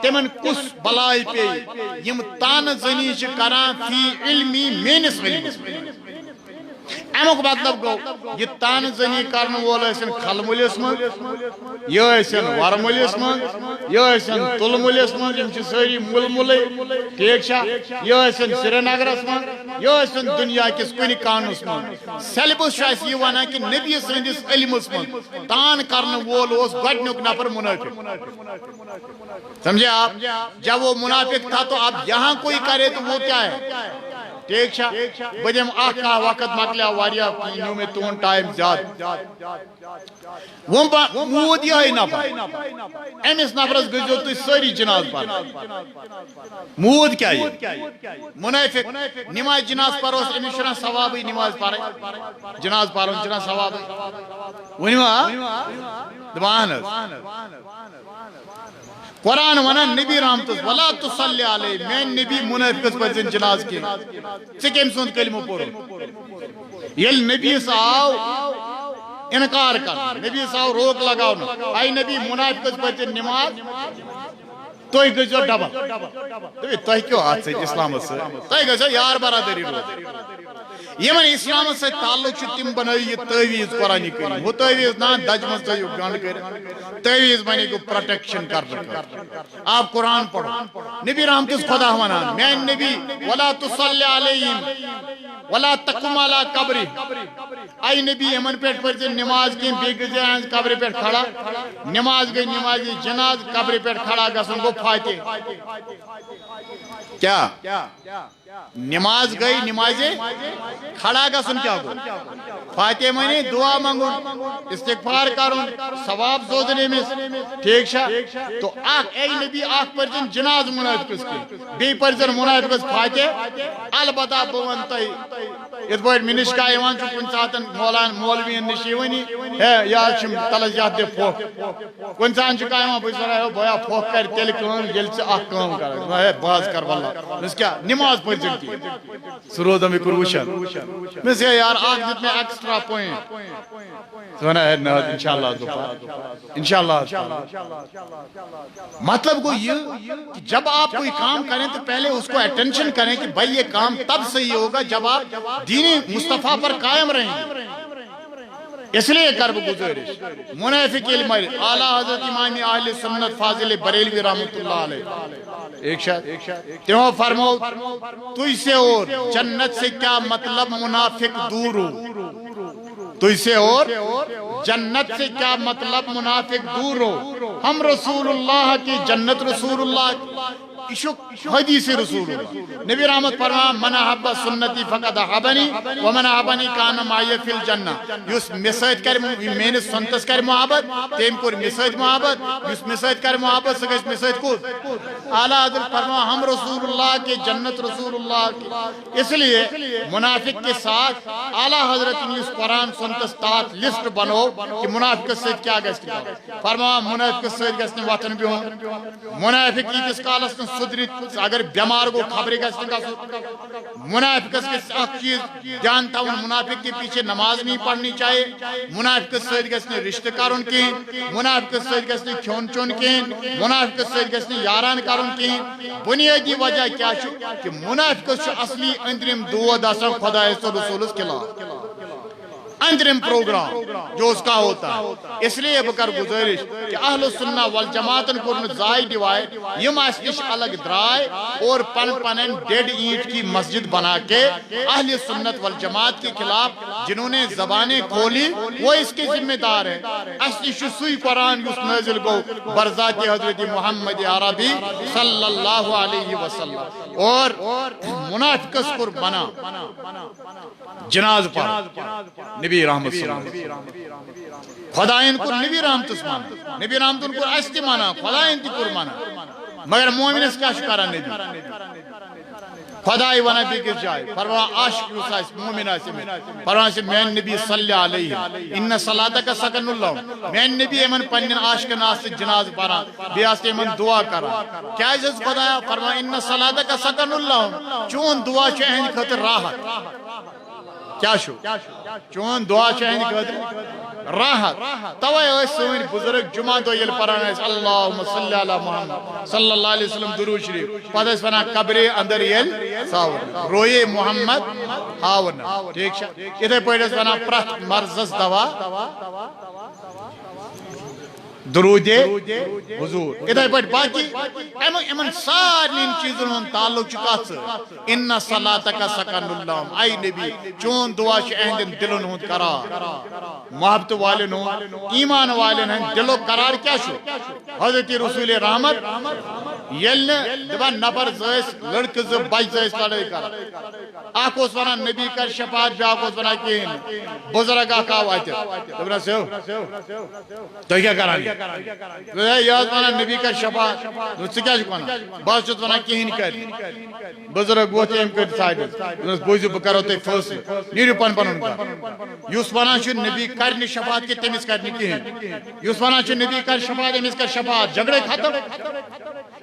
تمن کس بلائی پی یم تان زنی چھ کران فی علمی مینس علمس امیک مطلب گو یہ تان زنی کرن وول ٲسِن کھلمُلِس منٛز یہ ٲسِن ورمُلِس منٛز یہ ٲسِن تُلمُلِس منٛز یِم چھِ سٲری مُلمُلٕے ٹھیک چھا یہ ٲسِن سری نگرس منٛز یہ ٲسِن دُنیا کِس کُنہِ کانس منٛز سیلبس چھُ اَسہِ یہِ وَنان کہِ نبی سٕنٛدِس علمس منٛز تان کرن وول اوس گۄڈنیُک نفر منافق سمجھے آپ جب وہ منافق تھا تو اب یہاں کوئی کرے تو وہ کیا ہے ٹھیک چھا بہٕ دِمہٕ اکھ وقت مۄکلیو واریاہ نیوٗ مےٚ تُہُنٛد ٹایم زیادٕ موٗد یِہوٚے نفر أمِس نفرس گٔژھۍزیو تُہۍ سٲری جناز پرٕنۍ موٗد کیٛاہ یہِ منافق نماز جناز پروس أمِس چھُنہ ثوابٕے نماز پرٕنۍ جناز پرُن چھُنہ ثوابٕے ؤنِو دپان اہن حظ قرآن ونان نبی رحمتس ولا تصلی علیہ میٛانہِ نبی منافقس پزن جناز کینٛہہ ژےٚ کٔمۍ سُنٛد کلمہٕ پوٚرُتھ ییٚلہِ نبیس آو انکار کر نبیس آو روک لگاونہٕ اے نبی منافقس پزن نماز تُہۍ گٔژھۍزیو ڈبل تۄہہِ کیٛاہ اتھ سۭتۍ اسلامس سۭتۍ تۄہہِ گژھیو یار برادری روزٕنۍ یمن اسلامس سۭتۍ تعلق چھُ تِم بنٲیِو یہِ تعویٖذ قرآنہِ کریم ہُہ تعویٖذ نا دجہِ منٛز تھٲیِو گنٛڈ کٔرِتھ تعویٖذ بنے گو پروٹیکشن کرنہٕ خٲطرٕ آپ قرآن پرو نبی رحمتس خدا ونان میٛانہِ نبی ولا تصلی علیہم ولا تقم علی قبری اے نبی یمن پٮ۪ٹھ پٔرزِ نماز کینٛہہ بیٚیہِ گٔژھزِ یِہنٛزِ قبرِ پٮ۪ٹھ کھڑا نماز گٔے نمازِ جناز قبرِ پٮ۪ٹھ کھڑا گژھُن گوٚو فاتح کیا نماز گئی نماز کھڑا گژھُن کیا گو فاتح معنی دعا منگُن استغفار کرُن ثواب سوزن أمِس ٹھیک چھا تو اکھ اے نبی اکھ پٔرزن جناز منافقس کینٛہہ بیٚیہِ پٔرزن منافقس فاتح البتہ بہٕ ونہٕ تۄہہِ یِتھ پٲٹھۍ مےٚ نِش کانٛہہ یِوان چھُ کُنہِ ساتہٕ مولوِین نِش یِوٲنی ہے یہِ حظ چھُم تلس یتھ دِ پھۄکھ کُنہِ ساتہٕ چھُ کانٛہہ یِوان بہٕ چھُس ونان ہے بیا پھۄکھ کرِ تیٚلہِ کٲم ییٚلہِ ژٕ اکھ کٲم کرکھ ہے بہٕ حظ کرٕ واللہ دوٚپمس کیٛاہ نماز پٔرزن کینٛہہ سُہ روزان مےٚ کوٚر وٕچھان مےٚ ہے یار اکھ دیُت مےٚ ایکسٹرا پویِنٹ ژٕ ونان ہے نہ حظ انشاء اللہ انشاء اللہ مطلب گو یہ کہ جب آپ کوئی کام کریں تو پہلے اس کو اٹینشن کریں کہ بھائی یہ کام تب صحیح ہوگا جب آپ دین مصطفیٰ پر قائم رہیں گے اس لیے کرب گزارش منافق علم اعلیٰ حضرت امام اہل سنت فاضل بریلوی رحمۃ اللہ علیہ ایک شاید تمو فرمو تجھ سے اور جنت سے کیا مطلب منافق دور ہو تجھ سے اور جنت سے کیا مطلب منافق دور ہو ہم رسول اللہ کی جنت رسول اللہ حدیث رسول اللہ نبی رحمت فرما من احب سنتی فقد احبنی ومن احبنی کان معی فی الجنہ یس مسد کر میانس سنتس کر محبت تم کور مسد محبت یس مسد کر محبت سہ گژھِ مسد کور اعلیٰ حضرت فرما ہم رسول اللہ کے جنت رسول اللہ کے اس لیے منافق کے ساتھ اعلیٰ حضرت نے اس قرآن سنتس تحت لسٹ بنو کہ منافق سۭتۍ کیا گژھِ فرما منافق سۭتۍ گژھِ نہٕ وۄتھُن بِہُن منافق ییٖتِس کالس نہٕ سُدرِ اگر بیمار گو خبریں گژھِ نہٕ گژھُن منافقس گژھِ اکھ چیز دھیان تھاوُن منافق کے پیچھے نماز نہیں پڑھنی چاہیے منافقس سۭتۍ گژھِ نہٕ رشتہٕ کرُن کِہیٖنۍ منافقس سۭتۍ گژھِ نہٕ کھیوٚن چیوٚن کِہیٖنۍ منافقس سۭتۍ گژھِ نہٕ یاران کرُن کِہیٖنۍ بنیٲدی وجہ کیا چھُ کہ منافقس چھُ اصلی أنٛدرِم دود آسان خۄدایس تہٕ رسوٗلس خلاف اندرم پروگرام جو اس کا ہوتا ہے اس لیے بکر گزارش کہ اہل السنہ والجماعتن کو زائد ڈیوائڈ یم اس الگ درائے اور پن ڈیڈ اینٹ کی مسجد بنا کے اہل سنت والجماعت کے خلاف جنہوں نے زبانیں کھولی وہ اس کے ذمہ دار ہیں اصلی سوئی قرآن یس نازل گو برذات حضرت محمد عربی صلی اللہ علیہ وسلم اور منافقس پر بنا جناز پر نبی رحمت خدایین کو نبی رحمت مانا نبی رحمت کو استی مانا خدایین تی کور مانا مگر مومنس کیا شکارا نبی خدای وانا بیکر جائے فرما عاشق یوسائس مومن آسی فرما سے میں نبی صلی علیہ ان صلاتہ کا سکن اللہ میں نبی ایمن پنین عاشق ناس جناز پارا بیاستے ایمن دعا کرا کیا عزت خدایا فرما ان صلاتہ کا سکن اللہ چون دعا چاہین خطر راحت کیا شو چون دعا چاہین خطر راحت توے سن بزرگ جمعہ دو یل پران اللہم صلی علی محمد صلی اللہ علیہ وسلم درود شریف پتہ ونان قبر اندر یل ساور روئے محمد ہاونا ٹھیک اتھے پٲٹھۍ ونان پرٛٮ۪تھ مرضس دوا درود حضور اتھے پٲٹھۍ باقی امن سارنی چیزن ہُنٛد تعلق چھُ کتھ سۭتۍ ان صلاتک سکن لہم اے نبی چون دعا چھُ اہندٮ۪ن دلن ہُنٛد قرار محبت والٮ۪ن ہُنٛد ایمان والٮ۪ن ہٕنٛدۍ دلُک قرار کیٛاہ چھُ حضرت رسول رحمت ییٚلہِ نہٕ دپان نفر زٕ ٲسۍ لڑکہٕ زٕ بچہٕ زٕ ٲسۍ لڑٲے کران اکھ اوس ونان نبی کر شفاعت بیاکھ اوس ونان کہیٖنۍ نہٕ بُزرگ اکھ آو اتہِ دوٚپنس ہیو تُہۍ کیٛاہ کران یہ ونان نبی کر شفاعت ژٕ کیٛاہ چھُکھ ونان بہٕ حظ چھُس ونان کہیٖنۍ کر بُزرگ ووت أمۍ کٔرۍ سایڈس دوٚپنس بوٗزِو بہٕ کرو تۄہہِ فٲصلہٕ نیٖرِو پن پنُن گرٕ یُس ونان چھُ نبی کر نہٕ شفاعت کہِ تٔمِس کر نہٕ کہیٖنۍ یُس ونان چھُ نبی کر شفاعت أمِس کر شفاعت جھگڑے ختم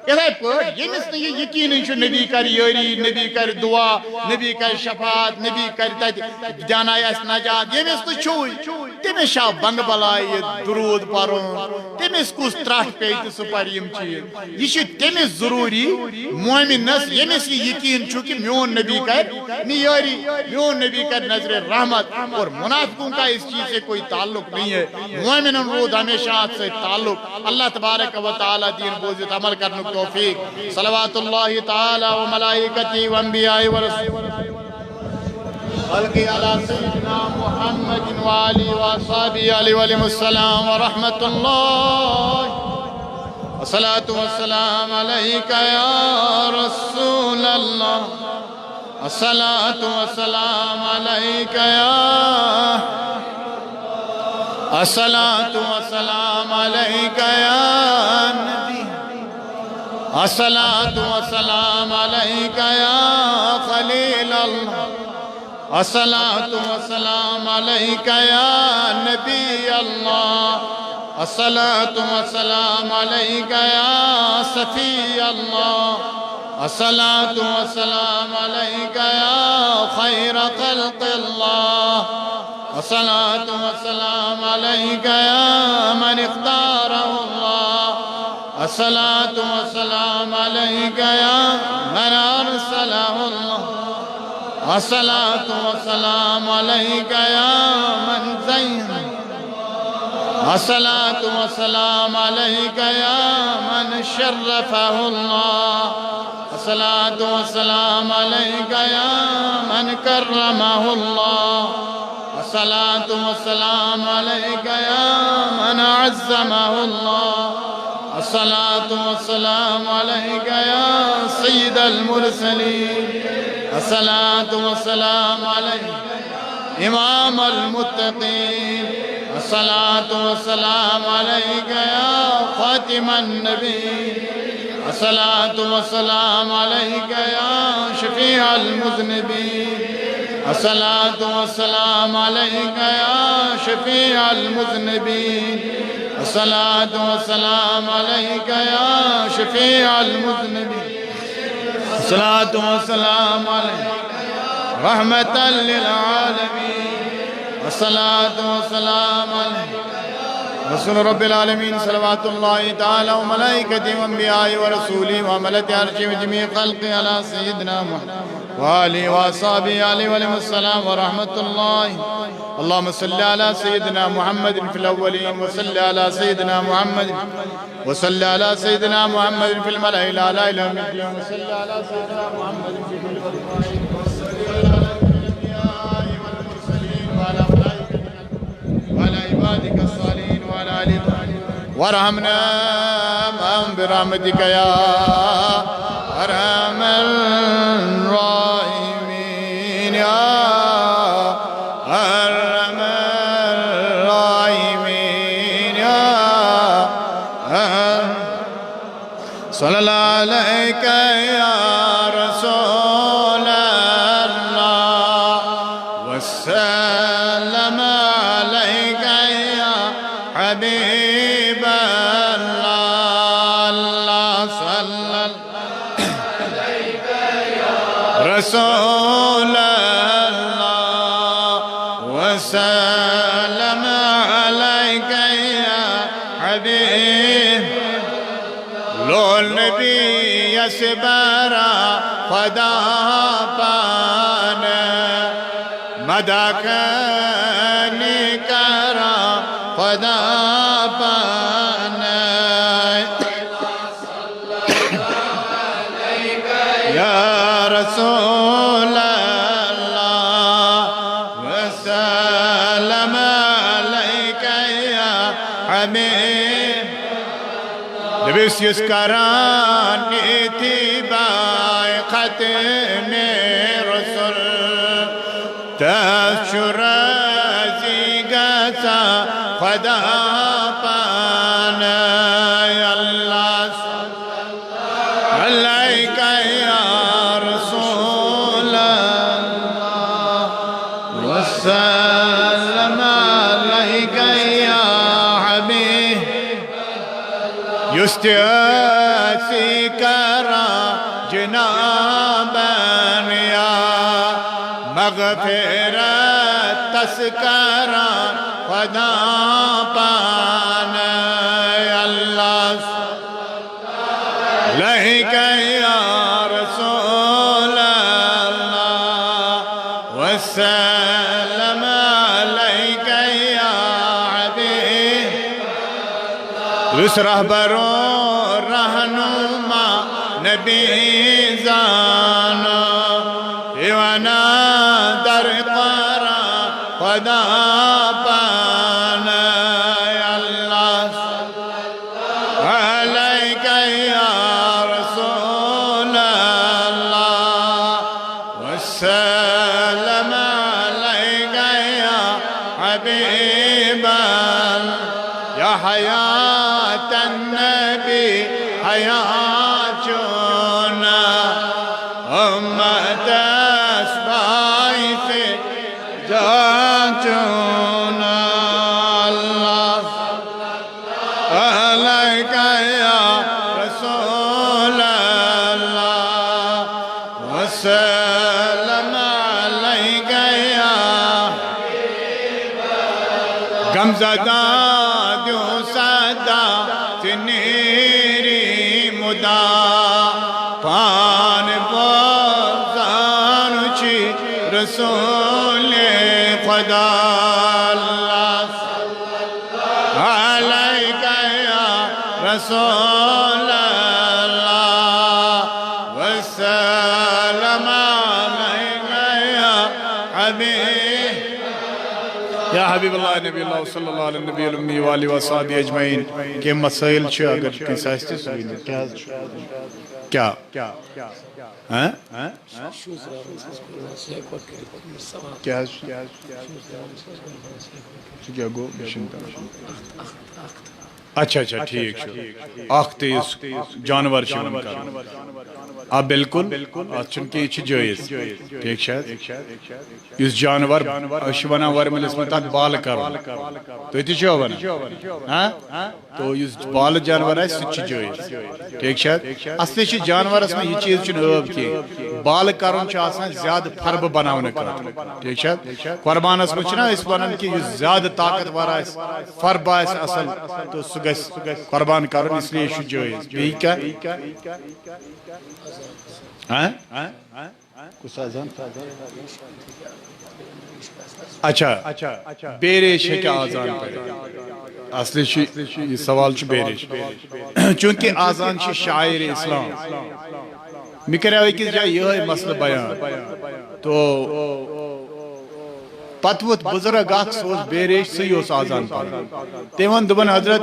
اتھے پٲٹھۍ ییٚمِس نہٕ یہِ یقیٖنٕے چھُ نبی کر یٲری نبی کر دعا نبی کر شفاعت نبی کر تتہِ دیانایہِ اَسہِ نجات ییٚمِس نہٕ چھُے تٔمِس چھا بنگہٕ بلاے یہِ درود پرُن تٔمِس کُس ترٛٹھ پیٚیہِ تہٕ سُہ پرِ یِم چیٖز یہِ چھُ تٔمِس ضروٗری مومِنس ییٚمِس یہِ یقیٖن چھُ کہ میون نبی کر نہٕ یٲری میون نبی کر نظرِ رحمت اور منافقوں کا اس چیز سے کوئی تعلق نہیں ہے مومنن روٗد ہمیشہ اتھ سۭتۍ تعلق اللہ تبارک و تعالیٰ دین بوٗزِتھ عمل کرنُک توفیق صلوات اللہ تعالی و ملائکتی و انبیاء و رسول خلقی علی سیدنا محمد و آلہ و اصحابہ علیہ وآلہ السلام و رحمت اللہ الصلاة والسلام علیکہ یا رسول اللہ الصلاة والسلام علیکہ یا الصلاة والسلام علیکہ یا نبی الصلاة والسلام علیکہ یا خلیل اللہ الصلاة والسلام علیکہ یا نبی اللہ الصلاة والسلام علیکہ یا صفی اللہ الصلاة والسلام علیکہ یا خیر خلق اللہ الصلاة والسلام علیکہ یا من اختارہ اللہ الصلاة والسلام علیکہ یا من ارسلہ اللہ الصلاة والسلام علیکہ یا من زین الصلاة والسلام علیکہ یا من شرفہ اللہ الصلاة والسلام علیکہ یا من کرمہ اللہ الصلاة والسلام علیکہ یا من عظمہ اللہ الصلاة والسلام علیکہ یا سید المرسلین الصلاة والسلام علیکہ امام المتقین الصلاة والسلام علیکہ یا خاتم النبی الصلاة والسلام علیکہ یا شفیع المذنبین الصلاة والسلام علیکہ یا شفیع المذنبین الصلاة والسلام علیکہ یا شفیع المذنبین الصلاة والسلام علیکہ رحمتا للعالمین الصلاة والسلام علیکہ رسول رب العالمین صلوات اللہ تعالی و ملائکتی و انبیاء و رسولی و عملت عرشی و جمیع خلق علی سیدنا محمد و آلہ و اصحابہ علیہ وآلہ السلام و رحمت اللہ اللہم صلی علی سیدنا محمد فی الاولین و صلی علی سیدنا محمد و صلی علی سیدنا محمد فی الملائ الاعلی الی یوم الدین و صلی علی سیدنا محمد فی الملائ و صلی علی الانبیاء والمرسلین و علی ملائکتی و علی عبادک الصالحین ورحمنا من برحمتك يا أرحم الراحمين يا أرحم الراحمين يا صلى الله عليك يا رسول الله وسلم عليك يا حبيب الله صلى عليك يا رسول الله وسلم عليك اسبرا خدا پان مداخنی کرا خدا پان یا رسول اللہ وسلم علیک یا حبیب نبیس یس کران اتباع ختم رسول تشرزی گسا خدا پان اللہ علیک یا رسول اللہ وسلم علیک یا حبیب یستیاسی کرا جنابن یا مغفرت تسکرا خدا پان اللہ علیک یا رسول اللہ وسلم علیک یا حبیب اس رہبر و رہنما نبی زانا ایوانا در قرا خدا پان اللہ علیک یا رسول اللہ وسلم علیک یا حبیب یا حیات النبی حیات چونا امت اسبائی سے جان چونا اللہ علیک یا رسول اللہ وسلم علیک یا غمزدہ دیو صدا تنیری مدا پان بازان چی رسول خدا اللہ علیک یا رسول اللہ وسلم علیک یا حبیب یا حبیب اللہ نبی اللہ صلی اللہ علیہ نبی الامی والی وصحابہ اجمعین کہ مسائل چھو اگر کس آستے سوئی کیا ہاں کیا کیا گو بشنتا اچھا اچھا ٹھیک شو آخت جانور شون کر آپ بالکل چونکہ یہ جائز ٹھیک شاید اس جانور اشوانا ورمل اس میں تک بال کرو تو یہ چھو بنا تو اس بال جانور ہے سچ جائز ٹھیک شاید اصلی چھ جانور اس میں یہ چیز چھو نواب کی بال کرون چھو آسان زیادہ فرب بناونے کرو ٹھیک شاید قربان اس میں چھنا اس بنان کی زیادہ طاقت وارا ہے فرب ہے اصل تو سگس قربان کرون اس لیے شو جائز بھی کیا اچھا بیریش ہے کیا آزان پڑے اصلی یہ سوال چھو بیریش چونکہ آزان چھ شاعر اسلام میں کرے ہوئی کہ جائے یہ مسئلہ بیان تو پتوت بزرگ اخ سوز بیریش سی اس آزان پڑے تیون دبن حضرت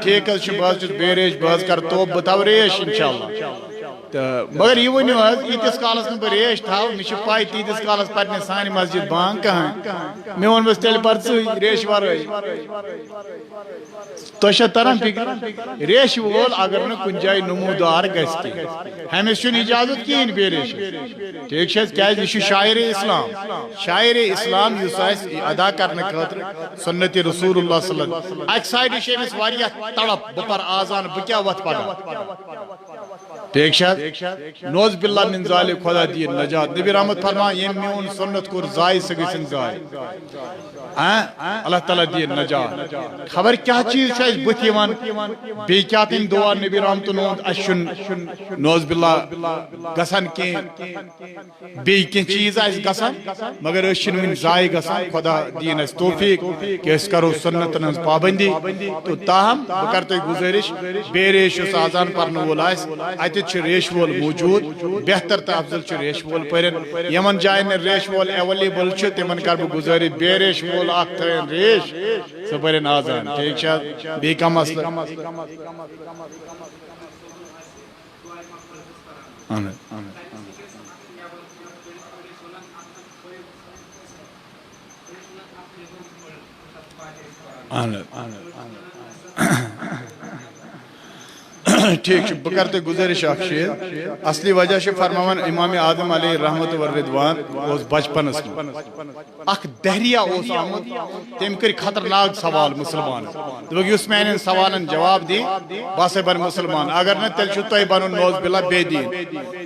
ٹھیک ہے باز بیریش باز کر تو بتاو ریش انشاءاللہ مگر یہ ونیو ایتس کالس میں بریش تھا مجھے پائی تیتس کالس پڑھنے سانی مسجد بانگ کہاں میں ان بس تیل پرسو ریش وارائی تو شاید ترم فکر ریش وول اگر نے کنجائی نمودار گستی ہمیں سن اجازت کی ان بیریش ٹھیک شاید کیا ہے شاعر اسلام یوسائس ادا کرنے خاطر سنت رسول اللہ صلی اللہ علیہ وسلم ایک سائیڈ شیمس واریہ تڑپ بپر آزان بکیا وقت پڑا ٹھیک شاید نوز باللہ من ذالک خدا دین نجات نبی رحمت فرما یم میون سنت کور زائے سہ گژھن زائے اللہ تعالیٰ دین نجات خبر کیا چیز اس بت بی کیا تم دعا نبی رحمت اچھن نوز باللہ گسان کی بی کی چیز گسان مگر اشن ون زائے گسان خدا دین اس توفیق کہ اس کرو سنتن ہز پابندی تو تاہم بہ کر تہ گزارش بے ریش اس آزان پرن وول آس اتھ ریش وول موجود بہتر تو افضل ریش وول پرن یمن جائن ریش وول ایویلیبل تمن کر بہ گزارش بے ریش وول اخ تھین ریش سہ پرن آزان ٹھیک شاید بی کا مسئلہ ٹھیک بہ کر تہ گزارش اخ شیر اصلی وجہ فرماوان امام اعظم علیہ رحمت و رضوان اس بچپنس اخ دہریہ اس آمد تم کر خطرناک سوال مسلمان دپک اس میان سوالن جواب دی باسے بن مسلمان اگر نہ تیل چھو تہ بنن نوز باللہ بے دین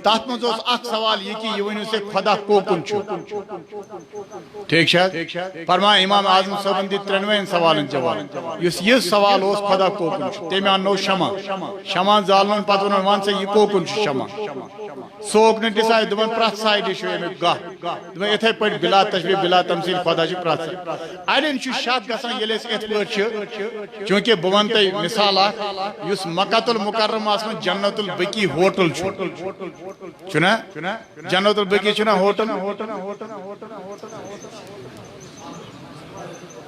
تات مز اس اخ سوال یہ کہ یہ ونیو سے خدا کوکن چھو ٹھیک شاید فرما امام اعظم صاحبن دی 93 سوالن جواب اس یہ سوال اس خدا کوکن چھو تم انو شمع شمع زالن پتہ ون ون سے یہ کوکن چھ شمع سوک نے ڈیسائیڈ دپن پرت سائڈ چھ امیک گاہ دپن اتھے پٲٹھۍ بلا تشبیہ بلا تمثیل خدا چھ پرت سائڈ اڑین چھ شک گژھان ییٚلہِ أسۍ اتھ پٲٹھۍ چھ چونکہ بہ ون تۄہہِ مثال اکھ یُس مکۃ المکرمہ من جنت البقیع ہوٹل چھُنا جنت البقیع چھُنا ہوٹل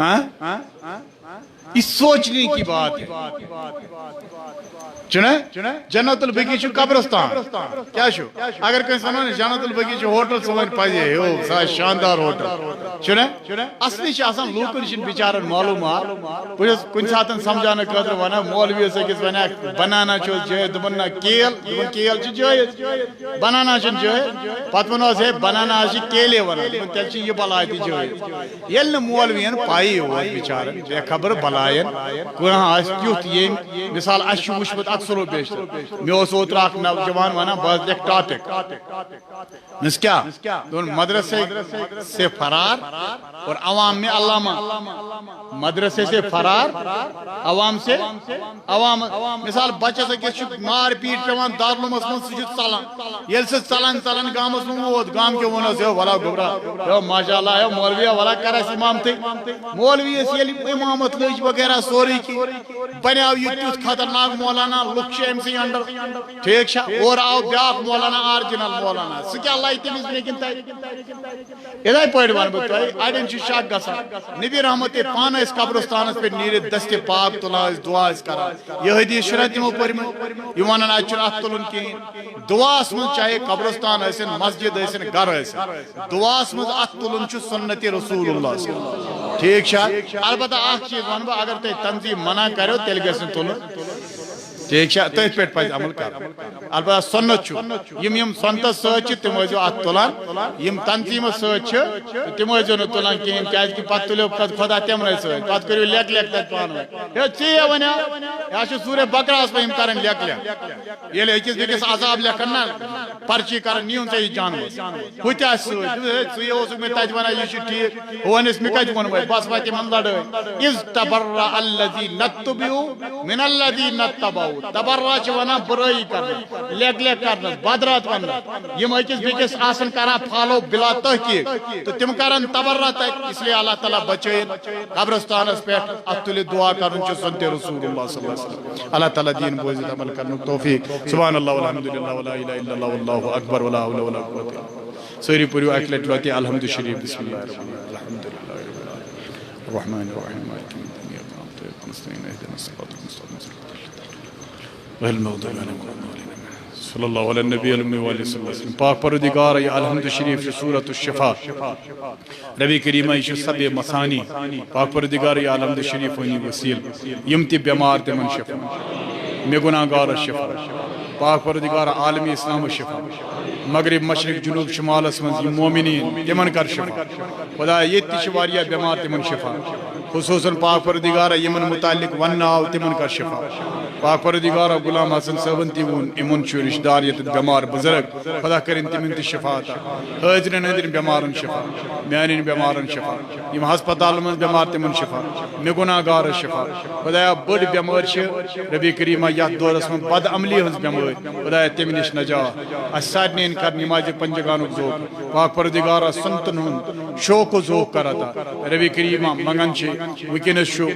ہاں یہ سوچنے کی بات ہے جنت البقیع قبرستان کیا شو اگر کنس ونو جنت البقیع ہوٹل سہ ون پزے سا شاندار ہوٹل اصلی آسان لوکن بچارن معلومات بہت کن سات سمجھانے خاطر ونان مولوی أکس ون بنانا جائز دپن نا کیل دپن کیل جائز بنانا جائز پتہ ونوس ہے بنانا کیلے ونان دپن تیل یہ بلاے تہ جائز یل مولوین پائی ووت بچارن بے خبر بلائن کانٛہہ آسہِ تیُتھ ییٚمۍ مثال اَسہِ چھُ وٕچھمُت اکثر و بیشتر مےٚ اوس اوترٕ اکھ نوجوان ونان بہٕ حظ لیکھٕ ٹاپِک مس کیا دون مدرسے سے فرار اور عوام میں علامہ مدرسے سے فرار عوام سے عوام مثال بچس أکس مار پیٹ پیوان دارالعلومس من سہ ژلان ییٚلہِ سہ ژلان ژلان گامس من ووت گام کیو وونس ہے ولا گوبرا ماشاء اللہ ہے مولوی ولا کر اس امامتی مولوی ییٚلہِ امامت لٔج وغیرہ سورُے کینٛہہ بنیو یہ تیُتھ خطرناک مولانا لُکھ چھِ أمۍ سٕے انڈر ٹھیک چھا اور آو بیاکھ مولانا آرجنل مولانا سہ کیاہ لایہِ تٔمِس لیکن یِتھے پٲٹھۍ ونہٕ بہٕ تۄہہِ اڑٮ۪ن چھُ شک گژھان نبی رحمت پانہٕ ٲسۍ قبرستانس پٮ۪ٹھ نیٖرِتھ دستہِ پاک تُلان ٲسۍ دعا ٲسۍ کران یہ حدیث چھُنہ تِمو پٔرمٕتۍ یہِ ونان اتہِ چھُنہٕ اتھ تُلُن کِہیٖنۍ دعاہس منٛز چاہے قبرستان ٲسِن مسجد ٲسِن گرٕ ٲسِن دعاہس منٛز اتھ تُلُن چھُ سنت رسول اللہ ٹھیک چھا البتہ اکھ چیٖز ونہٕ بہٕ اگر تۄہہِ تنظیٖم منع کریو تیٚلہِ گژھِ نہٕ تُلُن ٹھیک چھا تٔتھۍ پٮ۪ٹھ پزِ عمل کرُن البتہ سنت چھُ یِم سنتس سۭتۍ چھِ تِم ٲسۍزیو اتھ تُلان یِم تنظیٖمس سۭتۍ چھِ تِم ٲسۍزیو نہٕ تُلان کِہیٖنۍ کیازِ کہِ پتہٕ تُلیو خۄدا تِمنٕے سۭتۍ پتہٕ کٔرِو لیکھ لیکھ تتہِ پانہٕ ؤنۍ ہے ژےٚ ونیو یا چھُ سورہ بقرہس پٮ۪ٹھ یِم کران لیکھ لیکھ ییٚلہِ أکِس بیٚکِس عذاب لیکھن نا پرچی کران نیوٗن ژےٚ یہِ جانور ہُہ تہِ آسہِ سۭتۍ ژٕ اوسُکھ مےٚ تتہِ ونان یہِ چھُ ٹھیٖک ہُہ ونٮ۪س مےٚ کتہِ ووٚنمے بس واتہِ تِمن لڑٲے اِذ تبرأ الذین اتبعوا من الذین اتبعوا تبرأ چھِ ونان برٲیی کرنس لیکھ لیکھ کرنس بدرات وننس یِم أکِس بیٚکِس آسن کران فالو بلا تحقیق تہٕ تِم کرن تبرأ تتہِ اس لیے اللہ تعالیٰ بچٲیِن قبرستانس پٮ۪ٹھ اتھ تُلِتھ دعا کرُن چھُ سنتِ رسول اللہ صلی اللہ علیہ وسلم اللہ تعالیٰ دین بوزِتھ عمل کرنُک توفیق سبحان اللہ والحمد للہ ولا الہ الا اللہ واللہ اکبر ولا حول ولا قوة الا باللہ سٲری پٔرِو اکہِ لٹہِ واتہِ الحمد شریف بسم اللہ الرحمن الرحیم الحمد للہ الرحمن الرحیم مالک یوم الدین ایاک نعبد وایاک نستعین اهدنا الصراط المستقیم غیر المغضوب علیہم ولا الضالین صلی اللہ علیہ نبی الامي وآلہ صلی اللہ علیہ وسلم پاک پروردگار یہ الحمد شریف سورۃ الشفا نبی کریمہ یہ سب مسانی پاک پروردگار یہ الحمد شریف ونی وسیل یم تہ بیمار تمن شفا مے گناہگار شفا پاک پروردگار عالم اسلام شفا مغرب مشرق جنوب شمالس من مومنین تمن کر شفا خدا یہ تہ بیمار تمن شفا خصوصاً پاک پروردگار یمن متعلق ون آو تمن کر شفا پاک پروردگارا غلام حسن صاحبن تہ ون امن چھ رشتہ دار یت بیمار بزرگ خدا کرن تمن تہ شفا عطا حاضرین ناظرین بیمارن شفا میانن بیمارن شفا یم ہسپتال من بیمار تمن شفا مے گناہ گار شفا خدایا بڑ بیمار چھ ربی کریمہ یتھ دورس من بد عملی ہنز بیمار خدایا تم نش نجات اس سارنین کر نماز پنجگانک ذوق پاک پروردگارا سنتن ہند شوق و ذوق کر عطا ربی کریمہ منگن چھ وکنس شو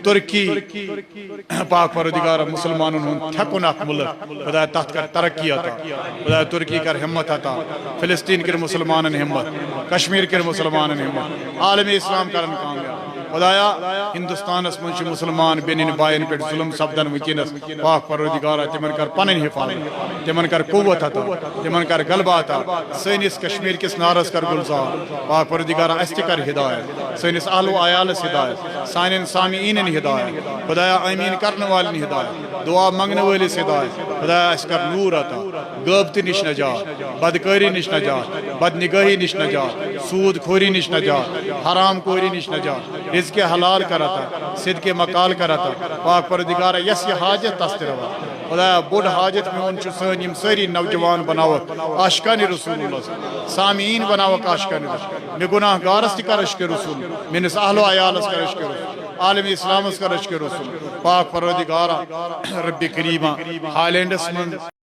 ترکی پاک پروردگارا مسلمانن ہند تھکن اخ ملک خدایا تحت کر ترقی عطا خدایا ترکی کر ہمت عطا فلسطین کر مسلمانن ہمت کشمیر کر مسلمانن ہمت عالم اسلام کرن کامیاب خدایا ہندوستان اس منچ مسلمان بینن بائن پہ ظلم سپدن وکنس پاک پروردگارا تمن کر پنن حفاظت تمن کر قوت عطا تمن کر غلبہ عطا سینس کشمیر کس نارس کر گلزار پاک پروردگارا اس تہ کر ہدایت سینس اہل و عیالس ہدایت سانن سامعینن ہدایت خدایا آمین کرن والن ہدایت دعا منگن والس ہدایت خدایا اس کر نور عطا غیبت نش نجات بدکاری نش نجات بد نگاہی نش نجات سود خوری نش نجات حرام خوری نش نجات رزق حلال کرتا صدق مقال کرتا پاک پروردگارا یس یہ حاجت تست روا خدایا بوڑ حاجت میں ان سن یم ساری نوجوان بناوک عاشقان رسول اللہ سامعین بناوک عاشقان رسول میں گناہ گارس تہ کر عشق رسول میرس اہل و عیالس کر عشق رسول عالم اسلامس کر عشق رسول پاک پروردگارا رب کریمہ ہالینڈس من